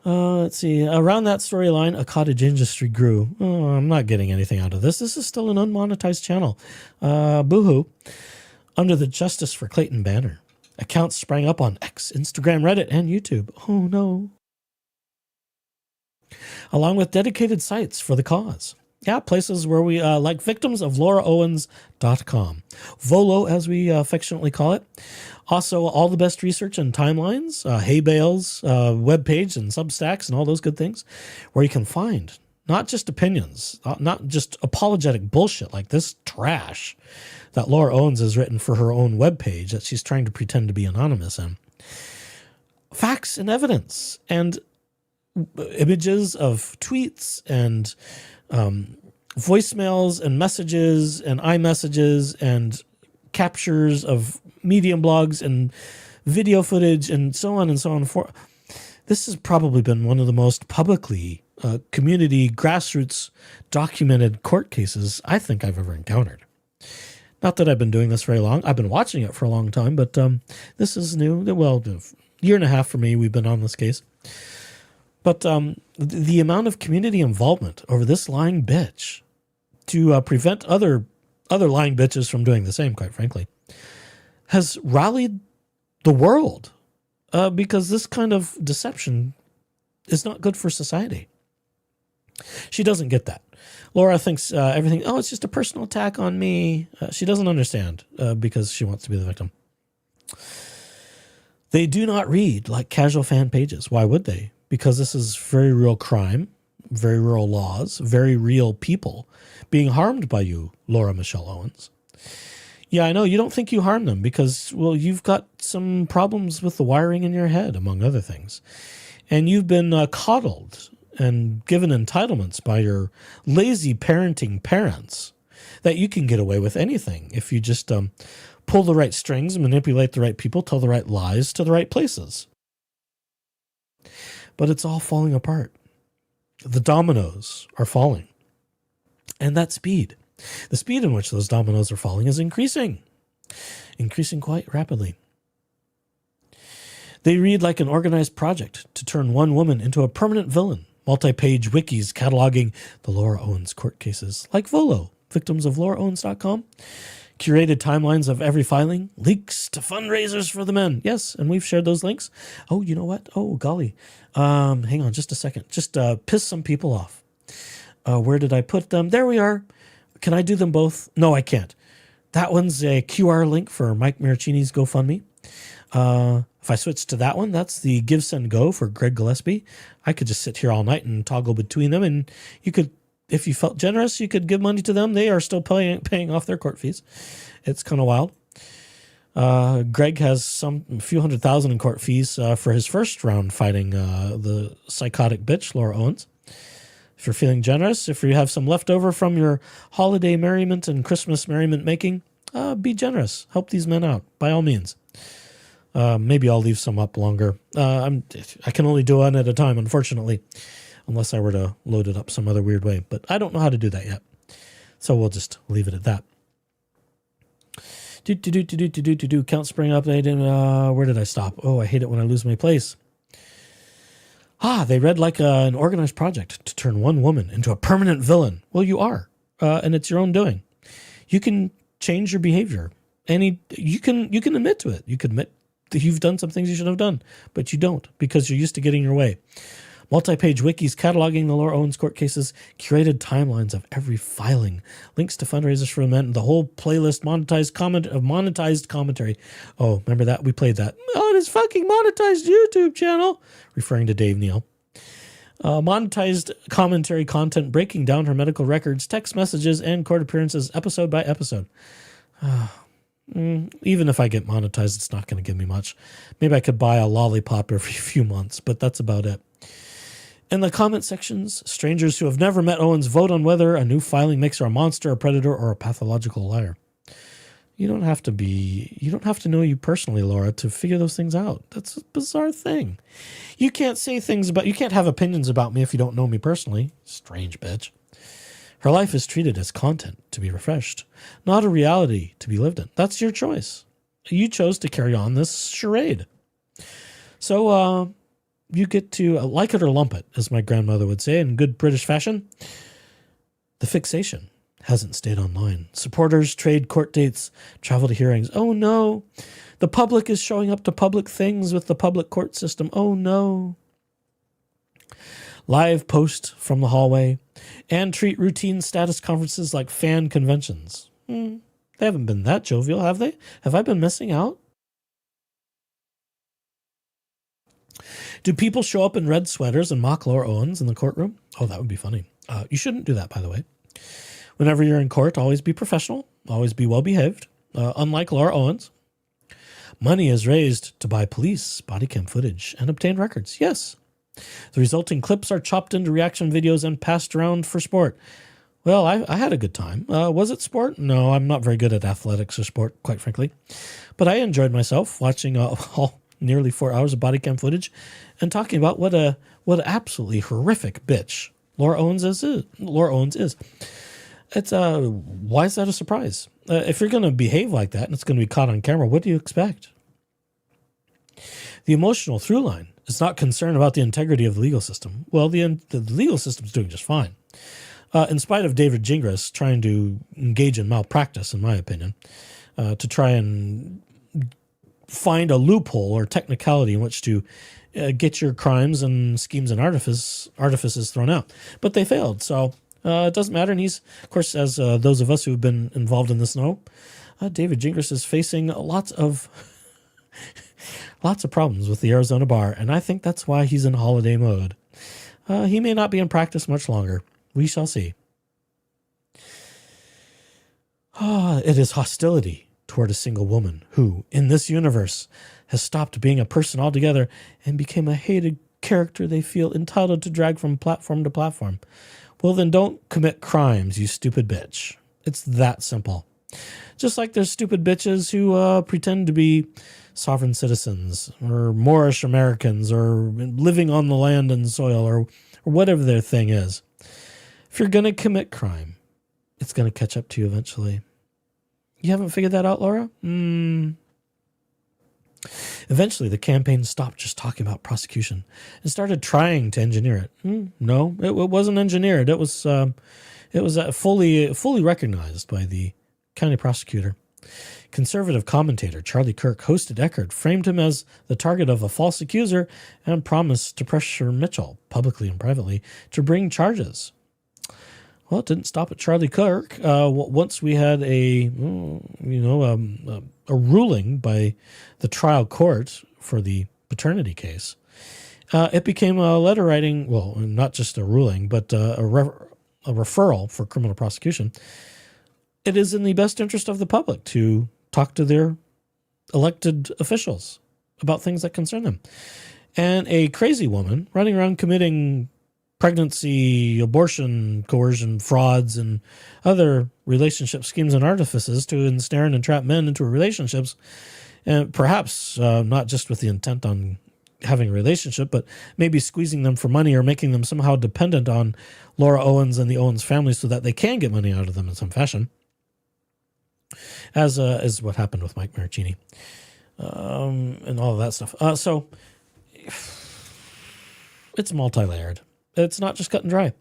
Let's see. Around that storyline, a cottage industry grew. Oh, I'm not getting anything out of this. This is still an unmonetized channel. Boohoo. Under the Justice for Clayton banner, accounts sprang up on X, Instagram, Reddit, and YouTube. Oh, no. Along with dedicated sites for the cause. Yeah, places where we like victims of LauraOwens.com. Volo, as we affectionately call it. Also, all the best research and timelines, Hay Bale's webpage and Substacks and all those good things, where you can find not just opinions, not just apologetic bullshit like this trash that Laura Owens has written for her own webpage that she's trying to pretend to be anonymous in. Facts and evidence and images of tweets and voicemails and messages and iMessages and captures of Medium blogs and video footage and so on and so on. This has probably been one of the most publicly community grassroots documented court cases I think I've ever encountered. Not that I've been doing this very long. I've been watching it for a long time, but this is new. Well, a year and a half for me, we've been on this case. But the amount of community involvement over this lying bitch to prevent other lying bitches from doing the same, quite frankly, has rallied the world because this kind of deception is not good for society. She doesn't get that. Laura thinks everything, it's just a personal attack on me. She doesn't understand because she wants to be the victim. They do not read like casual fan pages. Why would they? Because this is very real crime, very real laws, very real people being harmed by you, Laura Michelle Owens. Yeah, I know you don't think you harm them because, well, you've got some problems with the wiring in your head, among other things. And you've been coddled and given entitlements by your lazy parenting parents that you can get away with anything if you just pull the right strings, manipulate the right people, tell the right lies to the right places. But it's all falling apart. The dominoes are falling. And that speed, the speed in which those dominoes are falling is increasing quite rapidly. They read like an organized project to turn one woman into a permanent villain. Multi-page wikis cataloging the Laura Owens court cases, like Volo, victims of LauraOwens.com. Curated timelines of every filing, links to fundraisers for the men. Yes, and we've shared those links. Oh, you know what? Oh, golly. Hang on just a second. Just piss some people off. Where did I put them? There we are. Can I do them both? No, I can't. That one's a QR link for Mike Maricini's GoFundMe. If I switch to that one, that's the Give, Send, Go for Greg Gillespie. I could just sit here all night and toggle between them, and you could, if you felt generous, you could give money to them. They are still paying off their court fees. It's kind of wild. Greg has a few $100,000 in court fees for his first round fighting the psychotic bitch, Laura Owens. If you're feeling generous, if you have some left over from your holiday merriment and Christmas merriment making, be generous. Help these men out, by all means. Maybe I'll leave some up longer. I can only do one at a time, unfortunately, unless I were to load it up some other weird way. But I don't know how to do that yet. So we'll just leave it at that. Count spring update. Where did I stop? Oh, I hate it when I lose my place. They read like an organized project to turn one woman into a permanent villain. Well, you are, and it's your own doing. You can change your behavior. You can admit to it. You can admit that you've done some things you should have done, but you don't because you're used to getting your way. Multi-page wikis cataloging the Laura Owens court cases, curated timelines of every filing, links to fundraisers for the men, the whole playlist monetized commentary. Oh, remember that? We played that. On his fucking monetized YouTube channel, referring to Dave Neal. Monetized commentary content breaking down her medical records, text messages, and court appearances episode by episode. Even if I get monetized, it's not going to give me much. Maybe I could buy a lollipop every few months, but that's about it. In the comment sections, strangers who have never met Owens vote on whether a new filing makes her a monster, a predator, or a pathological liar. You don't have to know you personally, Laura, to figure those things out. That's a bizarre thing. You can't have opinions about me if you don't know me personally. Strange bitch. Her life is treated as content to be refreshed, not a reality to be lived in. That's your choice. You chose to carry on this charade. So, you get to like it or lump it, as my grandmother would say in good British fashion. The fixation hasn't stayed online. Supporters trade court dates, travel to hearings. Oh no, the public is showing up to public things with the public court system. Oh no. Live post from the hallway and treat routine status conferences like fan conventions. They haven't been that jovial, have they? Have I been missing out? Do people show up in red sweaters and mock Laura Owens in the courtroom? Oh, that would be funny. You shouldn't do that, by the way. Whenever you're in court, always be professional. Always be well-behaved. Unlike Laura Owens, money is raised to buy police body cam footage and obtain records. Yes. The resulting clips are chopped into reaction videos and passed around for sport. Well, I had a good time. Was it sport? No, I'm not very good at athletics or sport, quite frankly. But I enjoyed myself watching all nearly 4 hours of body cam footage and talking about what an absolutely horrific bitch Laura Owens is. It's why is that a surprise? If you're going to behave like that and it's going to be caught on camera, what do you expect? The emotional through line is not concerned about the integrity of the legal system. Well, the legal system is doing just fine. In spite of David Gingras trying to engage in malpractice, in my opinion, to try and find a loophole or technicality in which to get your crimes and schemes and artifices thrown out. But they failed, so it doesn't matter. And he's, of course, as those of us who have been involved in this know, David Gingras is facing lots of problems with the Arizona bar, and I think that's why he's in holiday mode. He may not be in practice much longer. We shall see. It is hostility toward a single woman who, in this universe, has stopped being a person altogether and became a hated character they feel entitled to drag from platform to platform. Well, then don't commit crimes, you stupid bitch. It's that simple. Just like there's stupid bitches who pretend to be sovereign citizens or Moorish Americans or living on the land and soil or whatever their thing is. If you're going to commit crime, it's going to catch up to you eventually. You haven't figured that out, Laura? Eventually, the campaign stopped just talking about prosecution and started trying to engineer it. No, it wasn't engineered. It was fully recognized by the county prosecutor. Conservative commentator Charlie Kirk hosted Eckert, framed him as the target of a false accuser, and promised to pressure Mitchell, publicly and privately, to bring charges. Well, it didn't stop at Charlie Kirk. Once we had a ruling by the trial court for the paternity case, it became a letter writing. Well, not just a ruling, but a referral for criminal prosecution. It is in the best interest of the public to talk to their elected officials about things that concern them. And a crazy woman running around committing pregnancy, abortion, coercion, frauds, and other relationship schemes and artifices to ensnare and entrap men into relationships, and perhaps not just with the intent on having a relationship, but maybe squeezing them for money or making them somehow dependent on Laura Owens and the Owens family so that they can get money out of them in some fashion, as is what happened with Mike Maricini and all of that stuff. So It's multi-layered. It's not just cut and dry.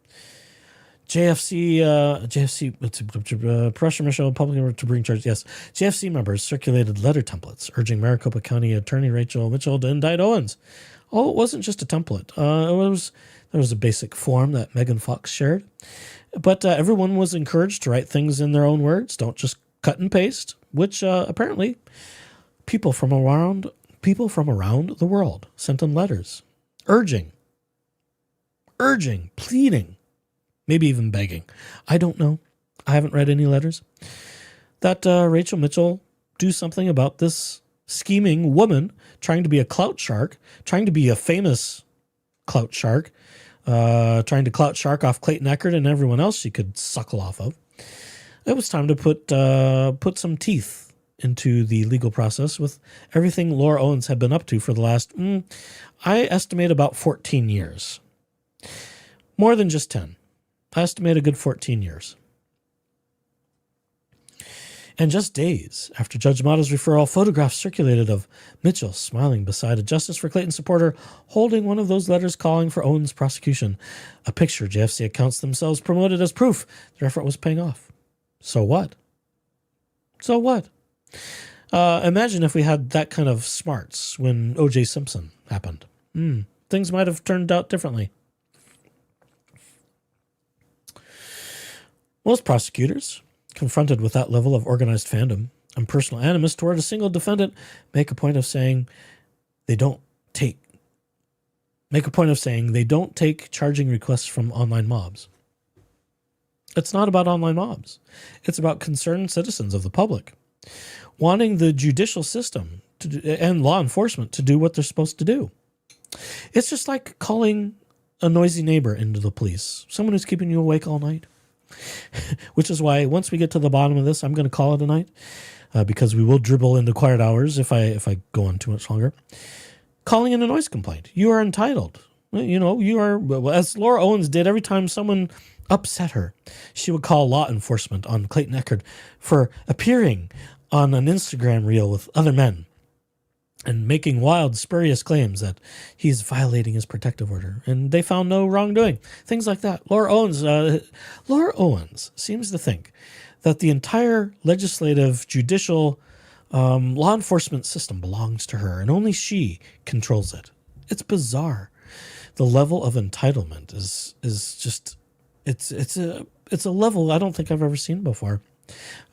Pressure Michelle publicly to bring charges. Yes, JFC members circulated letter templates urging Maricopa County Attorney Rachel Mitchell to indict Owens. Oh, it wasn't just a template. There was a basic form that Megan Fox shared, but everyone was encouraged to write things in their own words. Don't just cut and paste. Which apparently people from around the world sent them letters, urging, pleading, maybe even begging. I don't know. I haven't read any letters. That Rachel Mitchell do something about this scheming woman trying to be a clout shark, trying to be a famous clout shark, trying to clout shark off Clayton Echard and everyone else she could suckle off of. It was time to put some teeth into the legal process with everything Laura Owens had been up to for the last, I estimate about 14 years. More than just 10. I estimate a good 14 years. And just days after Judge Mata's referral, photographs circulated of Mitchell smiling beside a Justice for Clayton supporter holding one of those letters calling for Owens' prosecution. A picture JFC accounts themselves promoted as proof their effort was paying off. So what? Imagine if we had that kind of smarts when O.J. Simpson happened. Things might have turned out differently. Most prosecutors, confronted with that level of organized fandom and personal animus toward a single defendant, make a point of saying they don't take charging requests from online mobs. It's not about online mobs. It's about concerned citizens of the public wanting the judicial system and law enforcement to do what they're supposed to do. It's just like calling a noisy neighbor into the police, someone who's keeping you awake all night. Which is why once we get to the bottom of this, I'm going to call it a night because we will dribble into quiet hours if I go on too much longer. Calling in a noise complaint. You are entitled. You are, as Laura Owens did every time someone upset her. She would call law enforcement on Clayton Echard for appearing on an Instagram reel with other men and making wild, spurious claims that he's violating his protective order. And they found no wrongdoing. Things like that. Laura Owens seems to think that the entire legislative, judicial, law enforcement system belongs to her, and only she controls it. It's bizarre. The level of entitlement is just it's a level I don't think I've ever seen before.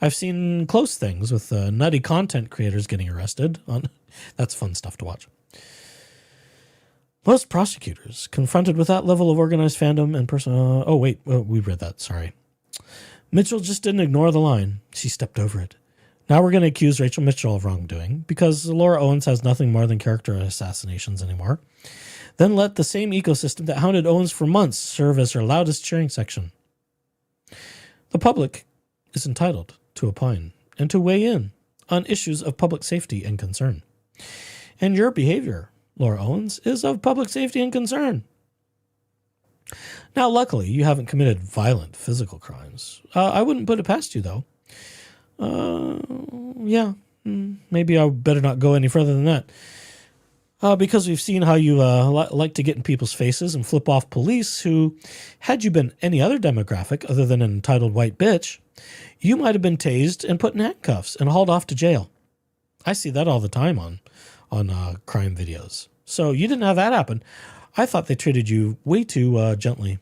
I've seen close things with nutty content creators getting arrested. That's fun stuff to watch. Most prosecutors confronted with that level of organized fandom and personal. We read that. Sorry. Mitchell just didn't ignore the line. She stepped over it. Now we're going to accuse Rachel Mitchell of wrongdoing because Laura Owens has nothing more than character assassinations anymore. Then let the same ecosystem that hounded Owens for months serve as her loudest cheering section. The public is entitled to opine and to weigh in on issues of public safety and concern. And your behavior, Laura Owens, is of public safety and concern. Now, luckily, you haven't committed violent physical crimes. I wouldn't put it past you, though. Maybe I better not go any further than that. Because we've seen how you like to get in people's faces and flip off police who, had you been any other demographic other than an entitled white bitch, you might have been tased and put in handcuffs and hauled off to jail. I see that all the time on crime videos. So you didn't have that happen. I thought they treated you way too gently.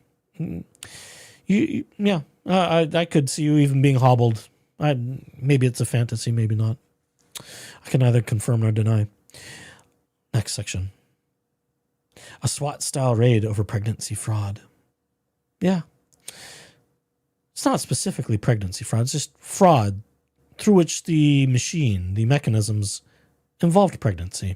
I could see you even being hobbled. Maybe it's a fantasy, maybe not. I can neither confirm nor deny. Next section. A SWAT-style raid over pregnancy fraud. Yeah. It's not specifically pregnancy fraud. It's just fraud through which the mechanisms involved pregnancy.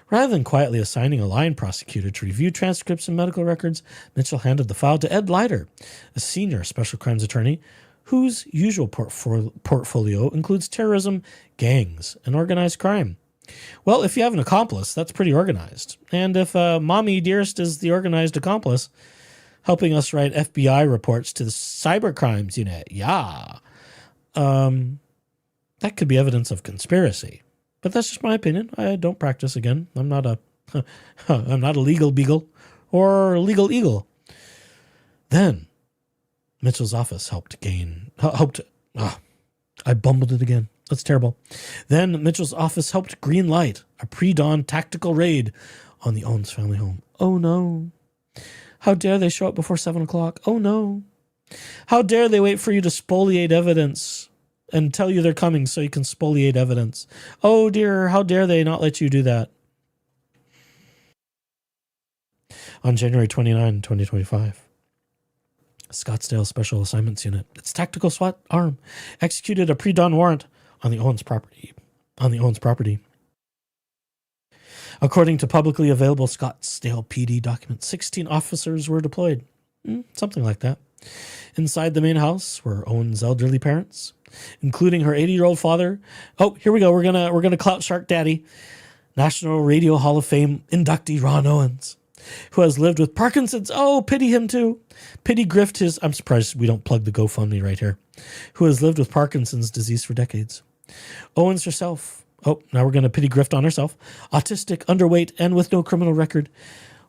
Rather than quietly assigning a line prosecutor to review transcripts and medical records, Mitchell handed the file to Ed Leiter, a senior special crimes attorney whose usual portfolio includes terrorism, gangs, and organized crime. Well, if you have an accomplice, that's pretty organized. And if Mommy Dearest is the organized accomplice, helping us write FBI reports to the cybercrimes unit, that could be evidence of conspiracy. But that's just my opinion. I don't practice again. I'm not a legal beagle or legal eagle. Then Mitchell's office I bumbled it again. That's terrible. Then Mitchell's office helped green light a pre-dawn tactical raid on the Owens family home. Oh no. How dare they show up before 7 o'clock? Oh no. How dare they wait for you to spoliate evidence and tell you they're coming so you can spoliate evidence? Oh dear, how dare they not let you do that? On January 29, 2025, Scottsdale Special Assignments Unit, its tactical SWAT arm, executed a pre-dawn warrant on the Owens property. According to publicly available Scottsdale PD documents, 16 officers were deployed. Something like that. Inside the main house were Owens' elderly parents, including her 80-year-old father. Oh, here we go. We're gonna clout Shark Daddy, National Radio Hall of Fame inductee Ron Owens, who has lived with Parkinson's. Oh, pity him too. Pity grift his. I'm surprised we don't plug the GoFundMe right here. Who has lived with Parkinson's disease for decades. Owens herself. Oh, now we're going to pity grift on herself. Autistic, underweight, and with no criminal record,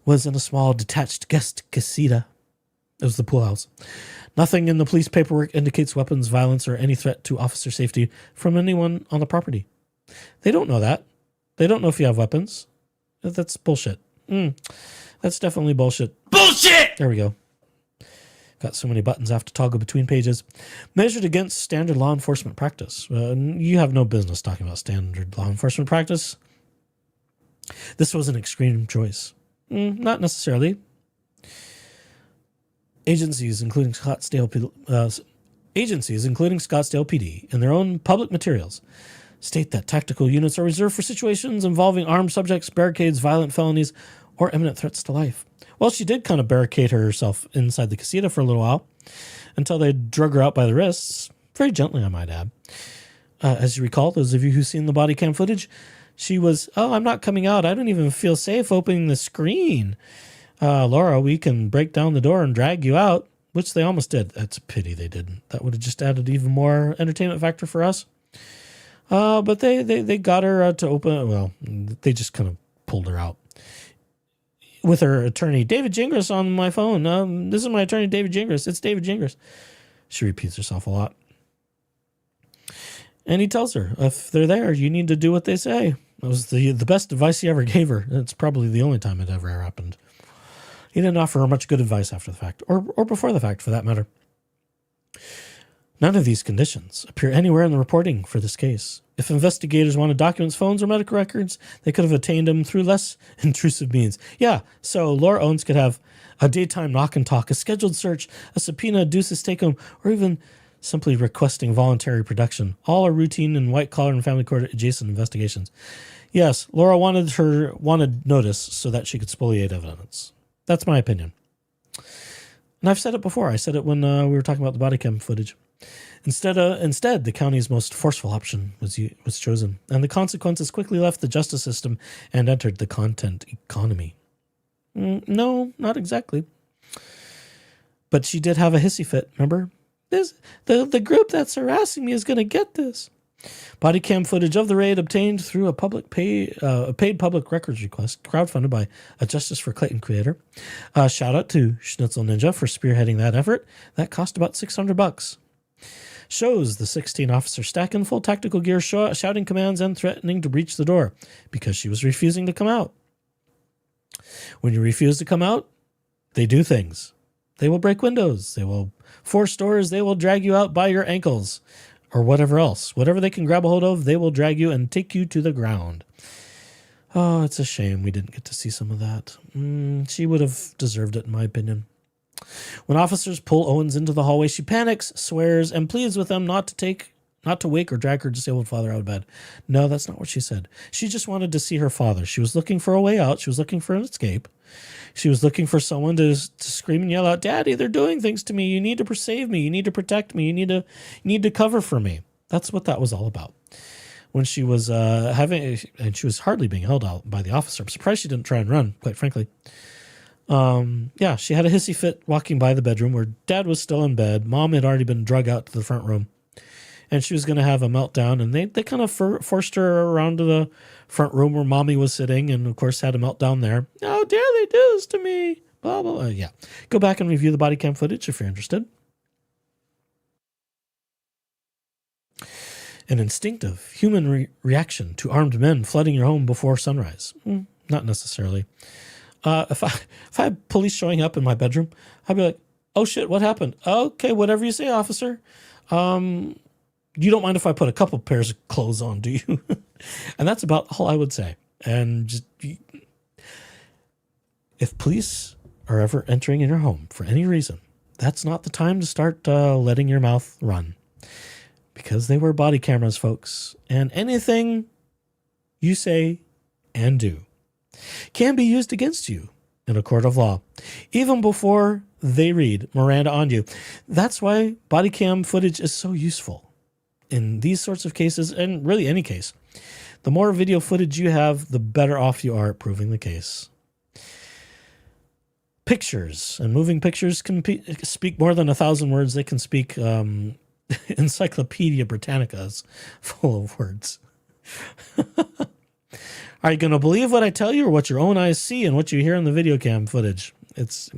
was in a small detached guest casita. It was the pool house. Nothing in the police paperwork indicates weapons, violence, or any threat to officer safety from anyone on the property. They don't know that. They don't know if you have weapons. That's bullshit. That's definitely bullshit. Bullshit! There we go. Got so many buttons I have to toggle between pages. Measured against standard law enforcement practice. You have no business talking about standard law enforcement practice. This was an extreme choice. Not necessarily. Agencies, including Scottsdale PD, in their own public materials, state that tactical units are reserved for situations involving armed subjects, barricades, violent felonies, or imminent threats to life. Well, she did kind of barricade herself inside the casita for a little while until they drug her out by the wrists. Very gently, I might add. As you recall, those of you who've seen the body cam footage, she was, I'm not coming out. I don't even feel safe opening the screen. Laura, we can break down the door and drag you out, which they almost did. That's a pity they didn't. That would have just added even more entertainment factor for us. But they got her to open, well, they just kind of pulled her out. With her attorney, David Gingras, on my phone. This is my attorney, David Gingras. It's David Gingras. She repeats herself a lot. And he tells her, if they're there, you need to do what they say. That was the best advice he ever gave her. It's probably the only time it ever happened. He didn't offer her much good advice after the fact, or before the fact, for that matter. None of these conditions appear anywhere in the reporting for this case. If investigators wanted documents, phones, or medical records, they could have obtained them through less intrusive means. Yeah, so Laura Owens could have a daytime knock and talk, a scheduled search, a subpoena, a deuces take home, or even simply requesting voluntary production. All are routine and white-collar and family court adjacent investigations. Yes, Laura wanted notice so that she could spoliate evidence. That's my opinion. And I've said it before. I said it when we were talking about the body cam footage. Instead, the county's most forceful option was chosen, and the consequences quickly left the justice system and entered the content economy. No, not exactly. But she did have a hissy fit, remember? The group that's harassing me is going to get this. Body cam footage of the raid obtained through a paid public records request, crowdfunded by a Justice for Clayton creator. Shout out to Schnitzel Ninja for spearheading that effort. That cost about $600. Shows the 16 officer stack in full tactical gear, shouting commands and threatening to breach the door because she was refusing to come out. When you refuse to come out, they do things. They will break windows. They will force doors. They will drag you out by your ankles or whatever else. Whatever they can grab a hold of, they will drag you and take you to the ground. Oh, it's a shame we didn't get to see some of that. She would have deserved it, in my opinion. When officers pull Owens into the hallway, she panics, swears, and pleads with them not to wake or drag her disabled father out of bed. No, that's not what she said. She just wanted to see her father. She was looking for a way out. She was looking for an escape. She was looking for someone to scream and yell out, "Daddy, they're doing things to me. You need to save me. You need to protect me. You need to cover for me." That's what that was all about. When she was and she was hardly being held out by the officer. I'm surprised she didn't try and run, quite frankly. She had a hissy fit walking by the bedroom where Dad was still in bed. Mom had already been drug out to the front room. And she was going to have a meltdown. And they kind of forced her around to the front room where Mommy was sitting and, of course, had a meltdown there. "How dare they do this to me?" Blah, blah, blah. Yeah. Go back and review the body cam footage if you're interested. An instinctive human reaction to armed men flooding your home before sunrise. Not necessarily. If I had police showing up in my bedroom, I'd be like, oh shit, what happened? Okay, whatever you say, officer. You don't mind if I put a couple pairs of clothes on, do you? And that's about all I would say. And just, if police are ever entering in your home for any reason, that's not the time to start letting your mouth run. Because they wear body cameras, folks. And anything you say and do can be used against you in a court of law, even before they read Miranda on you. That's why body cam footage is so useful in these sorts of cases, and really any case. The more video footage you have, the better off you are at proving the case. Pictures and moving pictures can speak more than 1,000 words. They can speak Encyclopedia Britannica is full of words. Are you going to believe what I tell you or what your own eyes see and what you hear in the video cam footage? It's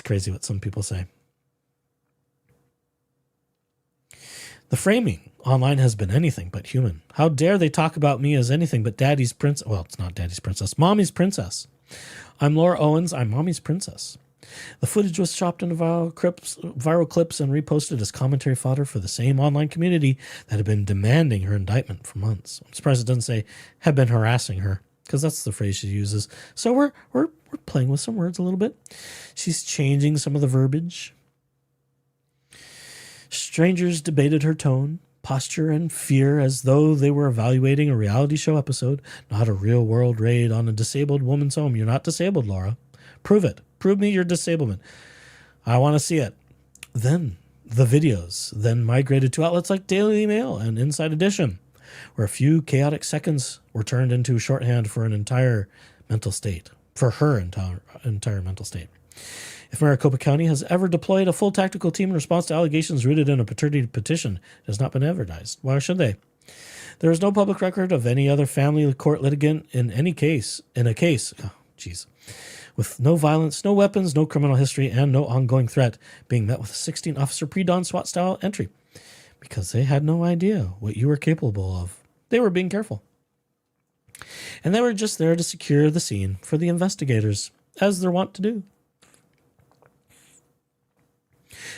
crazy what some people say. The framing online has been anything but human. How dare they talk about me as anything but daddy's princess? Well, it's not daddy's princess, mommy's princess. I'm Laura Owens. I'm mommy's princess. The footage was chopped into viral clips and reposted as commentary fodder for the same online community that had been demanding her indictment for months. I'm surprised it doesn't say had been harassing her, because that's the phrase she uses. So we're playing with some words a little bit. She's changing some of the verbiage. Strangers debated her tone, posture, and fear as though they were evaluating a reality show episode, not a real-world raid on a disabled woman's home. You're not disabled, Laura. Prove it. Prove me your disablement. I want to see it. Then the videos then migrated to outlets like Daily Mail and Inside Edition, where a few chaotic seconds were turned into shorthand for an entire mental state, for her entire mental state. If Maricopa County has ever deployed a full tactical team in response to allegations rooted in a paternity petition, it has not been advertised. Why should they? There is no public record of any other family court litigant in a case, with no violence, no weapons, no criminal history, and no ongoing threat, being met with a 16-officer pre-dawn SWAT-style entry. Because they had no idea what you were capable of. They were being careful. And they were just there to secure the scene for the investigators, as they're wont to do.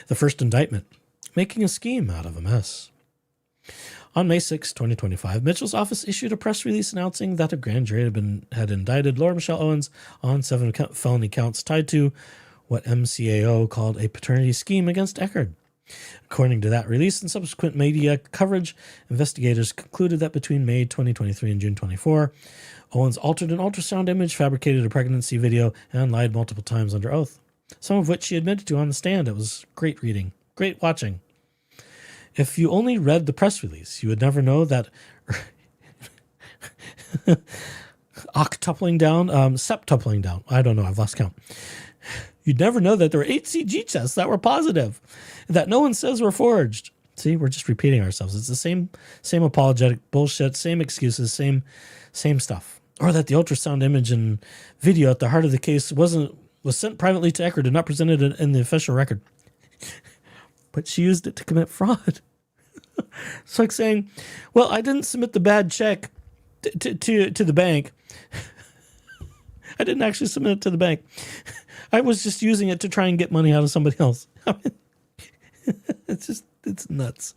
The first indictment, making a scheme out of a mess. On May 6, 2025, Mitchell's office issued a press release announcing that a grand jury had indicted Laura Michelle Owens on 7 felony counts tied to what MCAO called a paternity scheme against Eckerd. According to that release and subsequent media coverage, investigators concluded that between May 2023 and June 24, Owens altered an ultrasound image, fabricated a pregnancy video, and lied multiple times under oath, some of which she admitted to on the stand. It was great reading, great watching. If you only read the press release, you would never know that septupling down. I don't know. I've lost count. You'd never know that there were 8 CG tests that were positive, that no one says were forged. See, we're just repeating ourselves. It's the same apologetic bullshit, same excuses, same stuff. Or that the ultrasound image and video at the heart of the case was sent privately to Eckerd and not presented in the official record. But she used it to commit fraud. It's like saying, well, I didn't submit the bad check to the bank. I didn't actually submit it to the bank. I was just using it to try and get money out of somebody else. I mean, it's nuts.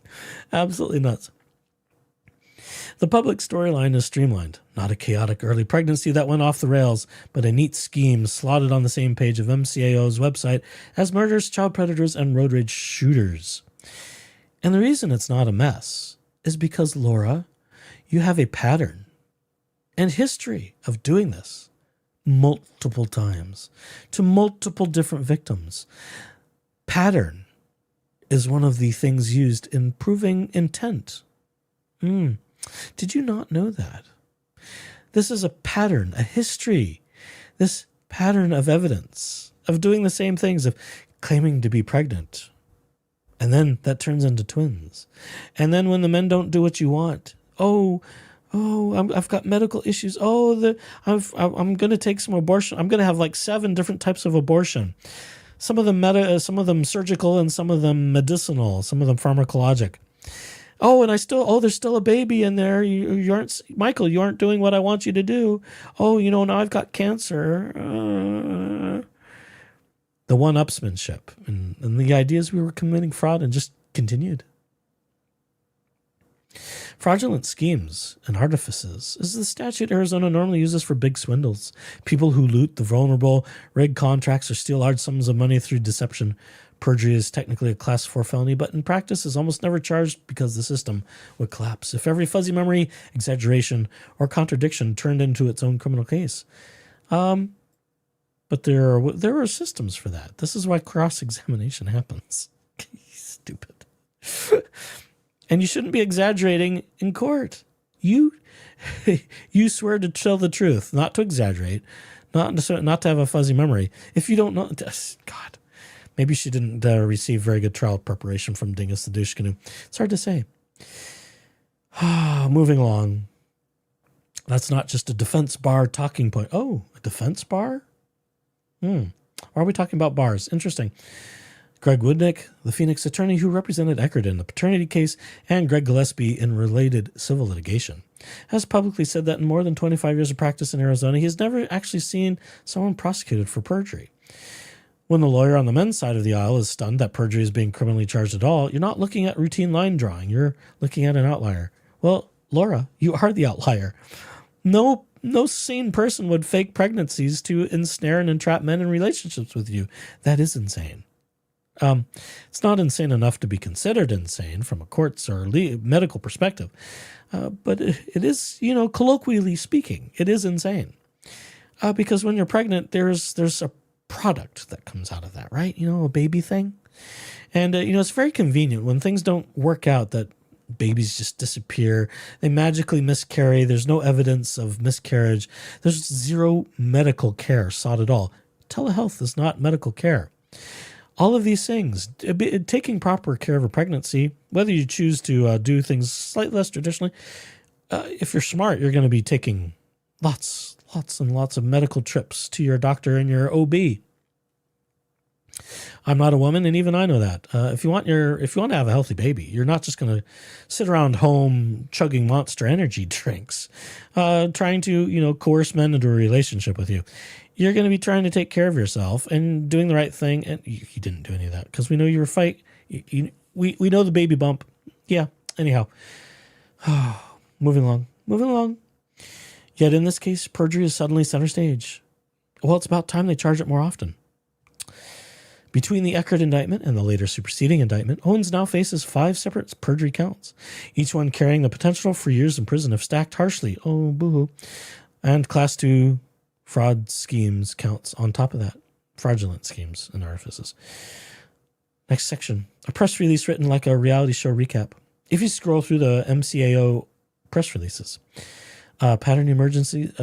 Absolutely nuts. The public storyline is streamlined. Not a chaotic early pregnancy that went off the rails, but a neat scheme slotted on the same page of MCAO's website as murders, child predators, and road rage shooters. And the reason it's not a mess is because, Laura, you have a pattern and history of doing this multiple times to multiple different victims. Pattern is one of the things used in proving intent. Did you not know that? This is a pattern, a history, this pattern of evidence, of doing the same things, of claiming to be pregnant. And then that turns into twins. And then when the men don't do what you want, Oh, I've got medical issues. Oh, I'm going to take some abortion. I'm going to have like 7 different types of abortion. Some of them some of them surgical, and some of them medicinal, some of them pharmacologic. Oh, and there's still a baby in there. You aren't, Michael, you aren't doing what I want you to do. Oh, now I've got cancer. The one-upsmanship and the ideas we were committing fraud and just continued. Fraudulent schemes and artifices is the statute Arizona normally uses for big swindles. People who loot the vulnerable, rig contracts, or steal large sums of money through deception. Perjury is technically a class 4 felony, but in practice is almost never charged because the system would collapse if every fuzzy memory, exaggeration, or contradiction turned into its own criminal case. But there are systems for that. This is why cross-examination happens. Stupid. And you shouldn't be exaggerating in court. You swear to tell the truth, not to exaggerate, not to have a fuzzy memory. If you don't know, God, maybe she didn't receive very good trial preparation from Dingus the Douche Canoe. It's hard to say. Moving along. That's not just a defense bar talking point. Oh, a defense bar? Why are we talking about bars? Interesting. Greg Woodnick, the Phoenix attorney who represented Eckert in the paternity case, and Greg Gillespie in related civil litigation, has publicly said that in more than 25 years of practice in Arizona, he has never actually seen someone prosecuted for perjury. When the lawyer on the men's side of the aisle is stunned that perjury is being criminally charged at all, you're not looking at routine line drawing. You're looking at an outlier. Well, Laura, you are the outlier. No sane person would fake pregnancies to ensnare and entrap men in relationships with you. That is insane. It's not insane enough to be considered insane from a court's or medical perspective, but it is, colloquially speaking, it is insane. Because when you're pregnant, there's a product that comes out of that, right? A baby thing. And, it's very convenient when things don't work out that babies just disappear. They magically miscarry. There's no evidence of miscarriage. There's zero medical care sought at all. Telehealth is not medical care. All of these things, taking proper care of a pregnancy, whether you choose to do things slightly less traditionally, if you're smart, you're going to be taking lots and lots of medical trips to your doctor and your OB. I'm not a woman, and even I know that. If you want to have a healthy baby, you're not just going to sit around home chugging Monster Energy drinks, trying to coerce men into a relationship with you. You're going to be trying to take care of yourself and doing the right thing. And you didn't do any of that because we know you were we know the baby bump. Yeah. Anyhow, moving along. Yet in this case, perjury is suddenly center stage. Well, it's about time they charge it more often. Between the Eckert indictment and the later superseding indictment, Owens now faces 5 separate perjury counts, each one carrying the potential for years in prison if stacked harshly. Oh, boo-hoo. And Class 2 fraud schemes counts on top of that. Fraudulent schemes and artifices. Next section. A press release written like a reality show recap. If you scroll through the MCAO press releases, a pattern emerges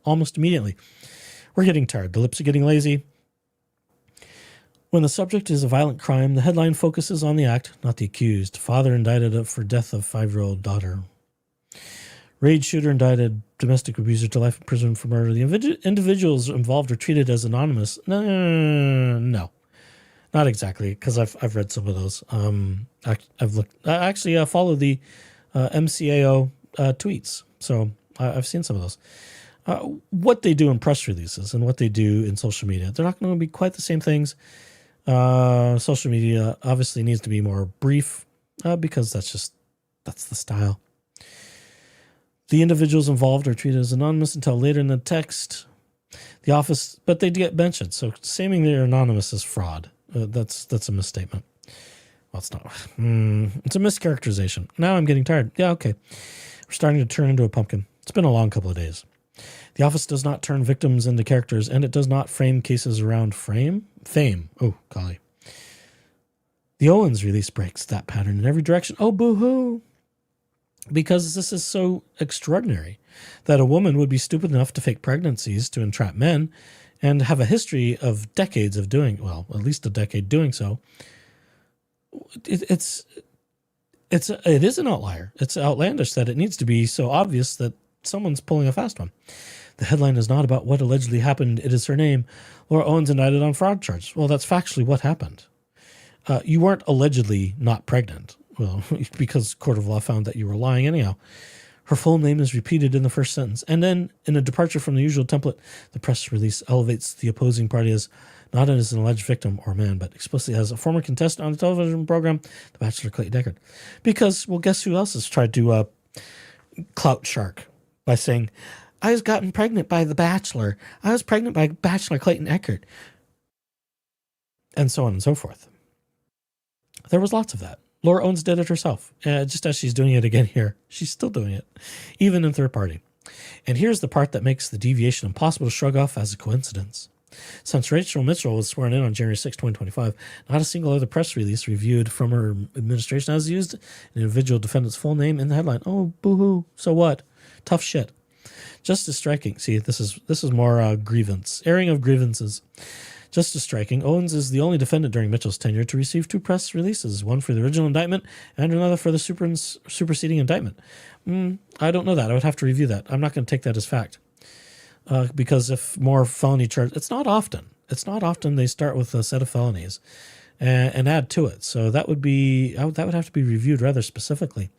almost immediately. We're getting tired. The lips are getting lazy. When the subject is a violent crime, the headline focuses on the act, not the accused. Father indicted for death of 5-year-old daughter. Raid shooter indicted domestic abuser to life in prison for murder. The individuals involved are treated as anonymous. No, not exactly, because I've read some of those. I've looked. I actually follow the MCAO tweets, so I've seen some of those. What they do in press releases and what they do in social media, they're not going to be quite the same things. Social media obviously needs to be more brief because that's the style. The individuals involved are treated as anonymous until later in the text. The office, but they get mentioned. So saying they're anonymous is fraud. That's a misstatement. Well, it's not. It's a mischaracterization. Now I'm getting tired. Yeah, okay. We're starting to turn into a pumpkin. It's been a long couple of days. The office does not turn victims into characters, and it does not frame cases around fame. Oh, golly. The Owens release breaks that pattern in every direction. Oh, boo-hoo. Because this is so extraordinary that a woman would be stupid enough to fake pregnancies to entrap men and have a history of decades of doing, well, at least a decade doing so. It is an outlier. It's outlandish that it needs to be so obvious that someone's pulling a fast one. The headline is not about what allegedly happened. It is her name. Laura Owens indicted on fraud charges. Well, that's factually what happened. You weren't allegedly not pregnant. Well, because court of law found that you were lying anyhow. Her full name is repeated in the first sentence. And then, in a departure from the usual template, the press release elevates the opposing party as not as an alleged victim or man, but explicitly as a former contestant on the television program, The Bachelor Clayton Deckard. Because, well, guess who else has tried to clout shark by saying, I was gotten pregnant by The Bachelor. I was pregnant by Bachelor Clayton Deckard. And so on and so forth. There was lots of that. Laura Owens did it herself, just as she's doing it again here. She's still doing it, even in third party. And here's the part that makes the deviation impossible to shrug off as a coincidence. Since Rachel Mitchell was sworn in on January 6, 2025, not a single other press release reviewed from her administration has used an individual defendant's full name in the headline. Oh, boo-hoo, so what? Tough shit. Just as striking. See, this is more grievance. Airing of grievances. Just as striking, Owens is the only defendant during Mitchell's tenure to receive two press releases, one for the original indictment and another for the superseding indictment. I don't know that. I would have to review that. I'm not going to take that as fact. Because if more felony charges, it's not often. It's not often they start with a set of felonies and add to it. So that would have to be reviewed rather specifically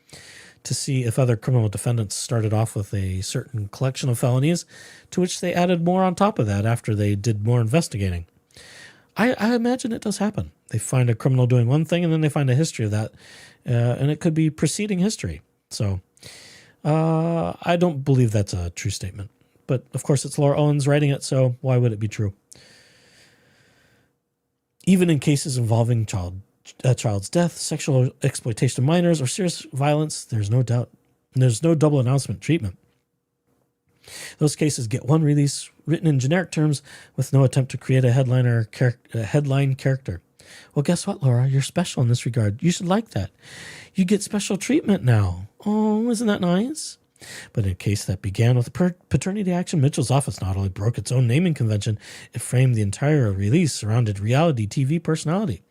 to see if other criminal defendants started off with a certain collection of felonies to which they added more on top of that after they did more investigating. I imagine it does happen. They find a criminal doing one thing and then they find a history of that. And it could be preceding history. So I don't believe that's a true statement. But of course it's Laura Owens writing it, so why would it be true? Even in cases involving a child's death, sexual exploitation of minors, or serious violence, there's no doubt. There's no double announcement treatment. Those cases get one release written in generic terms with no attempt to create a headline character. Well, guess what, Laura? You're special in this regard. You should like that. You get special treatment now. Oh, isn't that nice? But in a case that began with paternity action, Mitchell's office not only broke its own naming convention, it framed the entire release around a reality TV personality.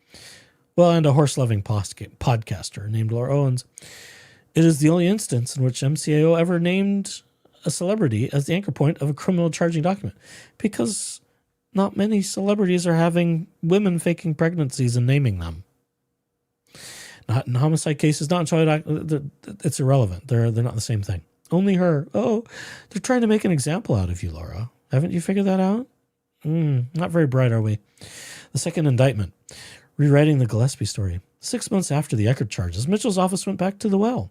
Well, and a horse-loving podcaster named Laura Owens. It is the only instance in which MCAO ever named a celebrity as the anchor point of a criminal charging document, because not many celebrities are having women faking pregnancies and naming them. Not in homicide cases, not in child. It's irrelevant. They're not the same thing. Only her. Oh, they're trying to make an example out of you, Laura. Haven't you figured that out? Not very bright, are we? The second indictment. Rewriting the Gillespie story. 6 months after the Eckert charges, Mitchell's office went back to the well.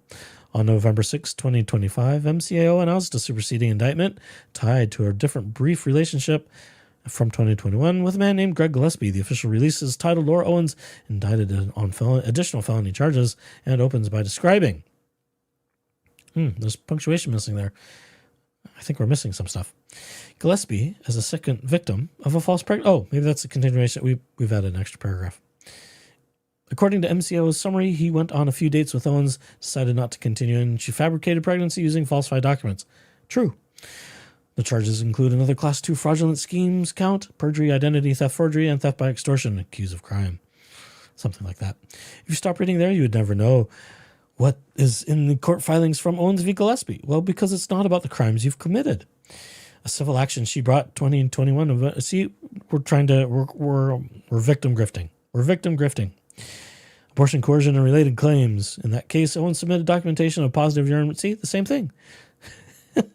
On November 6, 2025, MCAO announced a superseding indictment tied to a different brief relationship from 2021 with a man named Greg Gillespie. The official release is titled Laura Owens indicted on additional felony charges and opens by describing. There's punctuation missing there. I think we're missing some stuff. Gillespie as a second victim of a false pregnancy. Oh, maybe that's a continuation. We've added an extra paragraph. According to MCO's summary, he went on a few dates with Owens, decided not to continue, and she fabricated pregnancy using falsified documents. True. The charges include another Class 2 fraudulent schemes count, perjury, identity theft, forgery, and theft by extortion, accused of crime. Something like that. If you stop reading there, you would never know what is in the court filings from Owens v. Gillespie. Well, because it's not about the crimes you've committed. A civil action she brought 2021. See, we're victim grifting. We're victim grifting. Abortion, coercion, and related claims. In that case, Owens submitted documentation of positive urine. See, the same thing.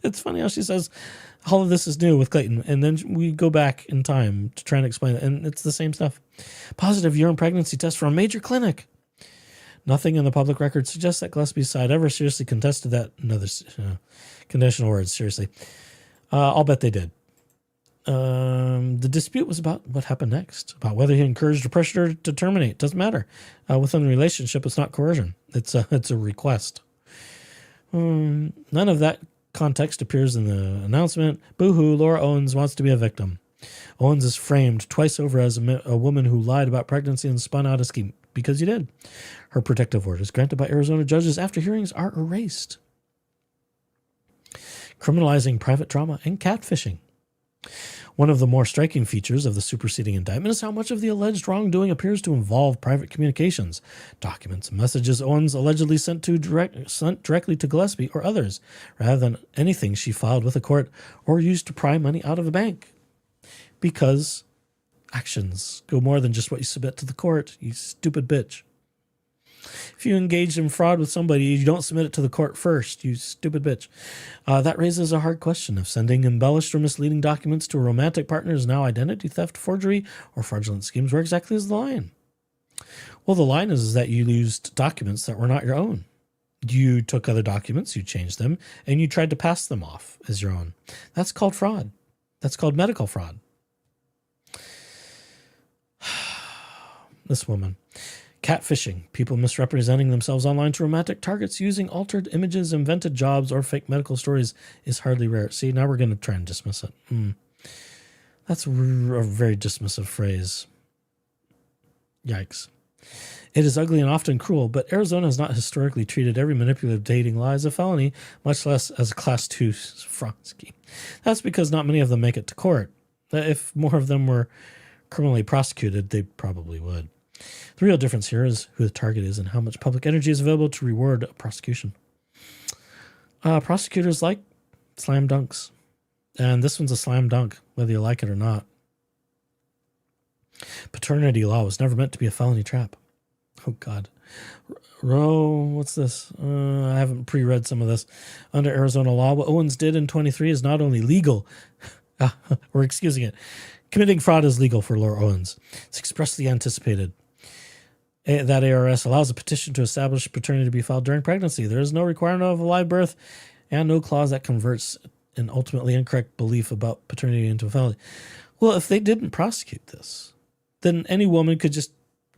It's funny how she says all of this is new with Clayton, and then we go back in time to try and explain it, and it's the same stuff. Positive urine pregnancy test from a major clinic. Nothing in the public record suggests that Gillespie's side ever seriously contested that. Another conditional words, seriously. I'll bet they did. The dispute was about what happened next, about whether he encouraged or pressured her to terminate. Doesn't matter. Within the relationship, it's not coercion. It's a request. None of that context appears in the announcement. Boo-hoo, Laura Owens wants to be a victim. Owens is framed twice over as a woman who lied about pregnancy and spun out a scheme. Because you did. Her protective orders granted by Arizona judges after hearings are erased. Criminalizing private drama and catfishing. One of the more striking features of the superseding indictment is how much of the alleged wrongdoing appears to involve private communications, documents, and messages Owens allegedly sent directly to Gillespie or others, rather than anything she filed with a court or used to pry money out of a bank. Because actions go more than just what you submit to the court, you stupid bitch. If you engage in fraud with somebody, you don't submit it to the court first, you stupid bitch. That raises a hard question. If sending embellished or misleading documents to a romantic partner is now identity theft, forgery, or fraudulent schemes, where exactly is the line? Well, the line is that you used documents that were not your own. You took other documents, you changed them, and you tried to pass them off as your own. That's called fraud. That's called medical fraud. This woman. Catfishing, people misrepresenting themselves online to romantic targets using altered images, invented jobs, or fake medical stories is hardly rare. See, now we're going to try and dismiss it. That's a very dismissive phrase. Yikes. It is ugly and often cruel, but Arizona has not historically treated every manipulative dating lie as a felony, much less as a Class 2 fraud scheme. That's because not many of them make it to court. If more of them were criminally prosecuted, they probably would. The real difference here is who the target is and how much public energy is available to reward a prosecution. Prosecutors like slam dunks. And this one's a slam dunk, whether you like it or not. Paternity law was never meant to be a felony trap. Oh, God. What's this? I haven't pre-read some of this. Under Arizona law, what Owens did in 23 is not only legal. We're excusing it. Committing fraud is legal for Laura Owens. It's expressly anticipated. That ARS allows a petition to establish paternity to be filed during pregnancy. There is no requirement of a live birth and no clause that converts an ultimately incorrect belief about paternity into a felony. Well, if they didn't prosecute this, then any woman could just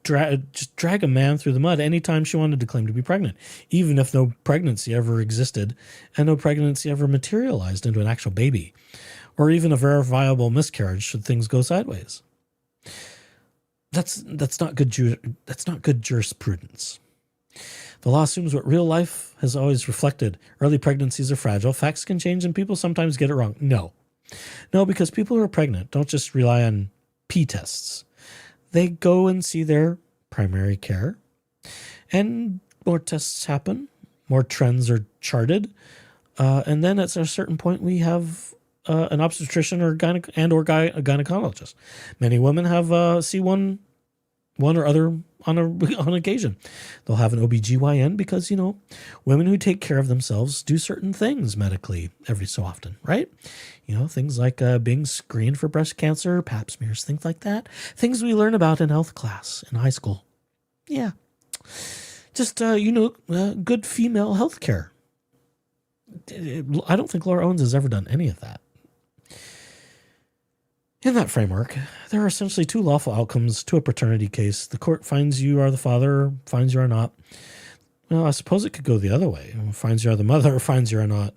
drag a man through the mud anytime she wanted to claim to be pregnant, even if no pregnancy ever existed and no pregnancy ever materialized into an actual baby, or even a verifiable miscarriage should things go sideways. That's not good jurisprudence. The law assumes what real life has always reflected. Early pregnancies are fragile. Facts can change and people sometimes get it wrong. No, because people who are pregnant don't just rely on pee tests. They go and see their primary care, and more tests happen, more trends are charted, and then at a certain point we have an obstetrician or a gynecologist. Many women have see one or other on occasion. They'll have an OBGYN because, women who take care of themselves do certain things medically every so often, right? Things like being screened for breast cancer, pap smears, things like that. Things we learn about in health class in high school. Yeah. Just, good female health care. I don't think Laura Owens has ever done any of that. In that framework, there are essentially two lawful outcomes to a paternity case. The court finds you are the father, or finds you are not. Well, I suppose it could go the other way. Finds you are the mother, or finds you are not.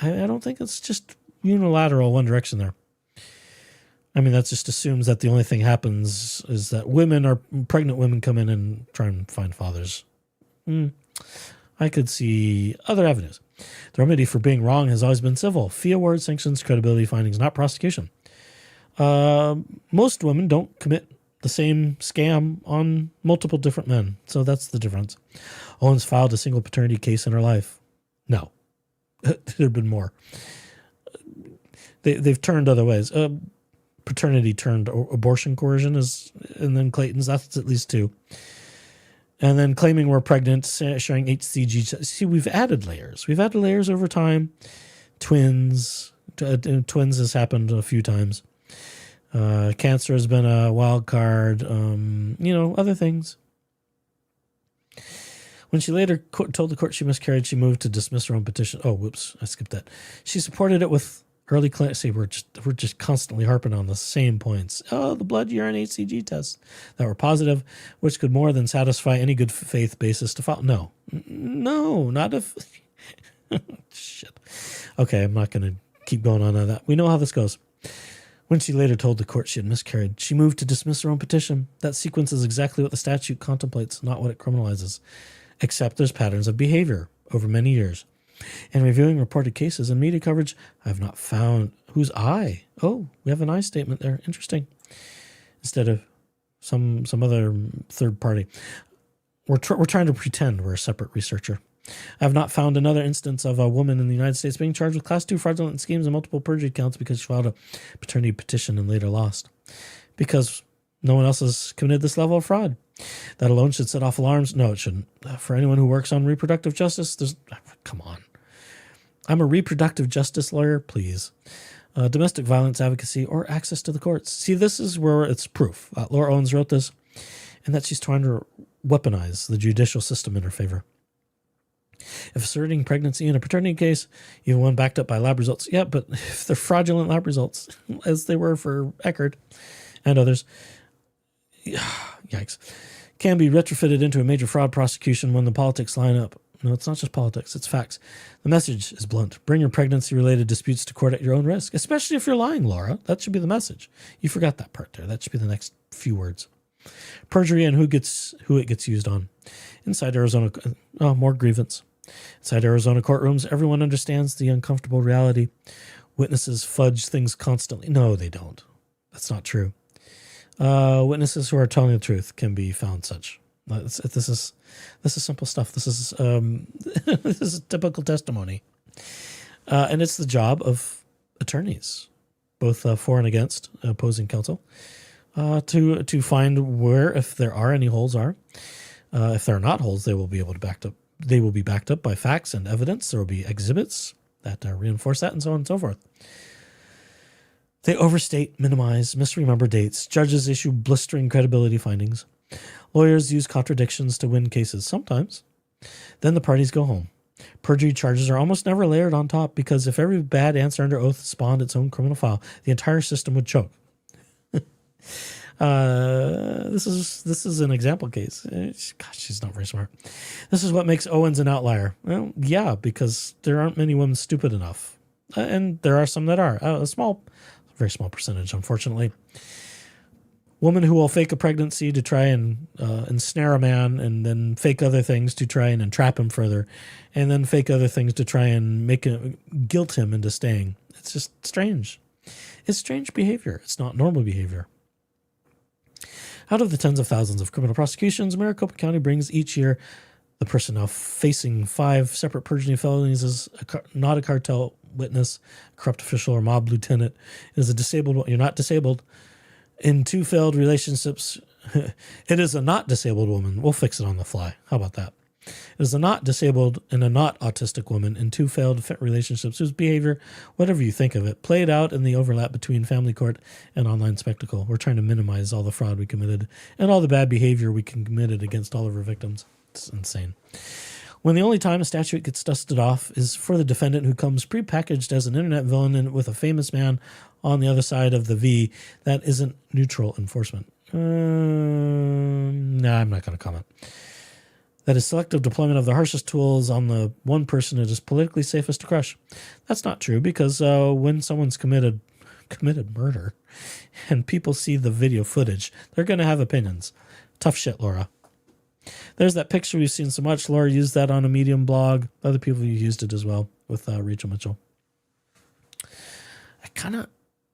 I don't think it's just unilateral one direction there. I mean, that just assumes that the only thing happens is that pregnant women come in and try and find fathers. I could see other avenues. The remedy for being wrong has always been civil. Fee award, sanctions, credibility findings, not prosecution. Most women don't commit the same scam on multiple different men. So that's the difference. Owens filed a single paternity case in her life. No, there have been more. They've turned other ways. Paternity turned abortion coercion and then Clayton's, that's at least two. And then claiming we're pregnant, sharing HCG. See, we've added layers. We've added layers over time. Twins has happened a few times. Cancer has been a wild card, other things. When she later told the court she miscarried, she moved to dismiss her own petition. Oh, whoops, I skipped that. She supported it with early clinic. See, we're just constantly harping on the same points. Oh, the blood, urine, HCG tests that were positive, which could more than satisfy any good faith basis to file. No, not if. Shit. Okay, I'm not going to keep going on that. We know how this goes. When she later told the court she had miscarried, she moved to dismiss her own petition. That sequence is exactly what the statute contemplates, not what it criminalizes, except there's patterns of behavior over many years. In reviewing reported cases and media coverage, I have not found whose I. Oh, we have an I statement there. Interesting. Instead of some other third party. We're trying to pretend we're a separate researcher. I have not found another instance of a woman in the United States being charged with Class 2 fraudulent schemes and multiple perjury counts because she filed a paternity petition and later lost. Because no one else has committed this level of fraud. That alone should set off alarms. No, it shouldn't. For anyone who works on reproductive justice, come on. I'm a reproductive justice lawyer, please. Domestic violence advocacy or access to the courts. See, this is where it's proof. Laura Owens wrote this, and that she's trying to weaponize the judicial system in her favor. If asserting pregnancy in a paternity case, even one backed up by lab results, yeah, but if they're fraudulent lab results, as they were for Eckerd and others, yikes, can be retrofitted into a major fraud prosecution when the politics line up. No, it's not just politics, it's facts. The message is blunt. Bring your pregnancy-related disputes to court at your own risk, especially if you're lying, Laura. That should be the message. You forgot that part there. That should be the next few words. Perjury and who it gets used on. Inside Arizona, more grievance. Inside Arizona courtrooms, everyone understands the uncomfortable reality. Witnesses fudge things constantly. No, they don't. That's not true. Witnesses who are telling the truth can be found such. This is simple stuff. This is this is typical testimony, and it's the job of attorneys, both for and against opposing counsel, to find where, if there are any holes, if there are not holes, they will be able to backed up. They will be backed up by facts and evidence. There will be exhibits that reinforce that, and so on and so forth. They overstate, minimize, misremember dates. Judges issue blistering credibility findings. Lawyers use contradictions to win cases sometimes. Then the parties go home. Perjury charges are almost never layered on top because if every bad answer under oath spawned its own criminal file, the entire system would choke. This is an example case. Gosh, she's not very smart. This is what makes Owens an outlier. Well, yeah, because there aren't many women stupid enough. And there are some that are. Very small percentage, unfortunately. Woman who will fake a pregnancy to try and ensnare a man, and then fake other things to try and entrap him further, and then fake other things to try and guilt him into staying. It's just strange. It's strange behavior. It's not normal behavior. Out of the tens of thousands of criminal prosecutions Maricopa County brings each year, the person now facing 5 separate perjury felonies is not a cartel witness, corrupt official, or mob lieutenant. It is a disabled. You're not disabled. In 2 failed relationships, it is a not disabled woman. We'll fix it on the fly. How about that? It is a not disabled and a not autistic woman in 2 failed relationships whose behavior, whatever you think of it, played out in the overlap between family court and online spectacle. We're trying to minimize all the fraud we committed and all the bad behavior we committed against all of our victims. It's insane. When the only time a statute gets dusted off is for the defendant who comes prepackaged as an internet villain and with a famous man on the other side of the V, that isn't neutral enforcement. I'm not going to comment. That is selective deployment of the harshest tools on the one person it is politically safest to crush. That's not true because when someone's committed murder and people see the video footage, they're going to have opinions. Tough shit, Laura. There's that picture we've seen so much. Laura used that on a Medium blog. Other people used it as well with Rachel Mitchell.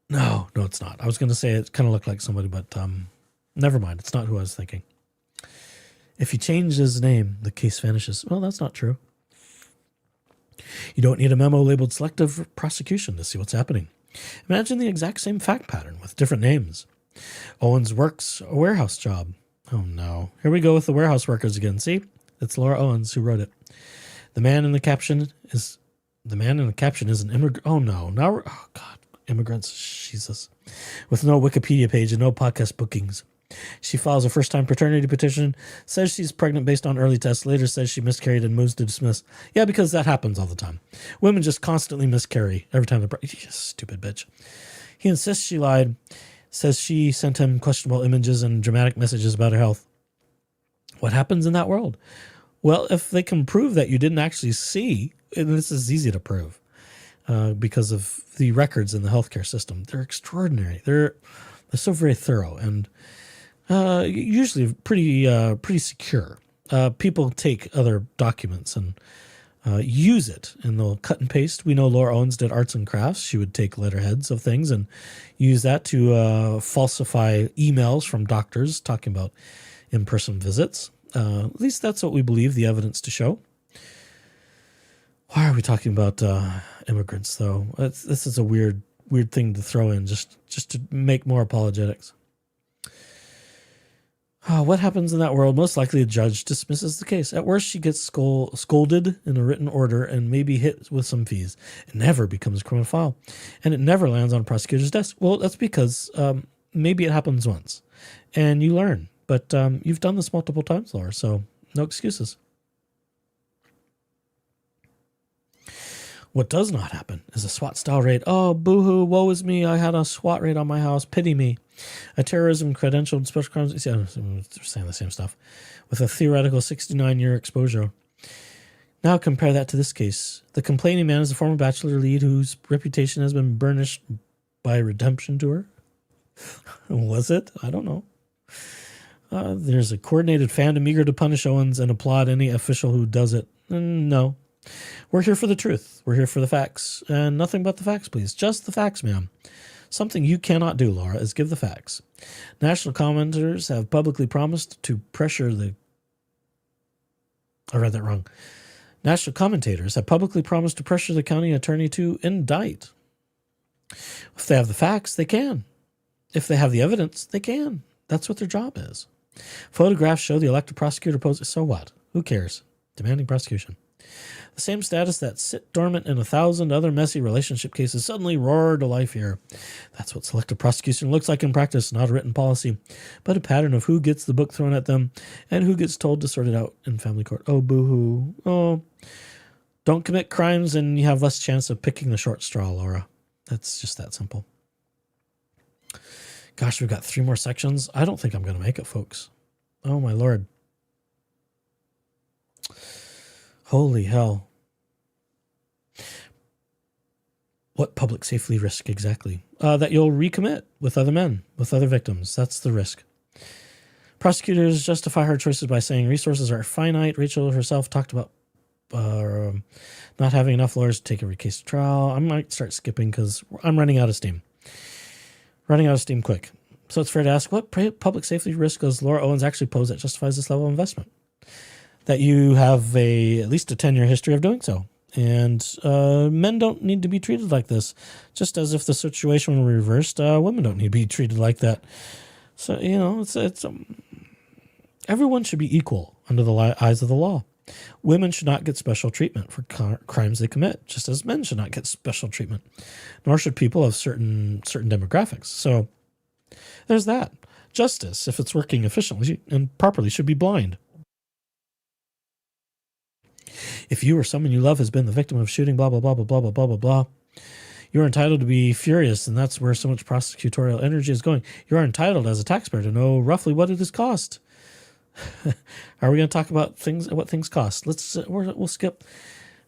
No, it's not. I was going to say it kind of looked like somebody, but never mind. It's not who I was thinking. If he changed his name, the case vanishes. Well, that's not true. You don't need a memo labeled selective prosecution to see what's happening. Imagine the exact same fact pattern with different names. Owens works a warehouse job. Oh no. Here we go with the warehouse workers again. See? It's Laura Owens who wrote it. The man in the caption is an immigrant. Oh no. Oh God. Immigrants. Jesus. With no Wikipedia page and no podcast bookings. She files a first-time paternity petition, says she's pregnant based on early tests, later says she miscarried and moves to dismiss. Yeah, because that happens all the time. Women just constantly miscarry every time they're pregnant. Stupid bitch. He insists she lied. Says she sent him questionable images and dramatic messages about her health. What happens in that world? Well, if they can prove that you didn't actually see, and this is easy to prove because of the records in the healthcare system, they're extraordinary. They're so very thorough and usually pretty secure. People take other documents and use it, and they'll cut and paste. We know Laura Owens did arts and crafts. She would take letterheads of things and use that to falsify emails from doctors talking about in-person visits. At least that's what we believe the evidence to show. Why are we talking about immigrants, though? This is a weird thing to throw in just to make more apologetics. What happens in that world? Most likely a judge dismisses the case. At worst, she gets scolded in a written order and maybe hit with some fees. It never becomes a criminal file, and it never lands on a prosecutor's desk. Well, that's because maybe it happens once, and you learn. But you've done this multiple times, Laura, so no excuses. What does not happen is a SWAT-style raid. Oh, boo-hoo, woe is me. I had a SWAT raid on my house. Pity me. A terrorism credentialed special crimes. Yeah, they're saying the same stuff. With a theoretical 69-year exposure. Now compare that to this case. The complaining man is a former bachelor lead whose reputation has been burnished by redemption tour. Was it? I don't know. There's a coordinated fandom eager to punish Owens and applaud any official who does it. No. We're here for the truth. We're here for the facts. And nothing but the facts, please. Just the facts, ma'am. Something you cannot do, Laura, is give the facts. National commenters have publicly promised to pressure the... I read that wrong. National commentators have publicly promised to pressure the county attorney to indict. If they have the facts, they can. If they have the evidence, they can. That's what their job is. Photographs show the elected prosecutor poses. So what? Who cares? Demanding prosecution. The same status that sit dormant in 1,000 other messy relationship cases suddenly roar to life here. That's what selective prosecution looks like in practice, not a written policy, but a pattern of who gets the book thrown at them and who gets told to sort it out in family court. Oh, boo-hoo. Oh, don't commit crimes and you have less chance of picking the short straw, Laura. That's just that simple. Gosh, we've got 3 more sections. I don't think I'm going to make it, folks. Oh, my Lord. Holy hell. What public safety risk exactly? That you'll recommit with other men, with other victims. That's the risk. Prosecutors justify her choices by saying resources are finite. Rachel herself talked about not having enough lawyers to take every case to trial. I might start skipping because I'm running out of steam. Running out of steam quick. So it's fair to ask, what public safety risk does Laura Owens actually pose that justifies this level of investment? That you have at least a 10-year history of doing so. And men don't need to be treated like this. Just as if the situation were reversed, women don't need to be treated like that. So, you know, it's everyone should be equal under the eyes of the law. Women should not get special treatment for crimes they commit, just as men should not get special treatment. Nor should people of certain demographics. So there's that. Justice, if it's working efficiently and properly, should be blind. If you or someone you love has been the victim of shooting, blah, blah, blah, blah, blah, blah, blah, blah, blah, you're entitled to be furious, and that's where so much prosecutorial energy is going. You're entitled as a taxpayer to know roughly what it has cost. Are we going to talk about what things cost? We'll skip.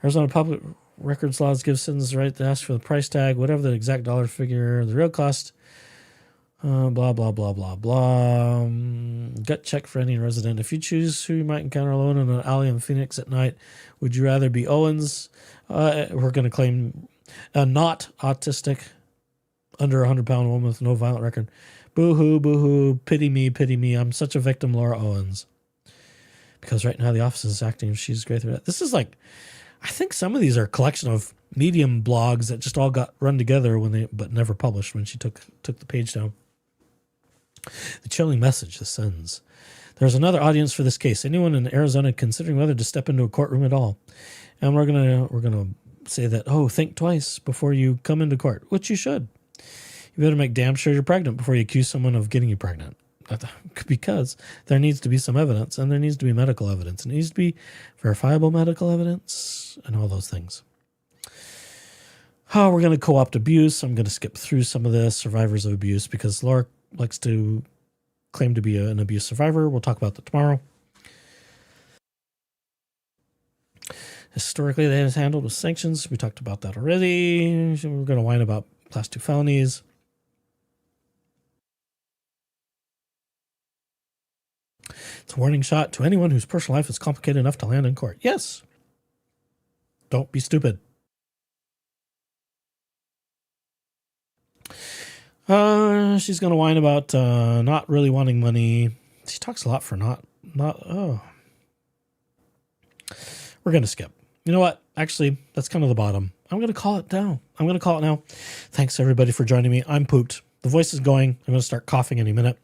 Arizona public records laws give citizens the right to ask for the price tag, whatever the exact dollar figure, the real cost. Blah, blah, blah, blah, blah. Gut check for any resident. If you choose who you might encounter alone in an alley in Phoenix at night, would you rather be Owens? We're going to claim a not autistic, under 100-pound woman with no violent record. Boo-hoo, boo-hoo, pity me. I'm such a victim, Laura Owens. Because right now the office is acting if she's great through that. This is like, I think some of these are a collection of Medium blogs that just all got run together but never published when she took the page down. The chilling message this sends. There's another audience for this case. Anyone in Arizona considering whether to step into a courtroom at all. And we're gonna say that, think twice before you come into court, which you should. You better make damn sure you're pregnant before you accuse someone of getting you pregnant. Because there needs to be some evidence, and there needs to be medical evidence. It needs to be verifiable medical evidence and all those things. We're going to co-opt abuse. I'm going to skip through some of this, survivors of abuse, because Laura likes to claim to be an abuse survivor. We'll talk about that tomorrow. Historically, that is handled with sanctions. We talked about that already. We're going to whine about class 2 felonies. It's a warning shot to anyone whose personal life is complicated enough to land in court. Yes. Don't be stupid. She's gonna whine about not really wanting money. She talks a lot for not. Oh, we're gonna skip. You know what? Actually, that's kind of the bottom. I'm gonna call it down. I'm gonna call it now. Thanks everybody for joining me. I'm pooped. The voice is going. I'm gonna start coughing any minute.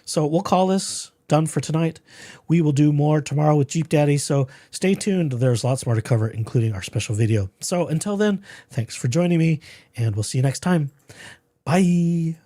So we'll call this done for tonight. We will do more tomorrow with Jeep Daddy. So stay tuned. There's lots more to cover, including our special video. So until then, thanks for joining me, and we'll see you next time. Bye.